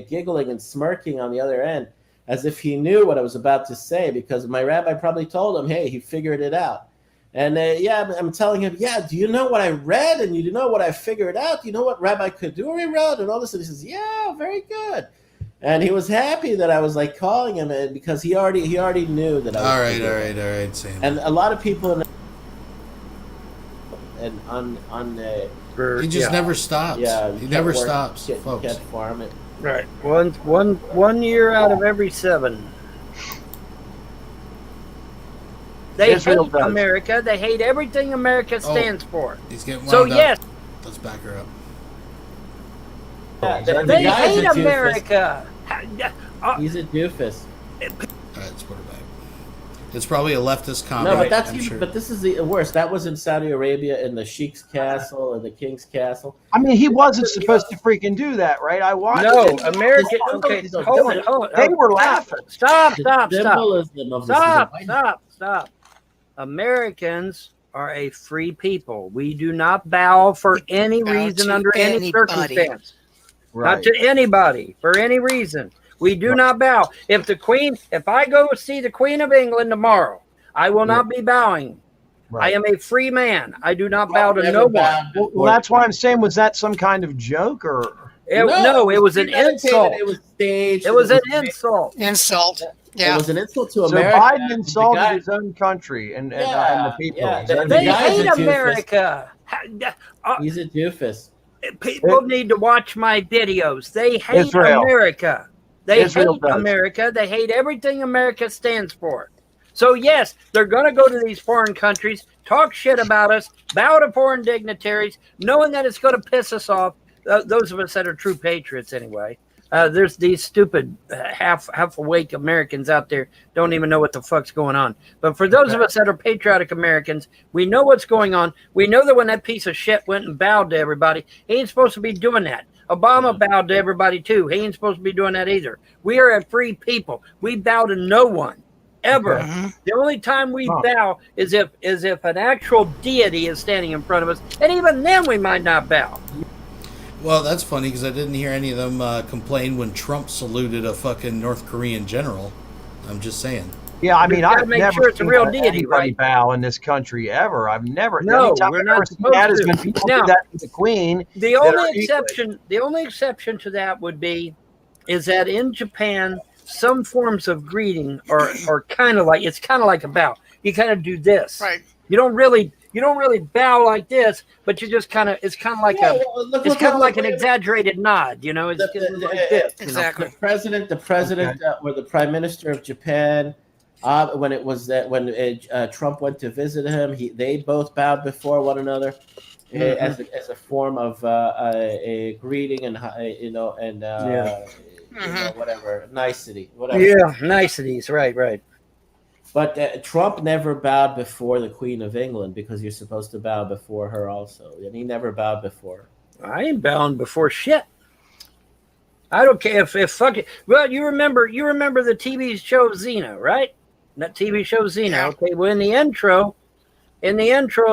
giggling and smirking on the other end, as if he knew what I was about to say, because my rabbi probably told him, hey, he figured it out. And I'm telling him, do you know what I read? And you know what I figured out? Do you know what Rabbi Kaduri wrote? And all this. And he says, yeah, very good. And he was happy that I was like calling him, because he already knew that I was. All right, Sam. And a lot of people he just never stops. Yeah, he never stops, folks. Can't farm it. right, one year out of every 7. They hate America. They hate everything America stands for. He's getting wound so up. Yes, let's back her Yeah, up. they hate America. He's a doofus. All right, let's put her back. It's probably a leftist comment. No, but but this is the worst. That was in Saudi Arabia, in the Sheikh's castle and the king's castle. I mean, he wasn't supposed to freaking do that, right? I watched. No, it. American. Okay, hold it. They were laughing. Stop. Americans are a free people. We do not bow for any reason under any circumstance. Right. Not to anybody for any reason. We do not bow. If I go see the Queen of England tomorrow, I will not be bowing. Right. I am a free man. I do not bow to no one. Well, that's why I'm saying, was that some kind of joke or? No, it was an insult. It was staged. It was an insult. Insult. Yeah. It was an insult to So America. Biden insulted his own country and the people. Yeah. Is that They what hate guy's a doofus. America. He's a doofus. People need to watch my videos. They hate Israel. America. They Israel hate does. America. They hate everything America stands for. So, yes, they're going to go to these foreign countries, talk shit about us, bow to foreign dignitaries, knowing that it's going to piss us off. Those of us that are true patriots, anyway. There's these stupid half-awake Americans out there don't even know what the fuck's going on. But for those of us that are patriotic Americans, we know what's going on. We know that when that piece of shit went and bowed to everybody, he ain't supposed to be doing that. Obama bowed to everybody, too. He ain't supposed to be doing that either. We are a free people. We bow to no one. Ever. The only time we bow is if an actual deity is standing in front of us, and even then we might not bow. Well, that's funny because I didn't hear any of them complain when Trump saluted a fucking North Korean general. I'm just saying. Yeah, I mean, I've make never sure it's a seen real deity, anybody right? bow in this country ever. I've never. No, anytime we're I've not ever seen supposed that is to. when people Now, do that to the Queen. The only exception to that would be is that in Japan, some forms of greeting are kind of like a bow. You kind of do this. Right. You don't really bow like this, but you just kind of it's kind of like an exaggerated nod. You know, it's like this. Exactly. You know? The president, or the prime minister of Japan, when Trump went to visit him, they both bowed before one another as a form of a greeting and whatever nicety, whatever. Yeah, niceties. Right. But Trump never bowed before the Queen of England because you're supposed to bow before her also, and he never bowed before her. I ain't bowing before shit. I don't care if fucking. Well, you remember the TV show Xena, right? That TV show Xena. Yeah. Okay. Well, in the intro of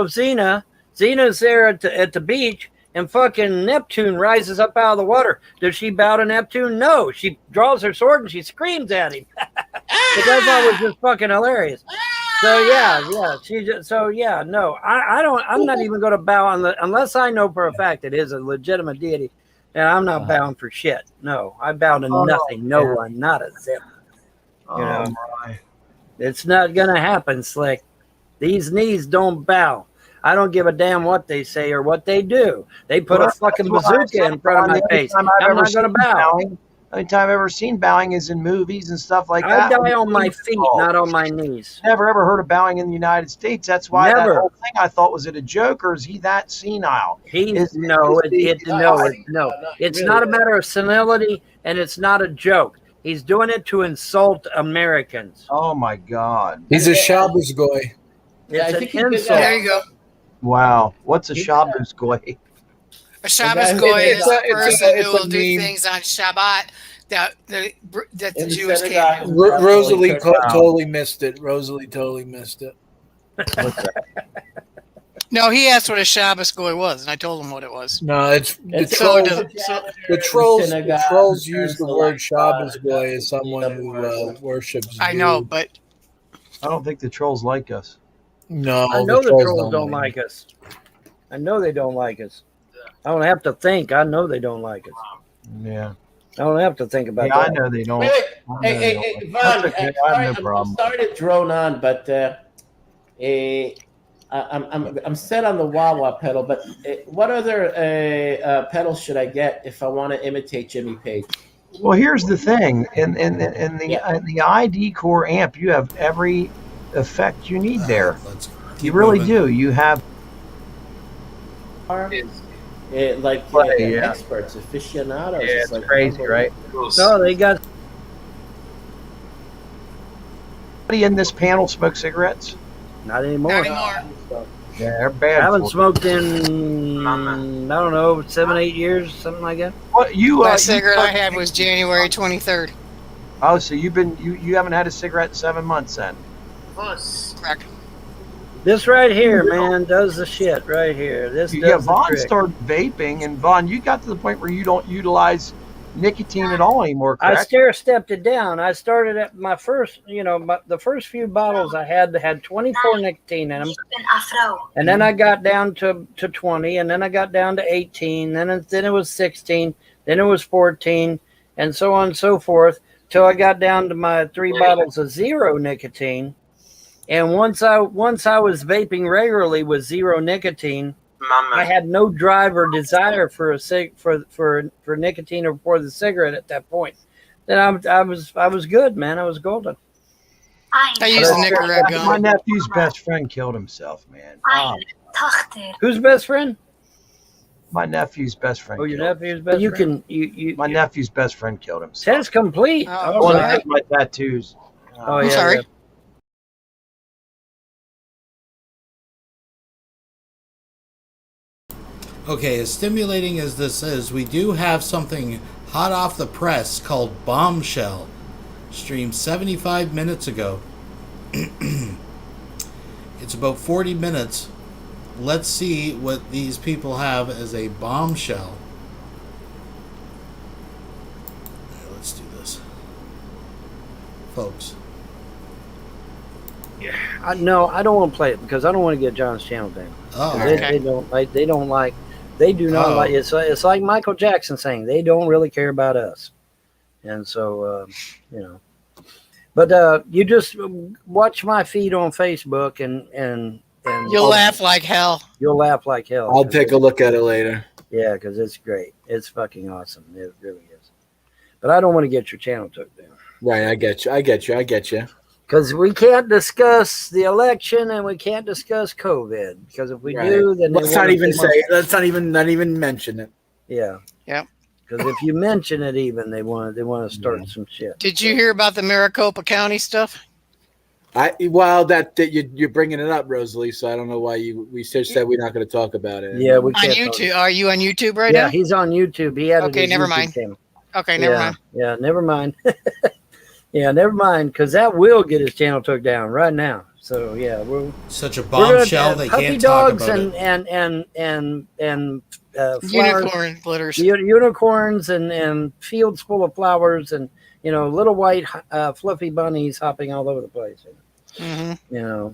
Xena's there at the beach, and fucking Neptune rises up out of the water. Does she bow to Neptune? No. She draws her sword and she screams at him. But I thought it was just fucking hilarious. So yeah. No, I don't. I'm not even going to bow unless I know for a fact it is a legitimate deity. And I'm not bowing for shit. No, I bow to nothing, no one, not a zip. You know, it's not gonna happen, Slick. These knees don't bow. I don't give a damn what they say or what they do. They put a fucking bazooka in front of my face. I'm not gonna bow. The only time I've ever seen bowing is in movies and stuff like I that. die on my feet, not on my knees. Never ever heard of bowing in the United States. That's why Never. that whole thing I thought, was it a joke or is he that senile? It's really. not a matter of senility, and it's not a joke. He's doing it to insult Americans. Oh my God. He's a Shabbos goy. It's I think an insult. There you go. Wow. What's a Shabbos goy? A Shabbos goy is a person who will do meme. things on Shabbat that the In the Jewish synagogue. can't do. Rosalie totally missed it. Rosalie totally missed it. What's that? No, he asked what a Shabbos goy was, and I told him what it was. No, it's the It's trolls. a- The trolls. synagogue, The trolls use the there's word like, Shabbos goy as someone who worships. I know, Jews. but I don't think the trolls like us. No, I know the trolls don't like us. I know they don't like us. I don't have to think. I know they don't like us. Yeah. I don't have to think about Yeah, I that. know they don't. Wait, I know they hey, don't like us. Vaughn, That's okay. I have no I'm problem. sorry to drone on, but I'm set on the wah-wah pedal. But what other pedals should I get if I want to imitate Jimmy Page? Well, here's the thing. In the ID Core amp, you have every effect you need there. You really do. You have Experts, aficionados. Yeah, it's crazy, right? No, they got. Anybody in this panel smoke cigarettes? Not anymore. not anymore. Yeah, they're bad. I haven't for you. smoked in, I don't know, 7-8 years, something like that. What you? Last cigarette I had was January 23rd. Oh, so you haven't had a cigarette in 7 months then? Correct. This right here, man, does the shit right here. This Yeah, does the Vaughn trick. started vaping, and Vaughn, you got to the point where you don't utilize nicotine at all anymore, I correct? stair-stepped it down. I started at my first, the first few bottles I had 24 nicotine in them. And then I got down to 20, and then I got down to 18, then it was 16, then it was 14, and so on and so forth, till I got down to my 3 bottles of 0 nicotine. And once I was vaping regularly with 0 nicotine, I had no drive or desire for for nicotine or for the cigarette at that point. Then I was good, man. I was golden. I used a Nicorette gun. My nephew's best friend killed himself, man. Who's best friend? My nephew's best friend. Oh, your killed nephew's best friend? My nephew's best friend killed himself. Test complete. The one that did my tattoos. Oh, yeah. Sorry. Yeah. Okay, as stimulating as this is, we do have something hot off the press called Bombshell, streamed 75 minutes ago. It's about 40 minutes. Let's see what these people have as a bombshell. Let's do this, folks. No, I don't want to play it because I don't want to get John's channel down. Oh, they do not like. It's like Michael Jackson saying they don't really care about us, and so But you just watch my feed on Facebook and you'll laugh like hell. You'll laugh like hell. I'll take a look at it later. Yeah, because it's great. It's fucking awesome. It really is. But I don't want to get your channel took down. Right, I get you. Because we can't discuss the election and we can't discuss COVID. Because if we do, then let's not even say it. Let's not even mention it. Yeah. Yep. Because if you mention it, even they want to start some shit. Did you hear about the Maricopa County stuff? You're bringing it up, Rosalie. So I don't know why we just said we're not going to talk about it. Yeah, we on can't. YouTube. Are you on YouTube right now? Yeah, he's on YouTube. He had okay. Never mind. Okay, never mind. Yeah, never mind. Yeah, never mind. Because that will get his channel took down right now. So yeah, we're such a bombshell they can't talk about and, it. and unicorn litters, unicorns and fields full of flowers and little white fluffy bunnies hopping all over the place. Mm-hmm.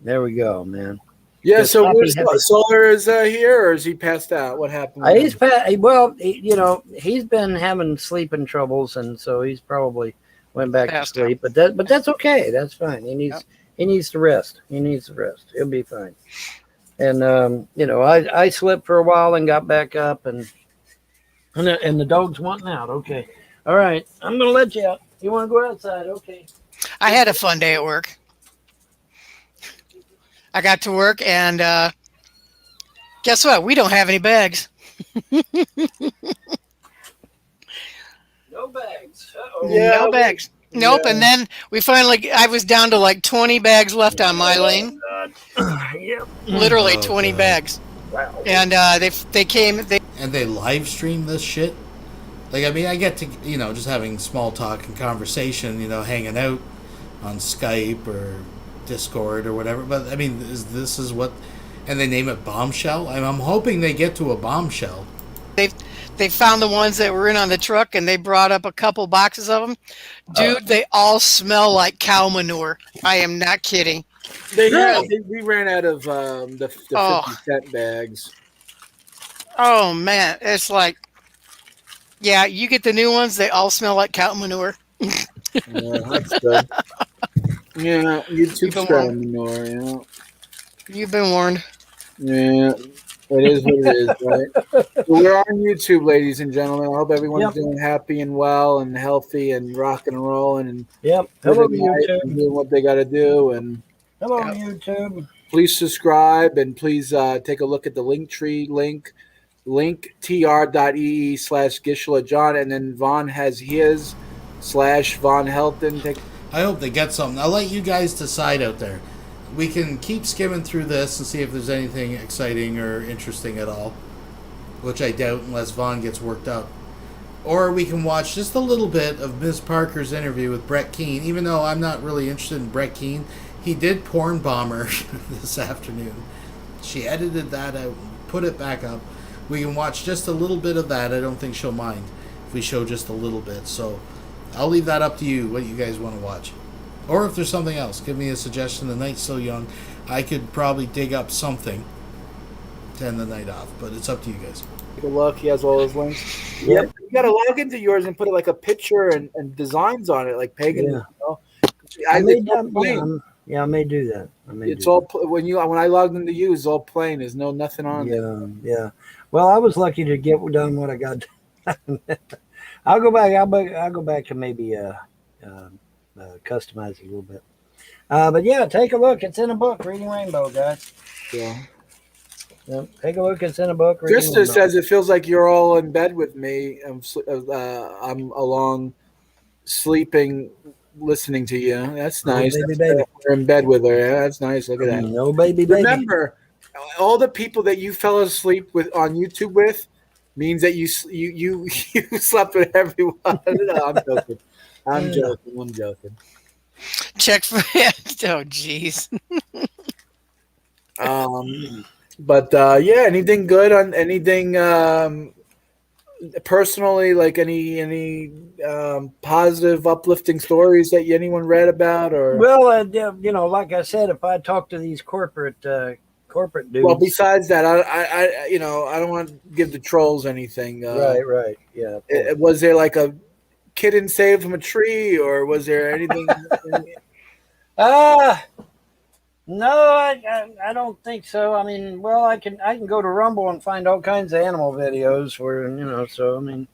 There we go, man. Yeah. So Solar is here, or is he passed out? What happened? He's well, he's been having sleeping troubles, and so he's probably went back to sleep. But that's okay. That's fine. He needs to rest. He needs to rest. He'll be fine. And I slept for a while and got back up, and the dog's wanting out. Okay, all right. I'm gonna let you out. You want to go outside? Okay. I had a fun day at work. I got to work and guess what? We don't have any bags. No bags. Yeah, no bags. Nope. Yeah. And then I was down to like 20 bags left on my lane. Yep. Literally 20 bags. Wow. And they came. And they live stream this shit. Like, I mean, I get to, just having small talk and conversation, hanging out on Skype or Discord or whatever. But, I mean, this is what... And they name it Bombshell? I'm hoping they get to a bombshell. They found the ones that were in on the truck, and they brought up a couple boxes of them. Dude, they all smell like cow manure. I am not kidding. We ran out of the 50-cent bags. Oh, man. It's like... Yeah, you get the new ones. They all smell like cow manure. Yeah, that's good. Yeah, YouTube's cow manure. Yeah, you've been warned. Yeah, it is what it is, right? So we're on YouTube, ladies and gentlemen. I hope everyone's doing happy and well and healthy and rocking and rolling and hello YouTube, and doing what they got to do. And hello YouTube. Please subscribe and please take a look at the Linktree link. linktr.ee/Gishla John, and then Vaughn has his /Vaughn Helton. I hope they get something. I'll let you guys decide out there. We can keep skimming through this and see if there's anything exciting or interesting at all, which I doubt unless Vaughn gets worked up. Or we can watch just a little bit of Ms. Parker's interview with Brett Keane, even though I'm not really interested in Brett Keane. He did porn bomb her this afternoon. She edited that out, put it back up. We can watch just a little bit of that. I don't think she'll mind. if we show just a little bit. So I'll leave that up to you, what you guys want to watch. Or if there's something else, give me a suggestion. The night's so young, I could probably dig up something to end the night off, but it's up to you guys. Take a look. He has all his links. Yep. You got to log into yours and put like a picture and designs on it, like pagan. Yeah. You know? I may, it's all plain. I may do that. It's all when I logged into you, it's all plain. There's nothing on there. Yeah. Well, I was lucky to get done what I got done. I'll go back. I'll go back and maybe customize it a little bit. But yeah, take a look. It's in a book, Reading Rainbow, guys. Yeah. Yep. Take a look. It's in a book. Krista says it feels like you're all in bed with me. I'm along sleeping, listening to you. That's nice. Baby. We're in bed with her. Yeah, that's nice. Look at that. No baby. Remember, all the people that you fell asleep with on YouTube with means that you slept with everyone. No, I'm joking. Check for it. Oh, jeez. But yeah, anything good on anything personally, like any positive, uplifting stories that anyone read about, or like I said, if I talk to these corporate dudes. Well, besides that, I don't want to give the trolls anything. Right, yeah. Was there like a kitten saved from a tree, or was there anything? No, I don't think so. I mean, well, I can go to Rumble and find all kinds of animal videos where So I mean,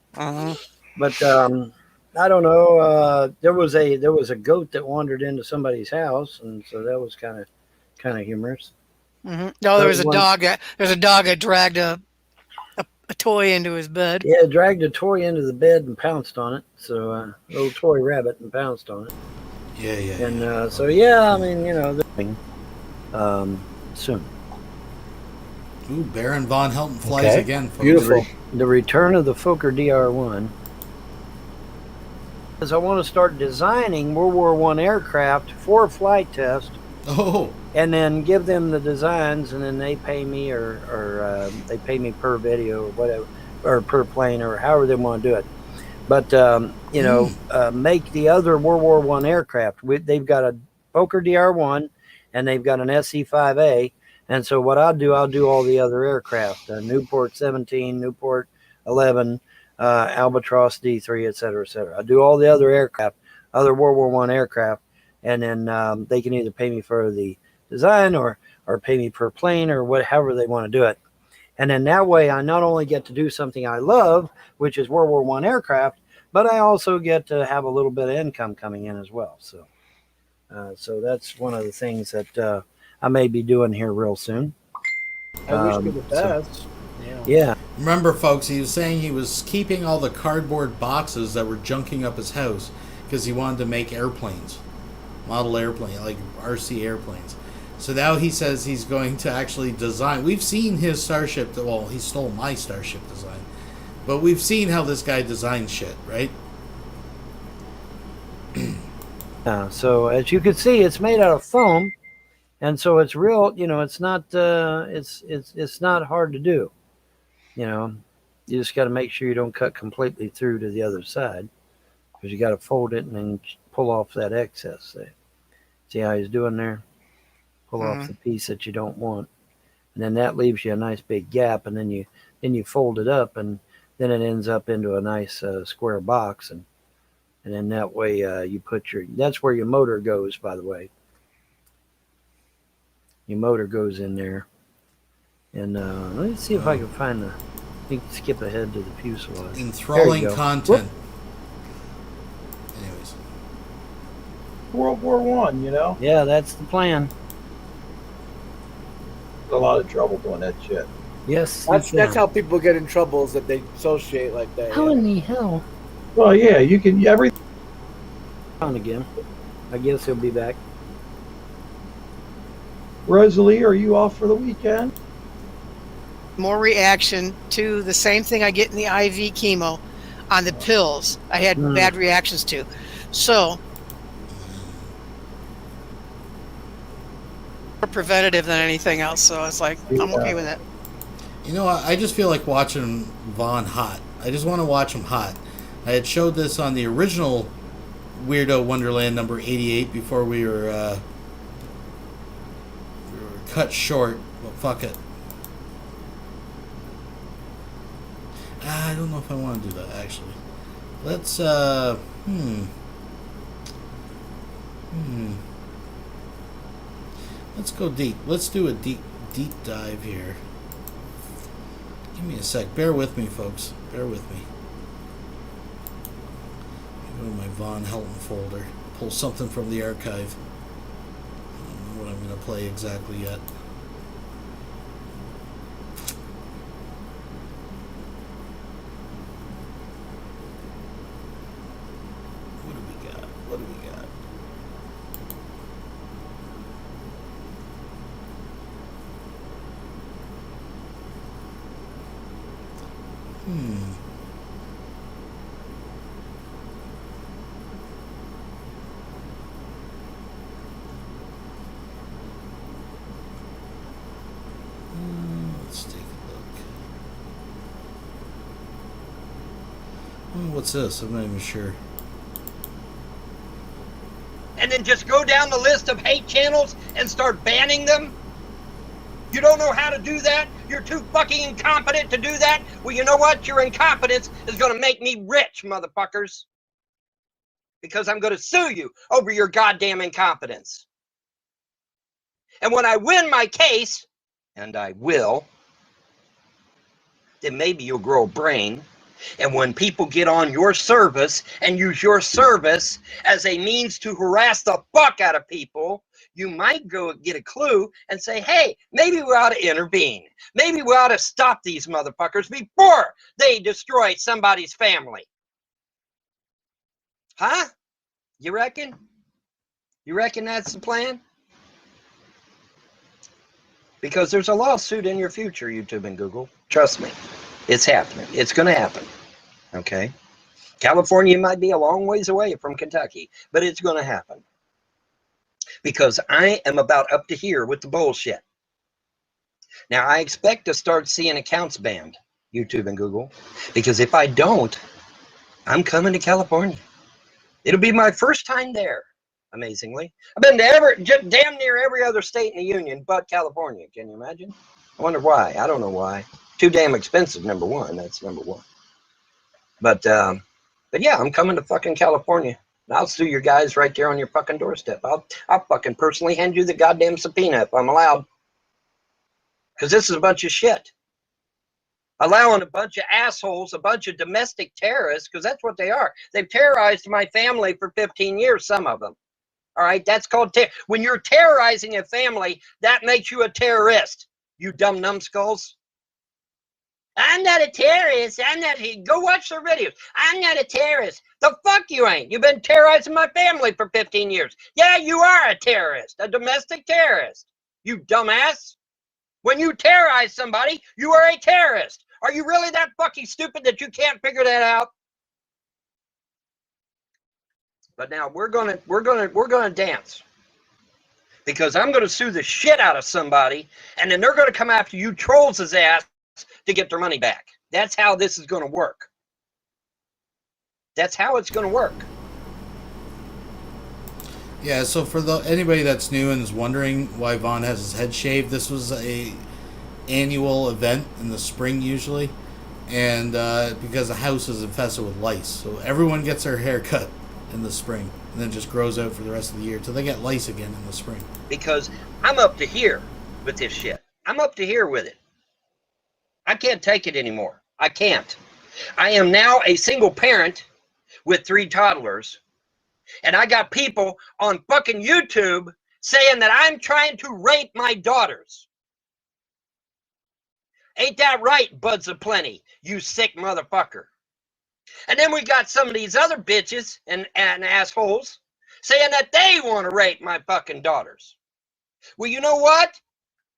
but I don't know. There was a goat that wandered into somebody's house, and so that was kind of humorous. Mm-hmm. No, there was a dog. There's a dog that dragged a toy into his bed. Yeah, dragged a toy into the bed and pounced on it. So a little toy rabbit and pounced on it. Yeah. And so yeah, I mean, the thing. Soon. Ooh, Baron von Helton flies again. Folks. Beautiful. The return of the Fokker DR-1. Because I want to start designing World War I aircraft for a flight test. Oh. And then give them the designs, and then they pay me, or they pay me per video or whatever, or per plane, or however they want to do it. But make the other World War I aircraft. They've got a Fokker DR-1. And they've got an SE-5A, and so what I'll do all the other aircraft: Newport 17, Newport 11, Albatross D3, et cetera, et cetera. I'll do all the other aircraft, other World War I aircraft, and then they can either pay me for the design or pay me per plane or however they want to do it. And then that way, I not only get to do something I love, which is World War I aircraft, but I also get to have a little bit of income coming in as well. So that's one of the things that I may be doing here real soon. I wish you the best. Yeah. Remember, folks, he was saying he was keeping all the cardboard boxes that were junking up his house because he wanted to make airplanes, model airplane, like RC airplanes. So now he says he's going to actually design. We've seen his Starship. Well, he stole my Starship design, but we've seen how this guy designs shit, right? So as you can see, it's made out of foam, and so it's real. It's not it's not hard to do. You just got to make sure you don't cut completely through to the other side, because you got to fold it and then pull off that excess there. See how he's doing there? Pull off the piece that you don't want, and then that leaves you a nice big gap, and then you fold it up, and then it ends up into a nice square box, and then that way you put that's where your motor goes, by the way. Your motor goes in there. And let's see if I can find let me skip ahead to the fuselage. Enthralling content. Anyways. World War I, Yeah, that's the plan. A lot of trouble doing that shit. Yes. That's how people get in trouble, is that they associate like that. How in the hell? Well, yeah, you can everything. On again. I guess he'll be back. Rosalie, are you off for the weekend? More reaction to the same thing I get in the IV chemo on the pills. I had bad reactions to. So, more preventative than anything else. So I was like, I'm okay with it. I just feel like watching Vaughn hot. I just want to watch him hot. I had showed this on the original Weirdo Wonderland number 88 before we were cut short. Well, fuck it. I don't know if I want to do that, actually. Let's, Let's go deep. Let's do a deep dive here. Give me a sec. Bear with me, folks. Bear with me. Go to my Von Helton folder. Pull something from the archive. I don't know what I'm going to play exactly yet. What do we got? What do we got? Let's take a look. Oh, what's this? I'm not even sure. And then just go down the list of hate channels and start banning them? You don't know how to do that? You're too fucking incompetent to do that? Well, you know what? Your incompetence is going to make me rich, motherfuckers. Because I'm going to sue you over your goddamn incompetence. And when I win my case, and I will, then maybe you'll grow a brain. And when people get on your service and use your service as a means to harass the fuck out of people, you might go get a clue and say, hey, maybe we ought to intervene. Maybe we ought to stop these motherfuckers before they destroy somebody's family. Huh? You reckon? You reckon that's the plan? Because there's a lawsuit in your future, YouTube and Google. Trust me. It's happening. It's going to happen. Okay? California might be a long ways away from Kentucky, but it's going to happen. Because I am about up to here with the bullshit. Now, I expect to start seeing accounts banned, YouTube and Google, because if I don't, I'm coming to California. It'll be my first time there, amazingly. I've been to damn near every other state in the union but California. Can you imagine? I wonder why. I don't know why. Too damn expensive, number one. That's number one. But yeah, I'm coming to fucking California. I'll sue your guys right there on your fucking doorstep. I'll fucking personally hand you the goddamn subpoena if I'm allowed. Because this is a bunch of shit. Allowing a bunch of assholes, a bunch of domestic terrorists, because that's what they are. They've terrorized my family for 15 years, some of them. All right, that's called when you're terrorizing a family, that makes you a terrorist. You dumb numbskulls. I'm not a terrorist. Go watch their videos. I'm not a terrorist. The fuck you ain't. You've been terrorizing my family for 15 years. Yeah, you are a terrorist, a domestic terrorist. You dumbass. When you terrorize somebody, you are a terrorist. Are you really that fucking stupid that you can't figure that out? But now we're gonna dance. Because I'm gonna sue the shit out of somebody, and then they're gonna come after you trolls' ass to get their money back. That's how this is going to work. That's how it's going to work. Yeah, so for anybody that's new and is wondering why Vaughn has his head shaved, this was a annual event in the spring usually, and because the house is infested with lice, so everyone gets their hair cut in the spring and then just grows out for the rest of the year till they get lice again in the spring. Because I'm up to here with this shit. I'm up to here with it. I can't take it anymore. I can't. I am now a single parent with 3 toddlers, and I got people on fucking YouTube saying that I'm trying to rape my daughters. Ain't that right, Buds of Plenty, you sick motherfucker? And then we got some of these other bitches and assholes saying that they want to rape my fucking daughters. Well, you know what?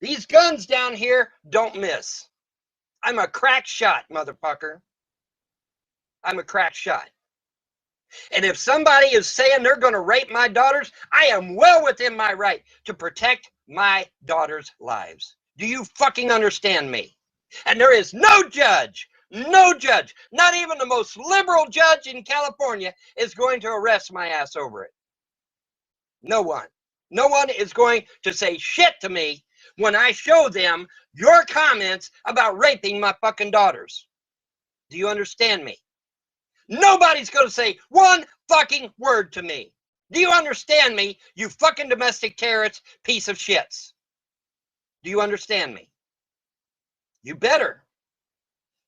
These guns down here don't miss. I'm a crack shot, motherfucker. I'm a crack shot. And if somebody is saying they're going to rape my daughters, I am well within my right to protect my daughters' lives. Do you fucking understand me? And there is no judge No judge, not even the most liberal judge in California, is going to arrest my ass over it. No one. No one is going to say shit to me when I show them your comments about raping my fucking daughters. Do you understand me? Nobody's going to say one fucking word to me. Do you understand me, you fucking domestic terrorist piece of shits? Do you understand me? You better.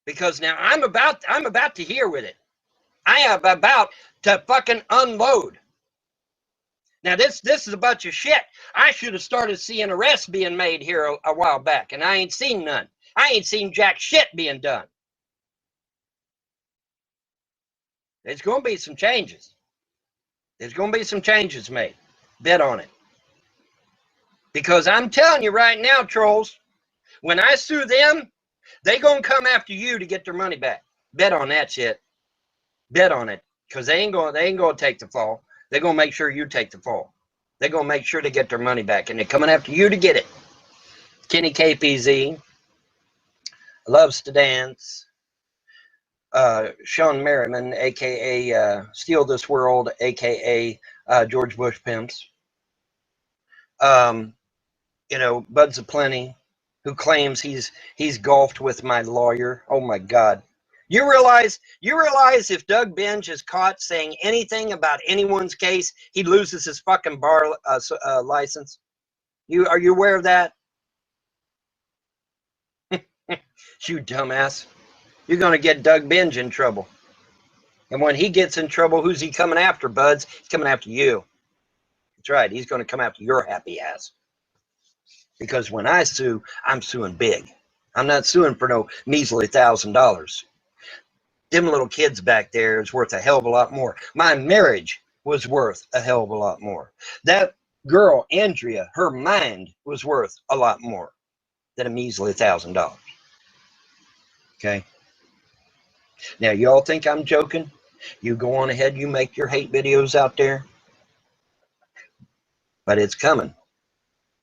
Because now I'm about to hear with it. I am about to fucking unload. Now this is a bunch of shit. I should have started seeing arrests being made here a while back, and I ain't seen none. I ain't seen jack shit being done. There's going to be some changes. There's going to be some changes made. Bet on it. Because I'm telling you right now, trolls, when I sue them, they going to come after you to get their money back. Bet on that shit. Bet on it. Because they ain't going to take the fall. They're going to make sure you take the fall. They're going to make sure to get their money back. And they're coming after you to get it. Kenny KPZ loves to dance. Sean Merriman, a.k.a. Steal This World, a.k.a. George Bush Pimps. You know, Buds Aplenty, who claims he's golfed with my lawyer. Oh my God. You realize if Doug Binge is caught saying anything about anyone's case, he loses his fucking bar license? Are you aware of that? You dumbass. You're going to get Doug Binge in trouble. And when he gets in trouble, who's he coming after, Buds? He's coming after you. That's right. He's going to come after your happy ass. Because when I sue, I'm suing big. I'm not suing for no measly $1,000. Them little kids back there is worth a hell of a lot more. My marriage was worth a hell of a lot more. That girl, Andrea, her mind was worth a lot more than a measly $1,000. Okay? Now, y'all think I'm joking? You go on ahead, you make your hate videos out there. But it's coming.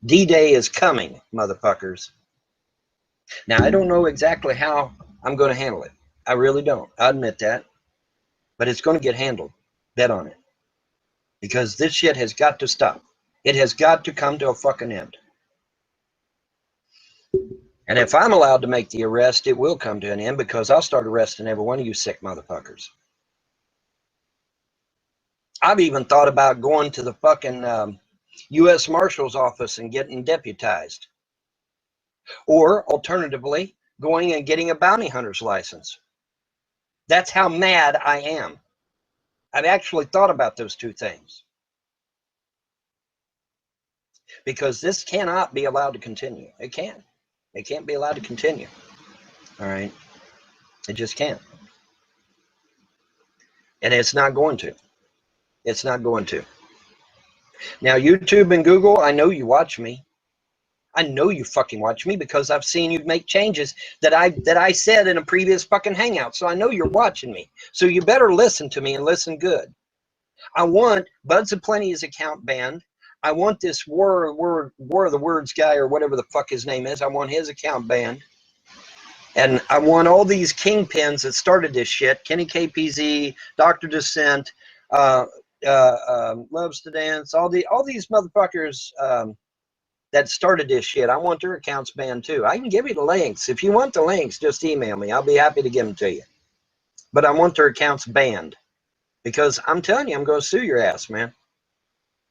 D-Day is coming, motherfuckers. Now, I don't know exactly how I'm going to handle it. I really don't. I admit that. But it's going to get handled. Bet on it. Because this shit has got to stop. It has got to come to a fucking end. And if I'm allowed to make the arrest, it will come to an end because I'll start arresting every one of you sick motherfuckers. I've even thought about going to the fucking U.S. Marshal's office and getting deputized. Or, alternatively, going and getting a bounty hunter's license. That's how mad I am. I've actually thought about those two things. Because this cannot be allowed to continue. It can't. It can't be allowed to continue. All right? It just can't. And it's not going to. It's not going to. Now, YouTube and Google, I know you watch me. I know you fucking watch me because I've seen you make changes that I said in a previous fucking hangout. So I know you're watching me. So you better listen to me and listen good. I want Buds Aplenty's account banned. I want this War of the Words guy or whatever the fuck his name is. I want his account banned. And I want all these kingpins that started this shit, Kenny KPZ, Dr. Dissent, Loves to Dance, all these motherfuckers that started this shit, I want their accounts banned too. I can give you the links. If you want the links, just email me. I'll be happy to give them to you. But I want their accounts banned. Because I'm telling you, I'm going to sue your ass, man.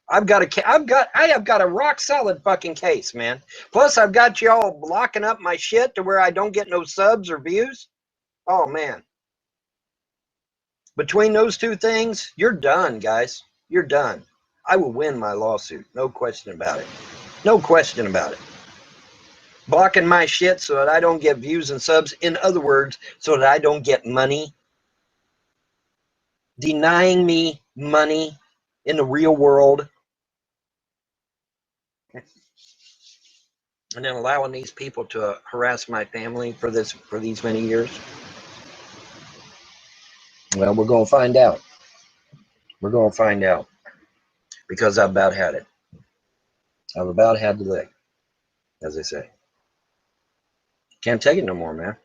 I have got a rock solid fucking case, man. Plus, I've got y'all blocking up my shit to where I don't get no subs or views. Oh, man. Between those two things, you're done, guys. You're done. I will win my lawsuit. No question about it. No question about it. Blocking my shit so that I don't get views and subs. In other words, so that I don't get money. Denying me money in the real world. And then allowing these people to harass my family for these many years. Well, we're going to find out. We're going to find out. Because I've about had it. I've about had the lick, as they say. Can't take it no more, man.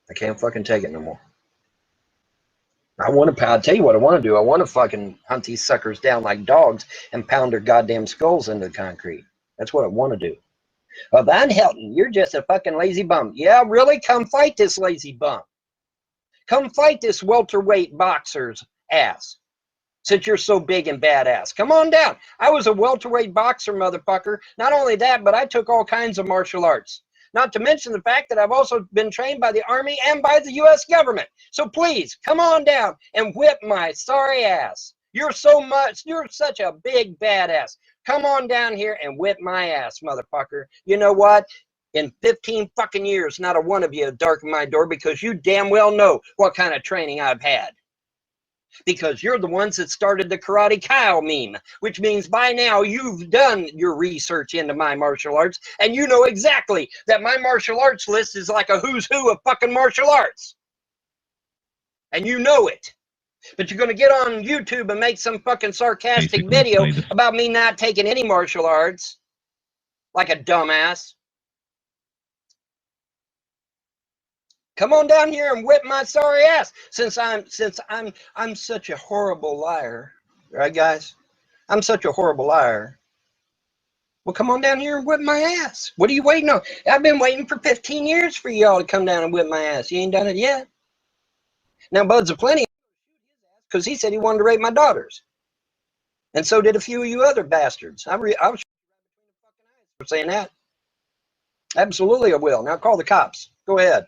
I can't fucking take it no more. I'll tell you what I want to do. I want to fucking hunt these suckers down like dogs and pound their goddamn skulls into the concrete. That's what I want to do. Van Helton, you're just a fucking lazy bum. Yeah, really? Come fight this lazy bum. Come fight this welterweight boxer's ass. Since you're so big and badass. Come on down. I was a welterweight boxer, motherfucker. Not only that, but I took all kinds of martial arts. Not to mention the fact that I've also been trained by the Army and by the U.S. government. So please, come on down and whip my sorry ass. You're such a big badass. Come on down here and whip my ass, motherfucker. You know what? In 15 fucking years, not a one of you have darkened my door because you damn well know what kind of training I've had. Because you're the ones that started the Karate Kyle meme, which means by now you've done your research into my martial arts, and you know exactly that my martial arts list is like a who's who of fucking martial arts. And you know it. But you're going to get on YouTube and make some fucking sarcastic video about me not taking any martial arts, like a dumbass. Come on down here and whip my sorry ass. Since I'm such a horrible liar, right, guys? I'm such a horrible liar. Well, come on down here and whip my ass. What are you waiting on? I've been waiting for 15 years for y'all to come down and whip my ass. You ain't done it yet. Now, Bud's aplenty because he said he wanted to rape my daughters, and so did a few of you other bastards. I was for saying that. Absolutely, I will. Now call the cops. Go ahead.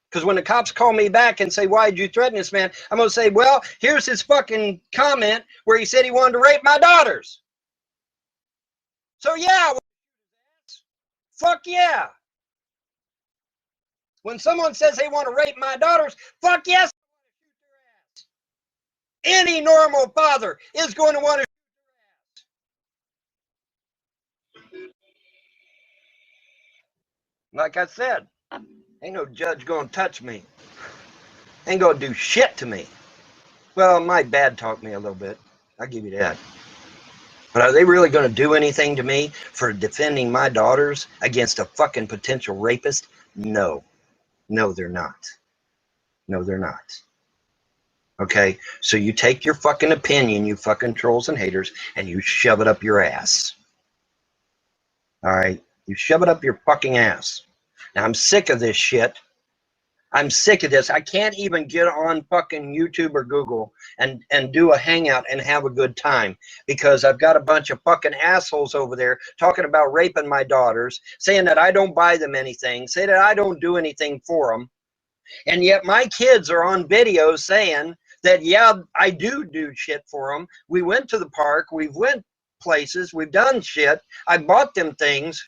Because when the cops call me back and say, why did you threaten this man? I'm going to say, well, here's his fucking comment where he said he wanted to rape my daughters. So, yeah. Fuck yeah. When someone says they want to rape my daughters, fuck yes. Any normal father is going to want to shoot their ass. Like I said, ain't no judge going to touch me. Ain't going to do shit to me. Well, my bad talk me a little bit. I'll give you that. But are they really going to do anything to me for defending my daughters against a fucking potential rapist? No. No, they're not. No, they're not. Okay? So you take your fucking opinion, you fucking trolls and haters, and you shove it up your ass. All right? You shove it up your fucking ass. Now, I'm sick of this shit. I'm sick of this. I can't even get on fucking YouTube or Google and do a hangout and have a good time because I've got a bunch of fucking assholes over there talking about raping my daughters, saying that I don't buy them anything, say that I don't do anything for them. And yet my kids are on video saying that, yeah, I do shit for them. We went to the park. We've went places. We've done shit. I bought them things.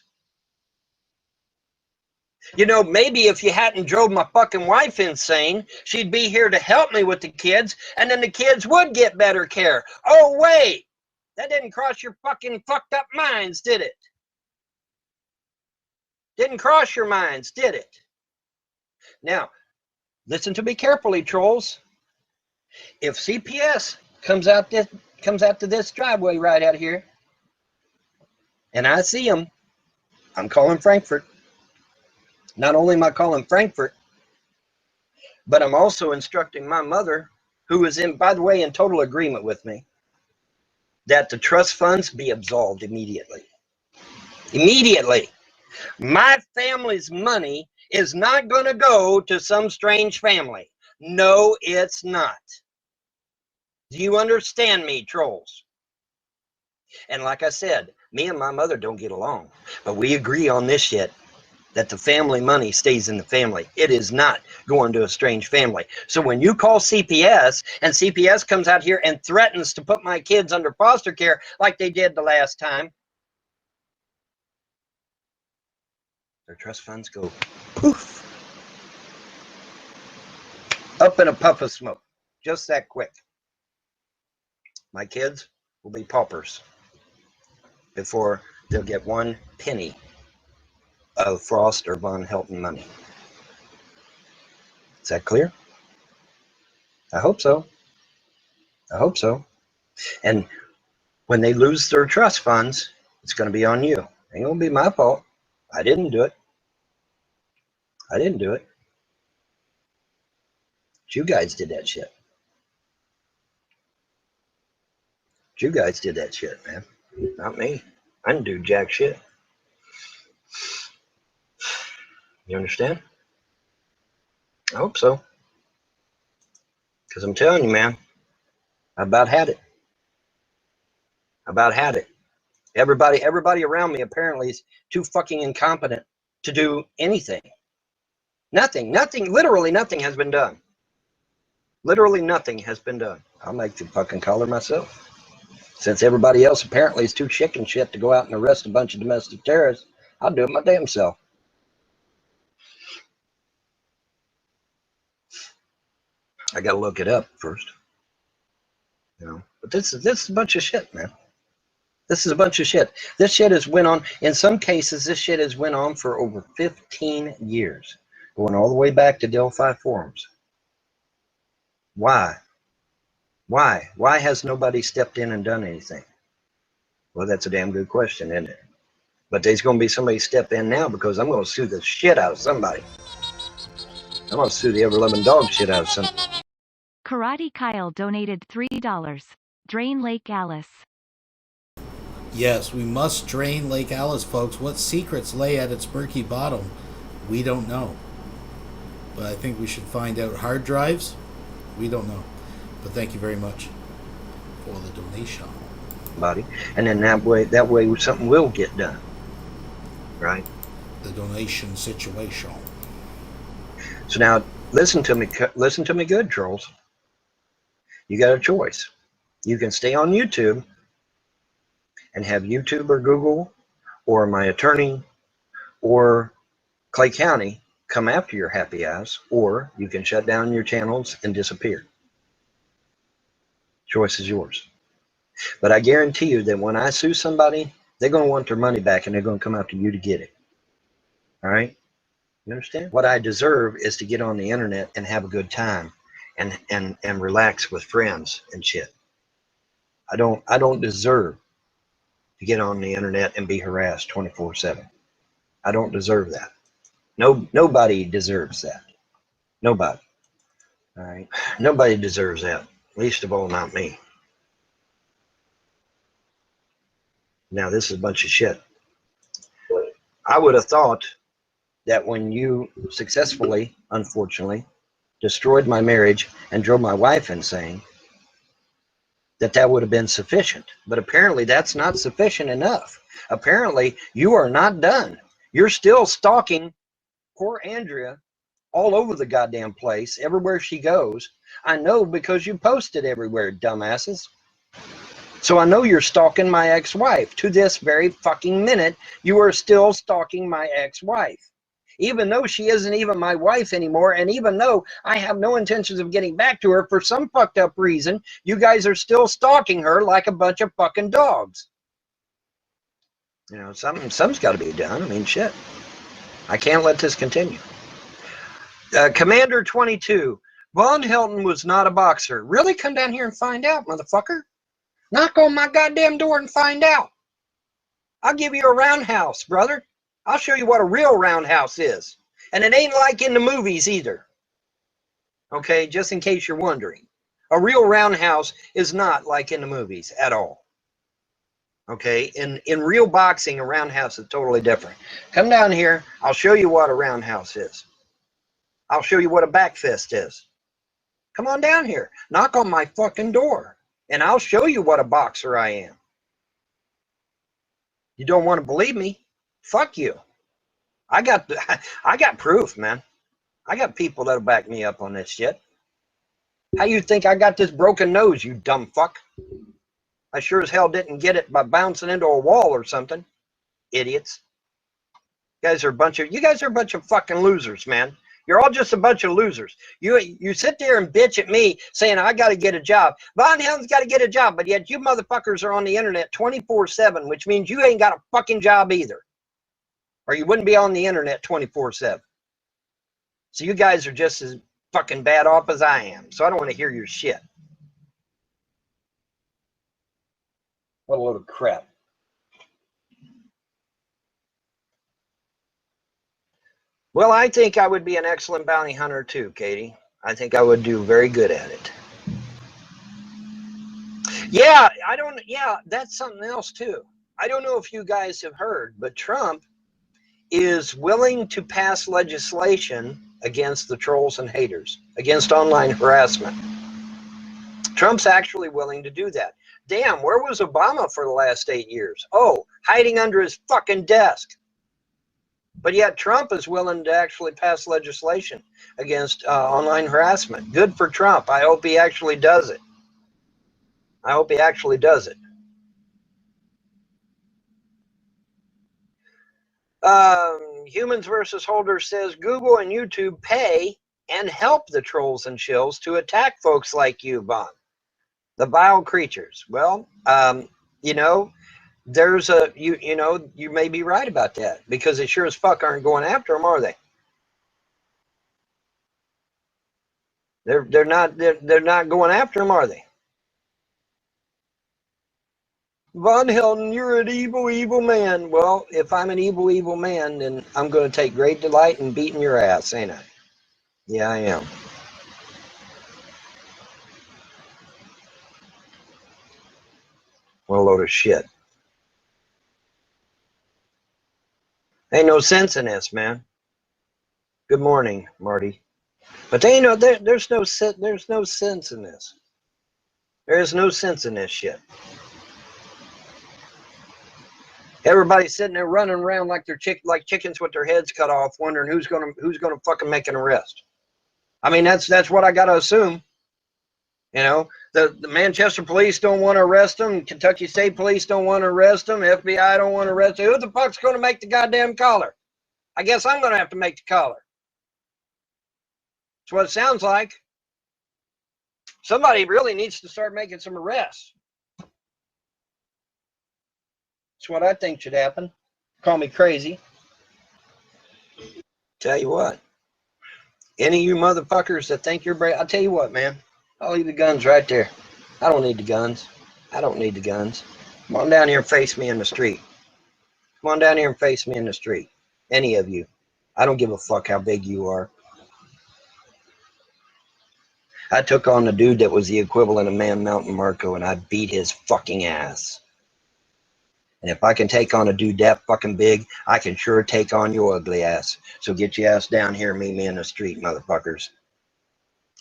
You know, maybe if you hadn't drove my fucking wife insane, she'd be here to help me with the kids, and then the kids would get better care. Oh, wait. That didn't cross your fucking fucked up minds, did it? Didn't cross your minds, did it? Now, listen to me carefully, trolls. If CPS comes out to this driveway right out here, and I see them, I'm calling Frankfurt. Not only am I calling Frankfurt, but I'm also instructing my mother, who is by the way, in total agreement with me, that the trust funds be absolved immediately. Immediately. My family's money is not going to go to some strange family. No, it's not. Do you understand me, trolls? And like I said, me and my mother don't get along, but we agree on this shit. That the family money stays in the family. It is not going to a strange family. So when you call CPS and CPS comes out here and threatens to put my kids under foster care like they did the last time, their trust funds go poof. Up in a puff of smoke. Just that quick. My kids will be paupers before they'll get 1 penny of Frost or Von Helton money. Is that clear? I hope so. I hope so. And when they lose their trust funds, it's going to be on you. It ain't going to be my fault. I didn't do it. I didn't do it. You guys did that shit. You guys did that shit, man. Not me. I didn't do jack shit. You understand? I hope so. Because I'm telling you, man, I about had it. I about had it. Everybody around me apparently is too fucking incompetent to do anything. Nothing, literally nothing has been done. Literally nothing has been done. I'll make the fucking collar myself. Since everybody else apparently is too chicken shit to go out and arrest a bunch of domestic terrorists, I'll do it my damn self. I gotta look it up first. You know, but this is a bunch of shit, man. This is a bunch of shit. This shit has went on, in some cases, this shit has went on for over 15 years, going all the way back to Delphi forums. Why? Why? Why has nobody stepped in and done anything? Well, that's a damn good question, isn't it? But there's going to be somebody step in now because I'm going to sue the shit out of somebody. I'm going to sue the ever-loving dog shit out of somebody. Karate Kyle donated $3. Drain Lake Alice. Yes, we must drain Lake Alice, folks. What secrets lay at its murky bottom? We don't know. But I think we should find out. Hard drives? We don't know. But thank you very much for the donation. Body. And then that way something will get done. Right? The donation situation. So now, listen to me good, trolls. You got a choice. You can stay on YouTube and have YouTube or Google or my attorney or Clay County come after your happy ass, or you can shut down your channels and disappear. Choice is yours. But I guarantee you that when I sue somebody, they're going to want their money back and they're going to come after you to get it. All right? You understand? What I deserve is to get on the internet and have a good time and relax with friends and shit. I don't deserve to get on the internet and be harassed 24/7. I don't deserve that. Nobody deserves that. Nobody. All right? Nobody deserves that. Least of all, not me. Now, this is a bunch of shit. I would have thought that when you successfully, unfortunately, destroyed my marriage and drove my wife insane, that would have been sufficient. But apparently that's not sufficient enough. Apparently you are not done. You're still stalking poor Andrea all over the goddamn place, everywhere she goes. I know because you post it everywhere, dumbasses. So I know you're stalking my ex-wife. To this very fucking minute, you are still stalking my ex-wife. Even though she isn't even my wife anymore, and even though I have no intentions of getting back to her for some fucked up reason, you guys are still stalking her like a bunch of fucking dogs. You know, something's got to be done. I mean, shit. I can't let this continue. Commander 22. Von Helton was not a boxer. Really? Come down here and find out, motherfucker. Knock on my goddamn door and find out. I'll give you a roundhouse, brother. I'll show you what a real roundhouse is. And it ain't like in the movies either. Okay, just in case you're wondering. A real roundhouse is not like in the movies at all. Okay, in real boxing, a roundhouse is totally different. Come down here, I'll show you what a roundhouse is. I'll show you what a back fist is. Come on down here, knock on my fucking door, and I'll show you what a boxer I am. You don't want to believe me? Fuck you. I got proof, man. I got people that'll back me up on this shit. How you think I got this broken nose, you dumb fuck? I sure as hell didn't get it by bouncing into a wall or something. Idiots. You guys are a bunch of fucking losers, man. You're all just a bunch of losers. You sit there and bitch at me saying I got to get a job. Von Helton's got to get a job, but yet you motherfuckers are on the internet 24/7, which means you ain't got a fucking job either. Or you wouldn't be on the internet 24/7. So you guys are just as fucking bad off as I am. So I don't want to hear your shit. What a load of crap. Well, I think I would be an excellent bounty hunter too, Katie. I think I would do very good at it. Yeah, that's something else too. I don't know if you guys have heard, but Trump is willing to pass legislation against the trolls and haters, against online harassment. Trump's actually willing to do that. Damn, where was Obama for the last 8 years? Oh, hiding under his fucking desk. But yet Trump is willing to actually pass legislation against online harassment. Good for Trump. I hope he actually does it. I hope he actually does it. Humans versus Holder says Google and YouTube pay and help the trolls and shills to attack folks like you, Bon. The vile creatures. Well, you know, there's a you know, you may be right about that, because they sure as fuck aren't going after them, are they? They're not going after them, are they? Von Helden, you're an evil, evil man. Well, if I'm an evil, evil man, then I'm going to take great delight in beating your ass, ain't I? Yeah, I am. What a load of shit. Ain't no sense in this, man. Good morning, Marty. But they know there's no sense in this. There is no sense in this shit. Everybody's sitting there running around like they're like chickens with their heads cut off, wondering who's gonna fucking make an arrest. I mean, that's what I gotta assume. You know, the Manchester police don't want to arrest him. Kentucky State Police don't want to arrest him. FBI don't want to arrest him. Who the fuck's going to make the goddamn collar? I guess I'm going to have to make the collar. That's what it sounds like. Somebody really needs to start making some arrests. That's what I think should happen. Call me crazy. Tell you what. Any of you motherfuckers that think you're brave, I'll tell you what, man. I'll leave the guns right there. I don't need the guns. I don't need the guns. Come on down here and face me in the street. Come on down here and face me in the street. Any of you. I don't give a fuck how big you are. I took on the dude that was the equivalent of Man Mountain Marco, and I beat his fucking ass. And if I can take on a dude that fucking big, I can sure take on your ugly ass. So get your ass down here and meet me in the street, motherfuckers.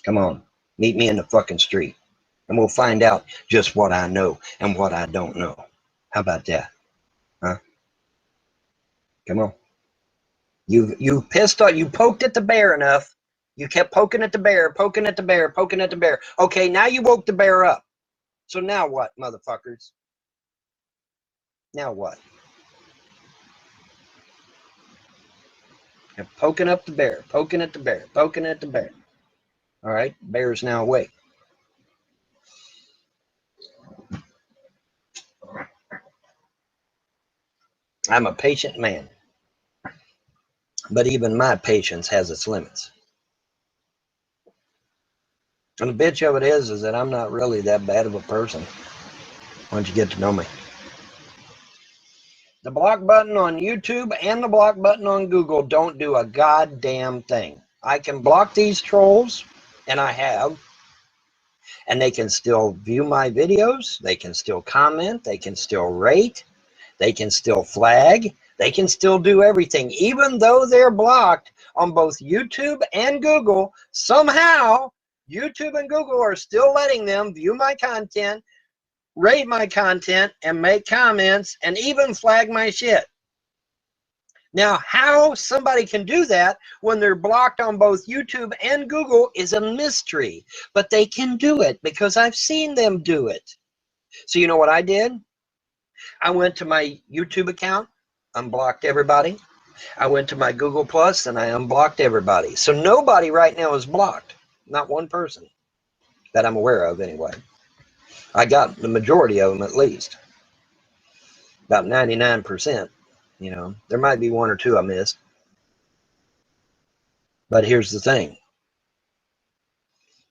Come on. Meet me in the fucking street. And we'll find out just what I know and what I don't know. How about that? Huh? Come on. You pissed off. You poked at the bear enough. You kept poking at the bear, poking at the bear, poking at the bear. Okay, now you woke the bear up. So now what, motherfuckers? Now what? You're poking up the bear, poking at the bear, poking at the bear. All right, bear's now awake. I'm a patient man. But even my patience has its limits. And the bitch of it is that I'm not really that bad of a person once you get to know me. The block button on YouTube and the block button on Google don't do a goddamn thing. I can block these trolls, and I have, and they can still view my videos, they can still comment, they can still rate, they can still flag, they can still do everything. Even though they're blocked on both YouTube and Google, somehow YouTube and Google are still letting them view my content, rate my content, and make comments, and even flag my shit. Now, how somebody can do that when they're blocked on both YouTube and Google is a mystery. But they can do it because I've seen them do it. So you know what I did? I went to my YouTube account, unblocked everybody. I went to my Google Plus, and I unblocked everybody. So nobody right now is blocked. Not one person that I'm aware of anyway. I got the majority of them at least. About 99%. You know, there might be one or two I missed. But here's the thing.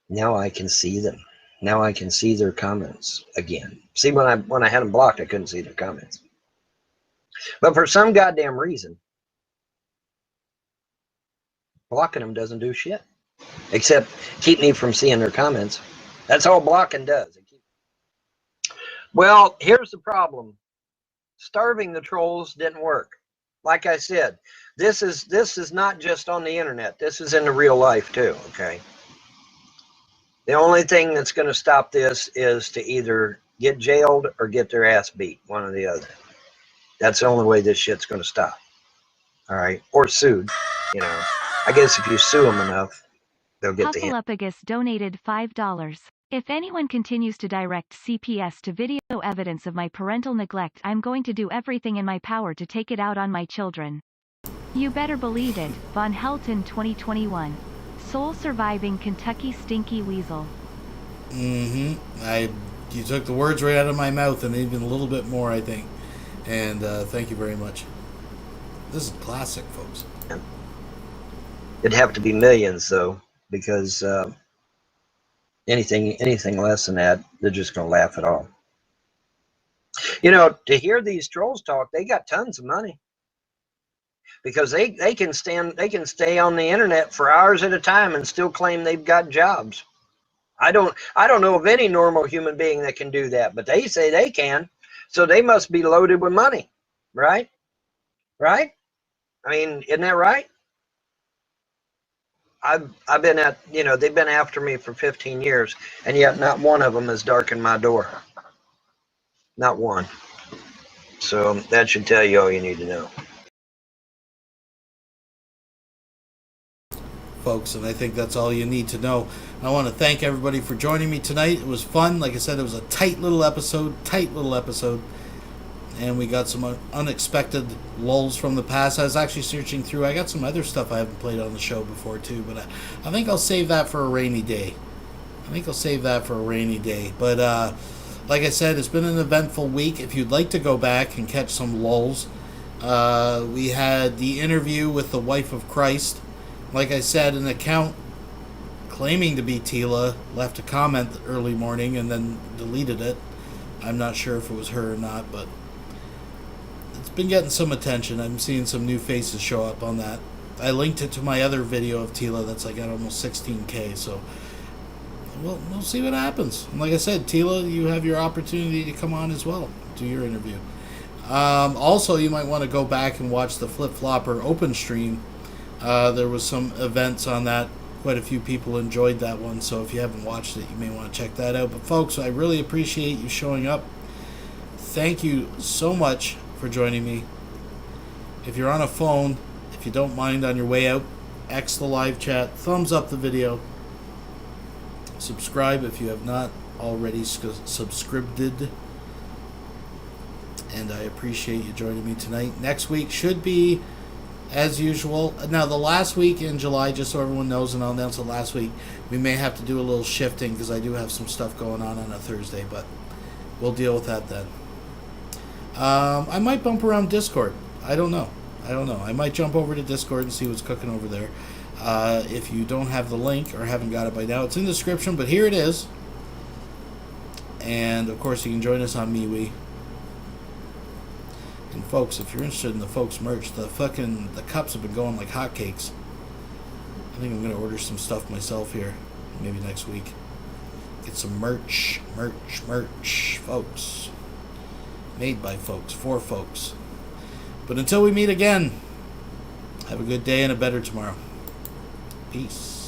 Now I can see them. Now I can see their comments again. See, when I had them blocked, I couldn't see their comments. But for some goddamn reason, blocking them doesn't do shit. except keep me from seeing their comments. That's all blocking does. Well, here's the problem. Starving the trolls didn't work. Like I said, this is not just on the internet. This is in the real life too, okay? The only thing that's going to stop this is to either get jailed or get their ass beat, one or the other. That's the only way this shit's going to stop. All right? Or sued, you know. I guess if you sue them enough, they'll get the hint. Hufflepugus donated $5. If anyone continues to direct CPS to video evidence of my parental neglect, I'm going to do everything in my power to take it out on my children. You better believe it. Von Helton 2021. Sole surviving Kentucky stinky weasel. You took the words right out of my mouth, and even a little bit more, I think. And thank you very much. This is classic, folks. It'd have to be millions, though, because anything less than that, they're just going to laugh it off. You know, to hear these trolls talk, they got tons of money. Because they can stay on the internet for hours at a time and still claim they've got jobs. I don't know of any normal human being that can do that, but they say they can. So they must be loaded with money, right? Right? I mean, isn't that right? I've been at, you know, they've been after me for 15 years, and yet not one of them has darkened my door. Not one. So that should tell you all you need to know. Folks, and I think that's all you need to know. I want to thank everybody for joining me tonight. It was fun. Like I said, it was a tight little episode, and we got some unexpected lulls from the past. I was actually searching through. I got some other stuff I haven't played on the show before too, but I think I'll save that for a rainy day. But like I said, it's been an eventful week. If you'd like to go back and catch some lulls, we had the interview with the wife of Christ. Like I said, an account claiming to be Tila left a comment early morning and then deleted it. I'm not sure if it was her or not, but it's been getting some attention. I'm seeing some new faces show up on that. I linked it to my other video of Tila that's like at almost 16K, so we'll see what happens. And like I said, Tila, you have your opportunity to come on as well, do your interview. Also, you might want to go back and watch the Flip Flopper open stream. There was some events on that. Quite a few people enjoyed that one, so if you haven't watched it, you may want to check that out. But folks, I really appreciate you showing up. Thank you so much for joining me. If you're on a phone, if you don't mind on your way out, X the live chat, thumbs up the video, subscribe if you have not already subscribed. And I appreciate you joining me tonight. Next week should be as usual. Now, the last week in July, just so everyone knows, and I'll announce it last week, we may have to do a little shifting because I do have some stuff going on a Thursday, but we'll deal with that then. I might bump around Discord. I don't know. I might jump over to Discord and see what's cooking over there. If you don't have the link or haven't got it by now, it's in the description, but here it is. And, of course, you can join us on MeWe. And folks, if you're interested in the folks merch, the cups have been going like hotcakes. I think I'm going to order some stuff myself here, maybe next week. Get some merch, folks. Made by folks, for folks. But until we meet again, have a good day and a better tomorrow. Peace.